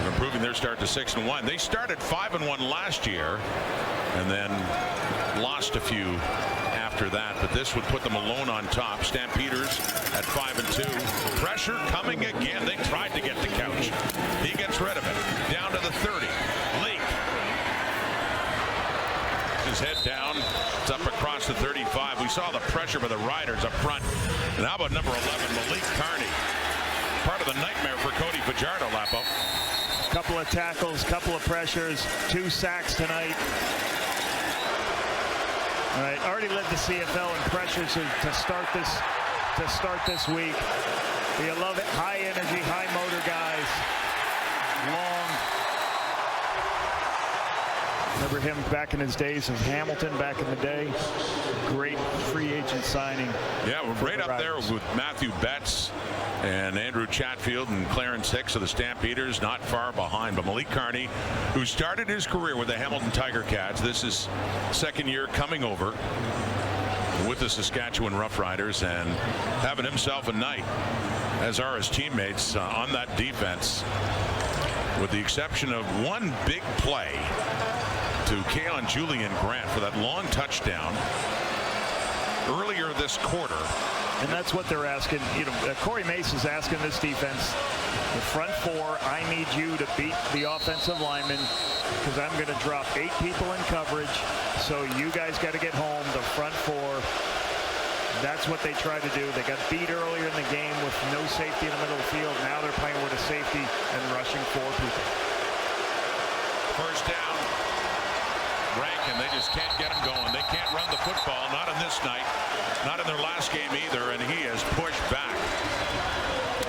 Improving their start to 6-1. They started 5-1 last year and then lost a few after that, but this would put them alone on top. Stampeders at 5-2. Pressure coming again. They tried to get to Couch. He gets rid of it. Down to the 30. Leak. His head down. It's up across the 35. We saw the pressure by the Riders up front. And how about number 11, Malik Carney? Part of the nightmare for Cody Fajardo, Lapo. Couple of tackles, couple of pressures, 2 sacks tonight. All right, already led the CFL in pressures to start this week. You love it. High energy, high motor guys. Long. Remember him back in his days of Hamilton back in the day. Great free agent signing. Yeah, we're right up there with Matthew Betts and Andrew Chatfield and Clarence Hicks of the Stampeders, not far behind. But Malik Carney, who started his career with the Hamilton Tiger Cats, this is 2nd year coming over with the Saskatchewan Roughriders and having himself a night, as are his teammates on that defense, with the exception of one big play to Keon Julian Grant for that long touchdown earlier this quarter. And that's what they're asking. You know, Corey Mace is asking this defense, the front 4, I need you to beat the offensive linemen because I'm going to drop 8 people in coverage. So you guys got to get home, the front 4. That's what they try to do. They got beat earlier in the game with no safety in the middle of the field. Now they're playing with a safety and rushing 4 people. First down. Rankin, they just can't get him going. They can't run the football, not on this night, not in their last game either, and he is pushed back.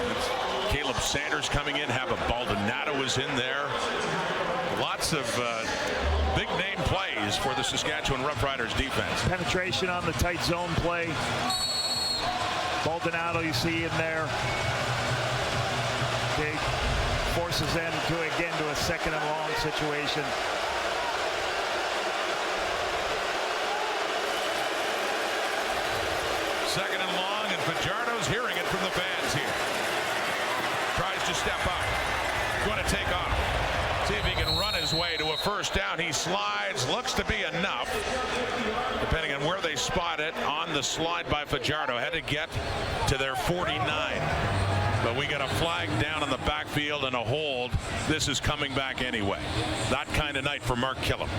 It's Caleb Sanders coming in, Haba Baldonado is in there. Lots of big name plays for the Saskatchewan Roughriders defense. Penetration on the tight zone play. Baldonado you see in there. Okay. Forces them to again to a 2nd and long situation. Second and long, and Fajardo's hearing it from the fans here. Tries to step up. Going to take off. See if he can run his way to a first down. He slides. Looks to be enough. Depending on where they spot it on the slide by Fajardo. Had to get to their 49. But we got a flag down in the backfield and a hold. This is coming back anyway. That kind of night for Mark Killam.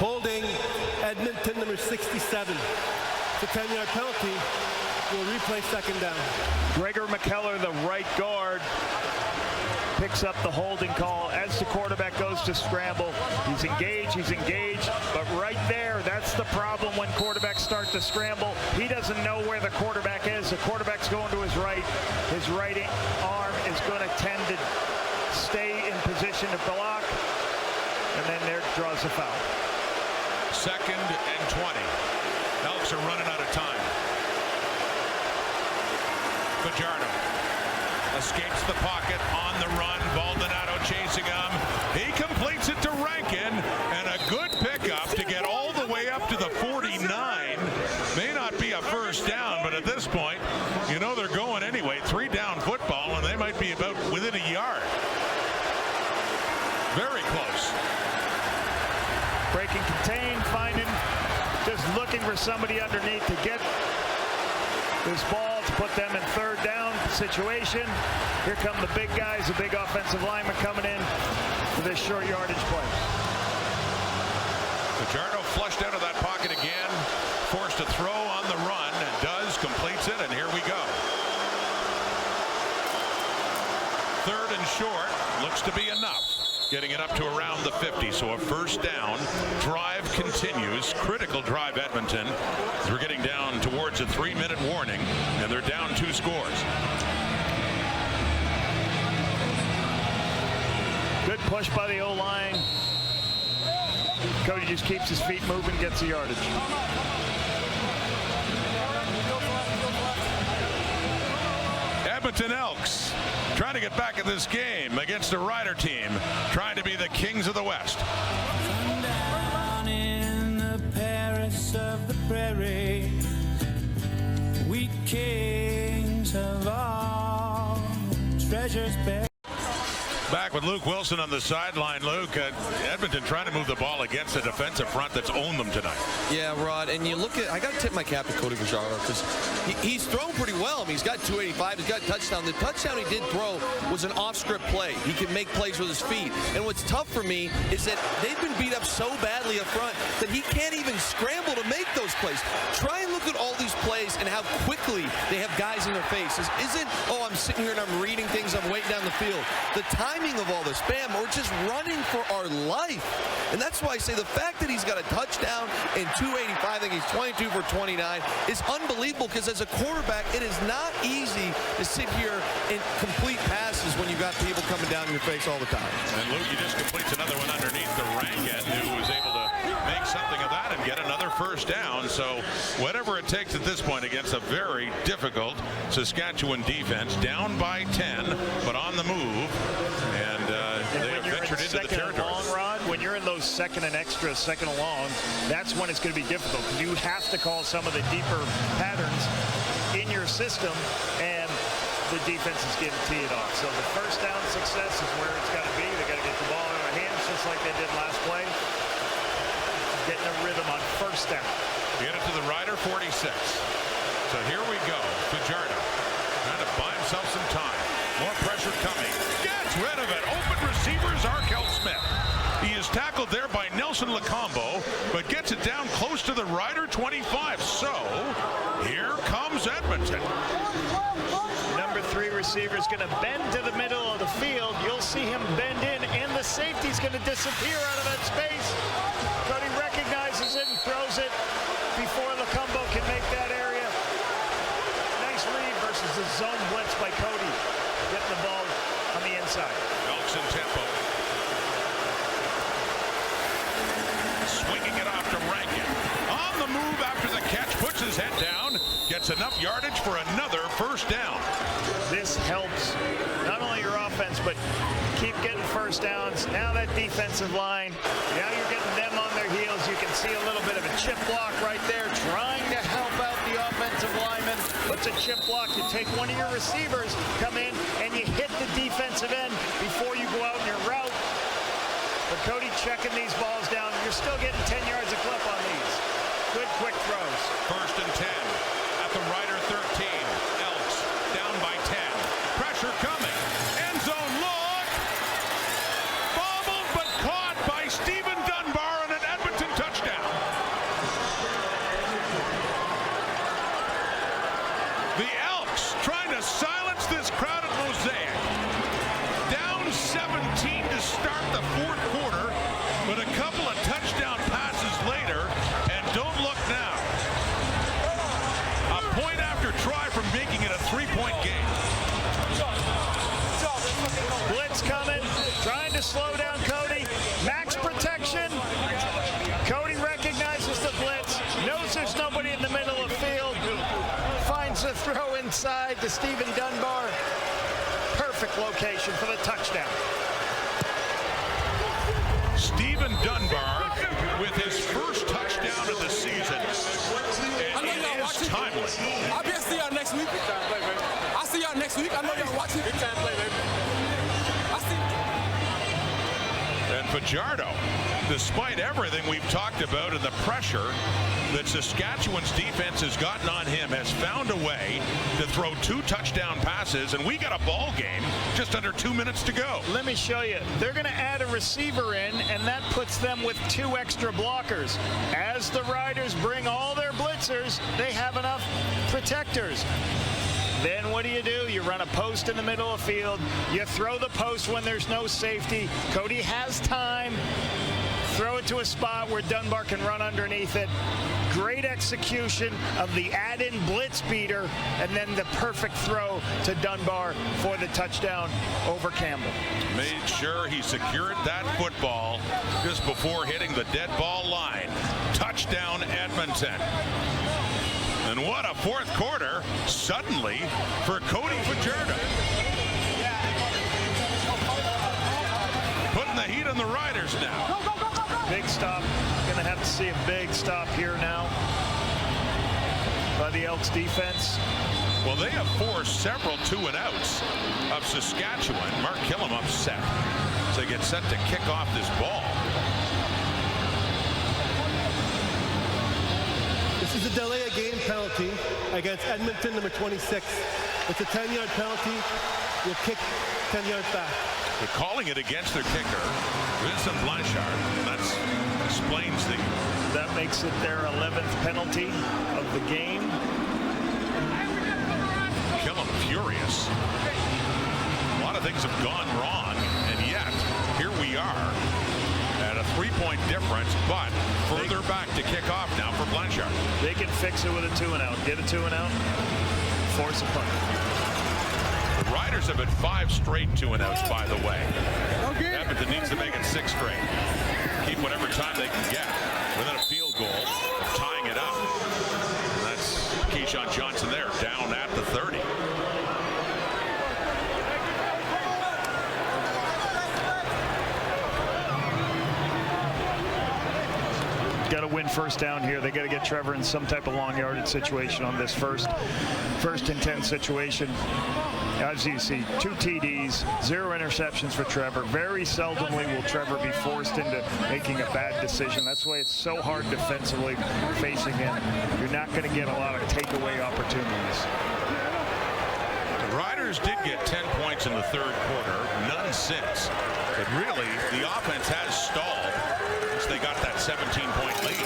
Holding Edmonton, number 67. It's a 10-yard penalty. We'll replay 2nd down. Gregor McKellar, the right guard, picks up the holding call as the quarterback goes to scramble. He's engaged, but right there, that's the problem when quarterbacks start to scramble. He doesn't know where the quarterback is. The quarterback's going to his right. His right arm is going to tend to stay in position to block. and then there draws a foul. 2nd and 20. Elks are running out of time. Fajardo escapes the pocket on the run. Baldonado chasing him. He completes it to Rankin, and a good pickup to get all the way up to the 49. May not be a first down, but at this point, you know they're going anyway. 3-down football, and they might be about within a yard. Very close. Break and contain, finding, just looking for somebody underneath to get this ball to put them in 3rd down situation. Here come the big guys, the big offensive linemen coming in for this short yardage play. Fajardo flushed out of that pocket again, forced to throw on the run, and does, completes it, and here we go. 3rd and short, looks to be enough. Getting it up to around the 50, so a first down. Drive continues. Critical drive, Edmonton. We're getting down towards a 3-minute warning, and they're down 2 scores. Good push by the O-line. Cody just keeps his feet moving, gets the yardage. Edmonton Elks trying to get back at this game against a Rider team, trying to be the kings of the West. Down in the Paris of the prairie, we kings of all treasures buried. Back with Luke Wilson on the sideline. Luke, Edmonton trying to move the ball against a defensive front that's owned them tonight. Yeah, Rod, and you look at, I got to tip my cap to Cody Fajardo because he's thrown pretty well. I mean, he's got 285, he's got a touchdown. The touchdown he did throw was an off-script play. He can make plays with his feet. And what's tough for me is that they've been beat up so badly up front that he can't even scramble to make those plays. Try and look at all these plays and how quickly they have guys in their faces. Isn't, oh, I'm sitting here and I'm reading things, I'm waiting down the field. The timing of all this, bam, we're just running for our life. And that's why I say the fact that he's got a touchdown in 285, I think he's 22 for 29, is unbelievable because as a quarterback, it is not easy to sit here and complete passes when you've got people coming down in your face all the time. And Luke, he just completes another one underneath the Rankin, who was able to make something of that and get another first down. So whatever it takes at this point against a very difficult Saskatchewan defense, down by 10, but on the move. And they have ventured into the territory. Long, Rod, when you're in those 2nd and extra, 2nd and long, that's when it's going to be difficult. You have to call some of the deeper patterns in your system, and the defense is getting teed off. So the first down success is where it's got to be. They got to get the ball in their hands just like they did last play. Getting a rhythm on first down. Get it to the Rider 46. So here we go. Fajardo trying to buy himself some time. More pressure coming. Gets rid of it. Open receivers, Arkel Smith. He is tackled there by Nelson Lacombo, but gets it down close to the Rider 25. So here comes Edmonton. Number 3 receiver is going to bend to the middle of the field. You'll see him bend in, and the safety's going to disappear out of that space. But he recognizes it and throws it before Lacombo can make that area. Nice read versus the zone blitz by Cody. Getting the ball on the inside. Elks in tempo. Swinging it off to Rankin. On the move after the catch, puts his head down, gets enough yardage for another first down. This helps not only your offense, but keep getting first downs. Now that defensive line, now you're getting them on their heels. You can see a little bit of a chip block right there, trying to help out the offensive lineman. Puts a chip block. You take one of your receivers, come in, and you hit the defensive end before you go out in your route. But Cody checking these balls down. You're still getting 10 yards a clip on these. Good quick throws. First and 10 at the Rider 13. Elks down by 10. Pressure coming. End zone look. Bobbled but caught by Stephen Dunbar and an Edmonton touchdown. The Elks trying to silence this crowd at Mosaic. Down 17 to start the fourth quarter, but a couple of touchdown passes later, and don't look now. A point after try from making it a 3-point game. Blitz coming, trying to slow down Cody. Max protect. to Stephen Dunbar. Perfect location for the touchdown. Stephen Dunbar with his first touchdown of the season. And it is timely. I'll be see y'all next week. I'll see y'all next week. I know y'all watching. Big time play, baby. And Fajardo, despite everything we've talked about and the pressure that Saskatchewan's defense has gotten on him, has found a way to throw 2 touchdown passes, and we got a ball game just under 2 minutes to go. Let me show you. They're going to add a receiver in, and that puts them with 2 extra blockers. As the Riders bring all their blitzers, they have enough protectors. Then what do? You run a post in the middle of the field. You throw the post when there's no safety. Cody has time. Throw it to a spot where Dunbar can run underneath it. Great execution of the add-in blitz beater, and then the perfect throw to Dunbar for the touchdown over Campbell. Made sure he secured that football just before hitting the dead ball line. Touchdown, Edmonton. And what a fourth quarter, suddenly, for Cody Fajardo. Putting the heat on the Riders now. Big stop. Going to have to see a big stop here now by the Elks defense. Well, they have forced several 2-and-outs of Saskatchewan. Mark Killam upset as they get set to kick off this ball. This is a delay of game penalty against Edmonton, number 26. It's a 10-yard penalty. You'll kick 10 yards back. They're calling it against their kicker, Vincent Blanchard. That explains the... That makes it their 11th penalty of the game. Killam furious. A lot of things have gone wrong, and yet here we are at a 3-point difference, but further back to kick off now for Blanchard. They can fix it with a 2-and-out. Get a 2-and-out, force a punt. The Riders have had 5 straight 2-and-outs, by the way. Edmonton needs to make it 6 straight. Keep whatever time they can get within a field goal of tying it up. And that's Keyshawn Johnson there, down at the 30. Got to win first down here. They got to get Trevor in some type of long yardage situation on this first and 10 situation. As you see, 2 TDs, 0 interceptions for Trevor. Very seldomly will Trevor be forced into making a bad decision. That's why it's so hard defensively facing him. You're not going to get a lot of takeaway opportunities. The Riders did get 10 points in the third quarter, none since. But really, the offense has stalled once they got that 17-point lead.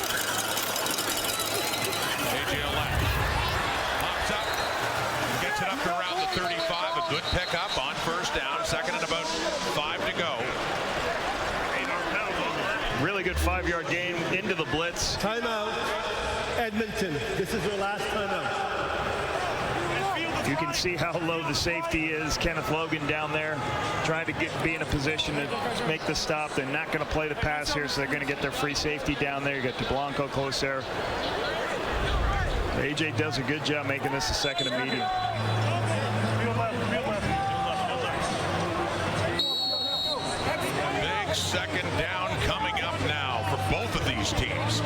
A.J. Elect pops up and gets it up to around the 35. A good pickup on first down. Second and about 5 to go. Really good 5-yard gain into the blitz. Timeout, Edmonton. This is your last timeout. You can see how low the safety is. Kenneth Logan down there trying to be in a position to make the stop. They're not going to play the pass here, so they're going to get their free safety down there. You got DeBlanco close there. AJ does a good job making this a second and medium. Big second down coming up now for both of these teams.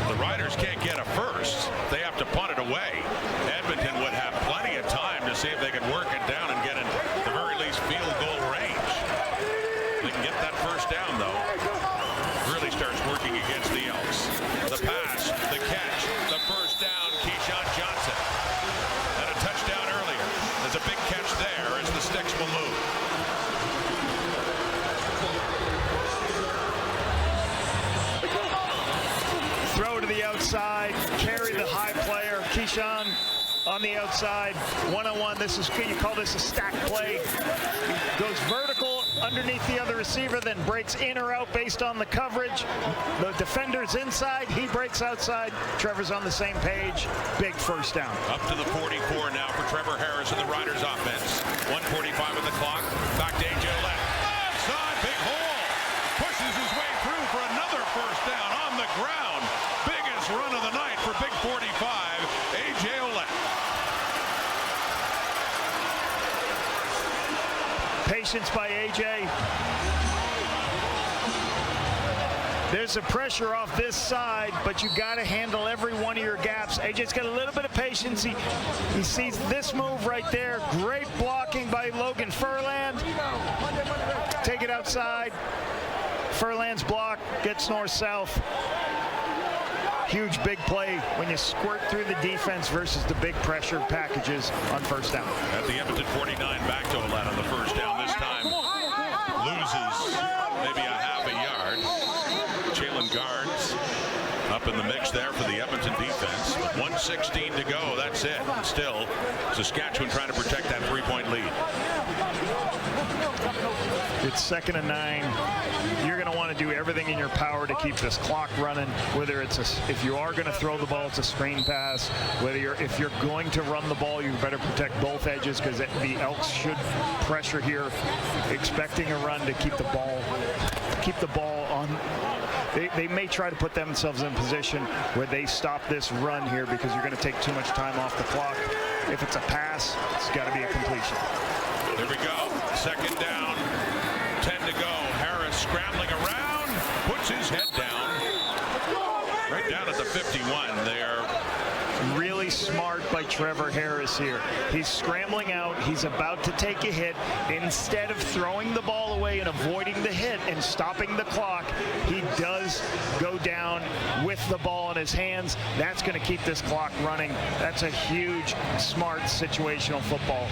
The Riders can't get a first. They have to punt it away. Edmonton would have plenty of time to see if they could work it down and get in the very least field goal range. They can get that first down, though. Really starts working against the Elks. The pass, the catch, the first down, Keyshawn Johnson. And a touchdown earlier. There's a big catch there as the sticks will move. Throw to the outside, carry the high player. Keyshawn on the outside, one-on-one. This is, you call this a stack play. Goes vertical underneath the other receiver, then breaks in or out based on the coverage. The defender's inside, he breaks outside. Trevor's on the same page. Big first down. Up to the 44 now for Trevor Harris and the Riders offense. 1:45 on the clock. Back to A.J. Lett. Outside, big hole. Pushes his way through for another first down on the ground. Biggest run of the night for Big 45, A.J. Olette. Patience by AJ. There's a pressure off this side, but you got to handle every one of your gaps. AJ's got a little bit of patience. He sees this move right there. Great blocking by Logan Furland. Take it outside. Furland's block gets north-south. Huge big play when you squirt through the defense versus the big pressure packages on first down. At the Edmonton 49, back to Olet on the first down. This time loses maybe a half a yard. Jalen Garnes up in the mix there for the Edmonton defense. 1:16 to go. That's it. And still, Saskatchewan trying to protect that 3-point lead. It's 2nd and 9. You're going to want to do everything in your power to keep this clock running. Whether it's if you are going to throw the ball, it's a screen pass. If you're going to run the ball, you better protect both edges, because the Elks should pressure here, expecting a run to keep the ball on. They may try to put themselves in a position where they stop this run here, because you're going to take too much time off the clock. If it's a pass, it's got to be a completion. There we go. 2nd down. 10 to go. Harris scrambling around. Puts his head down. Right down at the 51 there. Really smart by Trevor Harris here. He's scrambling out. He's about to take a hit. Instead of throwing the ball away and avoiding the hit and stopping the clock, he does go down with the ball in his hands. That's going to keep this clock running. That's a huge, smart situational football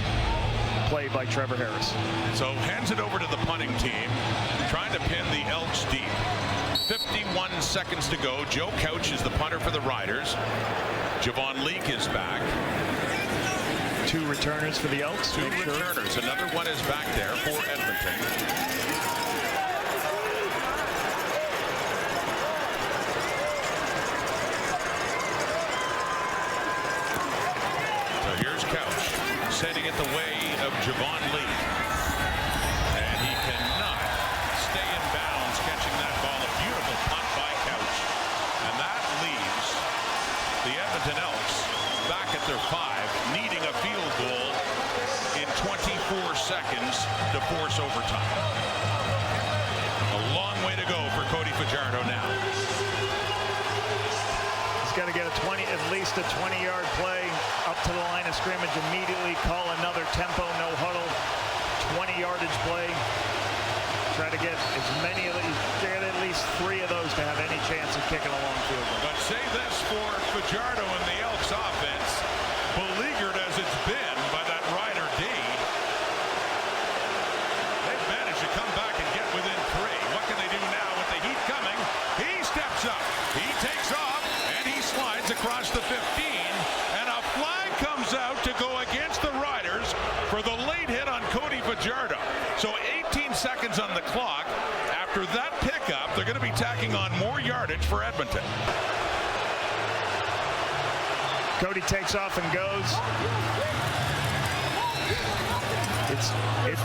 play by Trevor Harris. So hands it over to the punting team, trying to pin the Elks deep. 51 seconds to go. Joe Couch is the punter for the Riders. Javon Leake is back. 2 returners for the Elks. 2 returners. Sure. Another one is back there for Edmonton. So here's Couch, sending it the way of Javon Leake. And he cannot stay in bounds, catching that ball. A beautiful punt by Couch. And that leaves the Edmonton Elks back at their 5, needing a field goal in 24 seconds to force overtime. A long way to go for Cody Fajardo now. He's got to get at least a 20-yard play up to the line of scrimmage, immediately call another tempo, no huddle, 20-yardage play. Try to get as many of these, get at least 3 of those to have any chance of kicking a long field goal. But say this for Fajardo and the Elks offense, beleaguered as it's been by that Rider D, they've managed to come back and get within 3. What can they do now with the heat coming? He steps up, he takes off, and he slides across the 15, and a flag comes out to go against the Riders for the late hit on Cody Fajardo. So 18 seconds on the clock. After that pickup, they're going to be tacking on more yardage for Edmonton. Cody takes off and goes. It's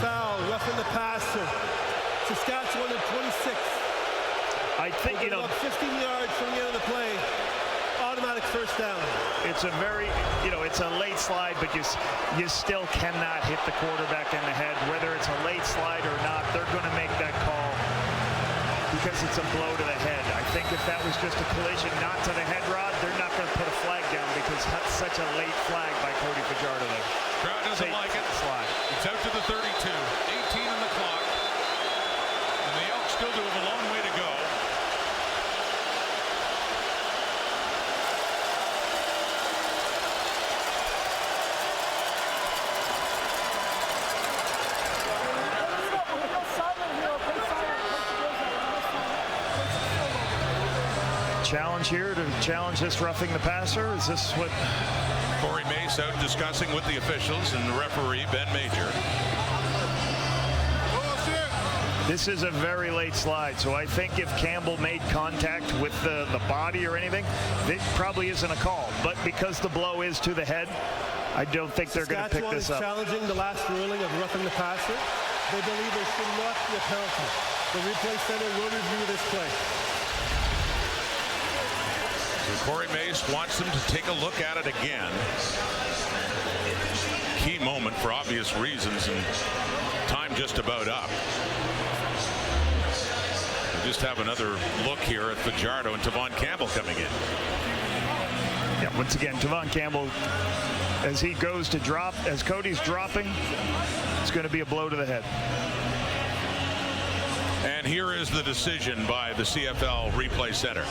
foul, roughing the passer. Saskatchewan at 26. I think, 15 yards from the end of the play. Automatic first down. It's a very, it's a late slide, but you still cannot hit the quarterback in the head. Whether it's a late slide or not, they're going to make that call because it's a blow to the head. I think if that was just a collision, not to the head, Rod, they're not going to put a flag down because that's such a late flag by Cody Fajardo there. Crowd doesn't like it. Slide. It's out to the 32. 18 on the clock. And the Elks still do have a long way to go. Challenge here to challenge this roughing the passer. Is this what Corey Mace out discussing with the officials and the referee Ben Major. This is a very late slide, so I think if Campbell made contact with the body or anything, it probably isn't a call. But because the blow is to the head, I don't think they're going to pick this up. Saskatchewan is challenging the last ruling of roughing the passer. They believe there should not be a penalty. The replay center will review this play. So Corey Mace wants them to take a look at it again. Key moment for obvious reasons, and time just about up. We just have another look here at Fajardo and Tavon Campbell coming in. Yeah, once again, Tavon Campbell, as he goes to drop, as Cody's dropping, it's going to be a blow to the head. And here is the decision by the CFL Replay Center.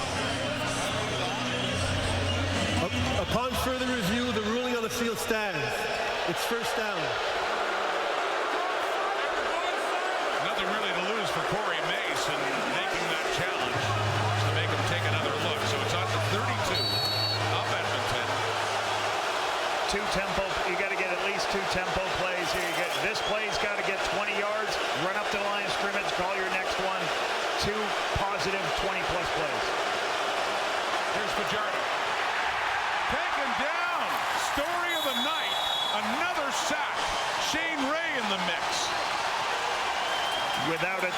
Upon further review, the ruling on the field stands. It's first down. Nothing really to lose for Corey Mason making that challenge to make him take another look. So it's on to 32 of Edmonton. Two tempo, you got to get at least two tempo plays here. You get this play's got to get 20 yards, run up to the line of scrimmage, call your next one. Two positive 20-plus plays. Here's Fajardo. Taken down. Story of the night. Another sack. Shane Ray in the mix. Without it.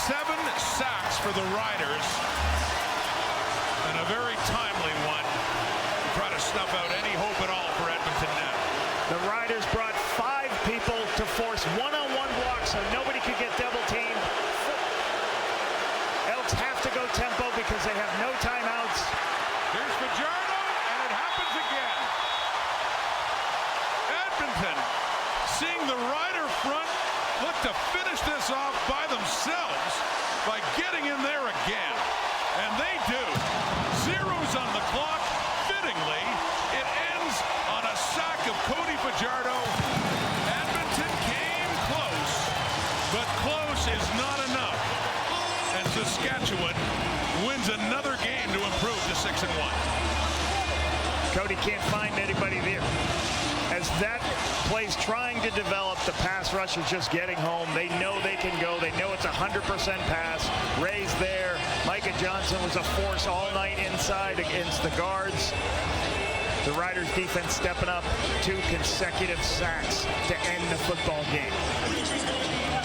7 sacks for the Riders. And a very timely one. Try to snuff out any hope at all for Edmonton now. The Riders brought 5 people to force one-on-one blocks so nobody could get double teamed. Elks have to go tempo because they have no timeouts. Here's Fajardo, and it happens again. Edmonton, seeing the Rider front look to finish this off by themselves by getting in there again. And they do. Zeros on the clock. Fittingly, it ends on a sack of Cody Fajardo. Edmonton came close, but close is not enough. And Saskatchewan wins another game to improve to 6-1. Cody can't find anybody there. As that play's trying to develop, the pass rush is just getting home. They know they can go. They know it's 100% pass. Ray's there. Micah Johnson was a force all night inside against the guards. The Riders defense stepping up, 2 consecutive sacks to end the football game.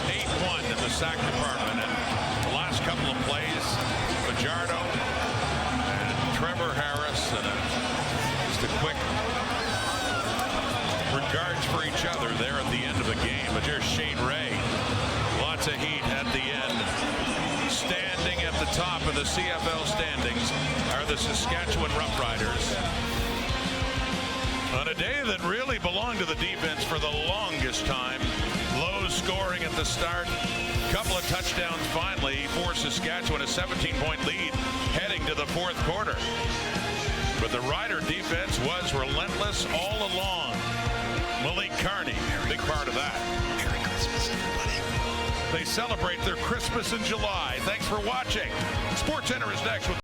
8-1 in the sack department. And the last couple of plays, Fajardo and Trevor Harris, and just a quick regards for each other there at the end of the game. But here's Shane Ray. Lots of heat at the end. Standing at the top of the CFL standings are the Saskatchewan Roughriders. On a day that really belonged to the defense for the longest time. Low scoring at the start. Couple of touchdowns finally for Saskatchewan. A 17-point lead heading to the fourth quarter. But the Rider defense was relentless all along. Malik Carney, big part of that. Merry Christmas, everybody. They celebrate their Christmas in July. Thanks for watching. SportsCenter is next with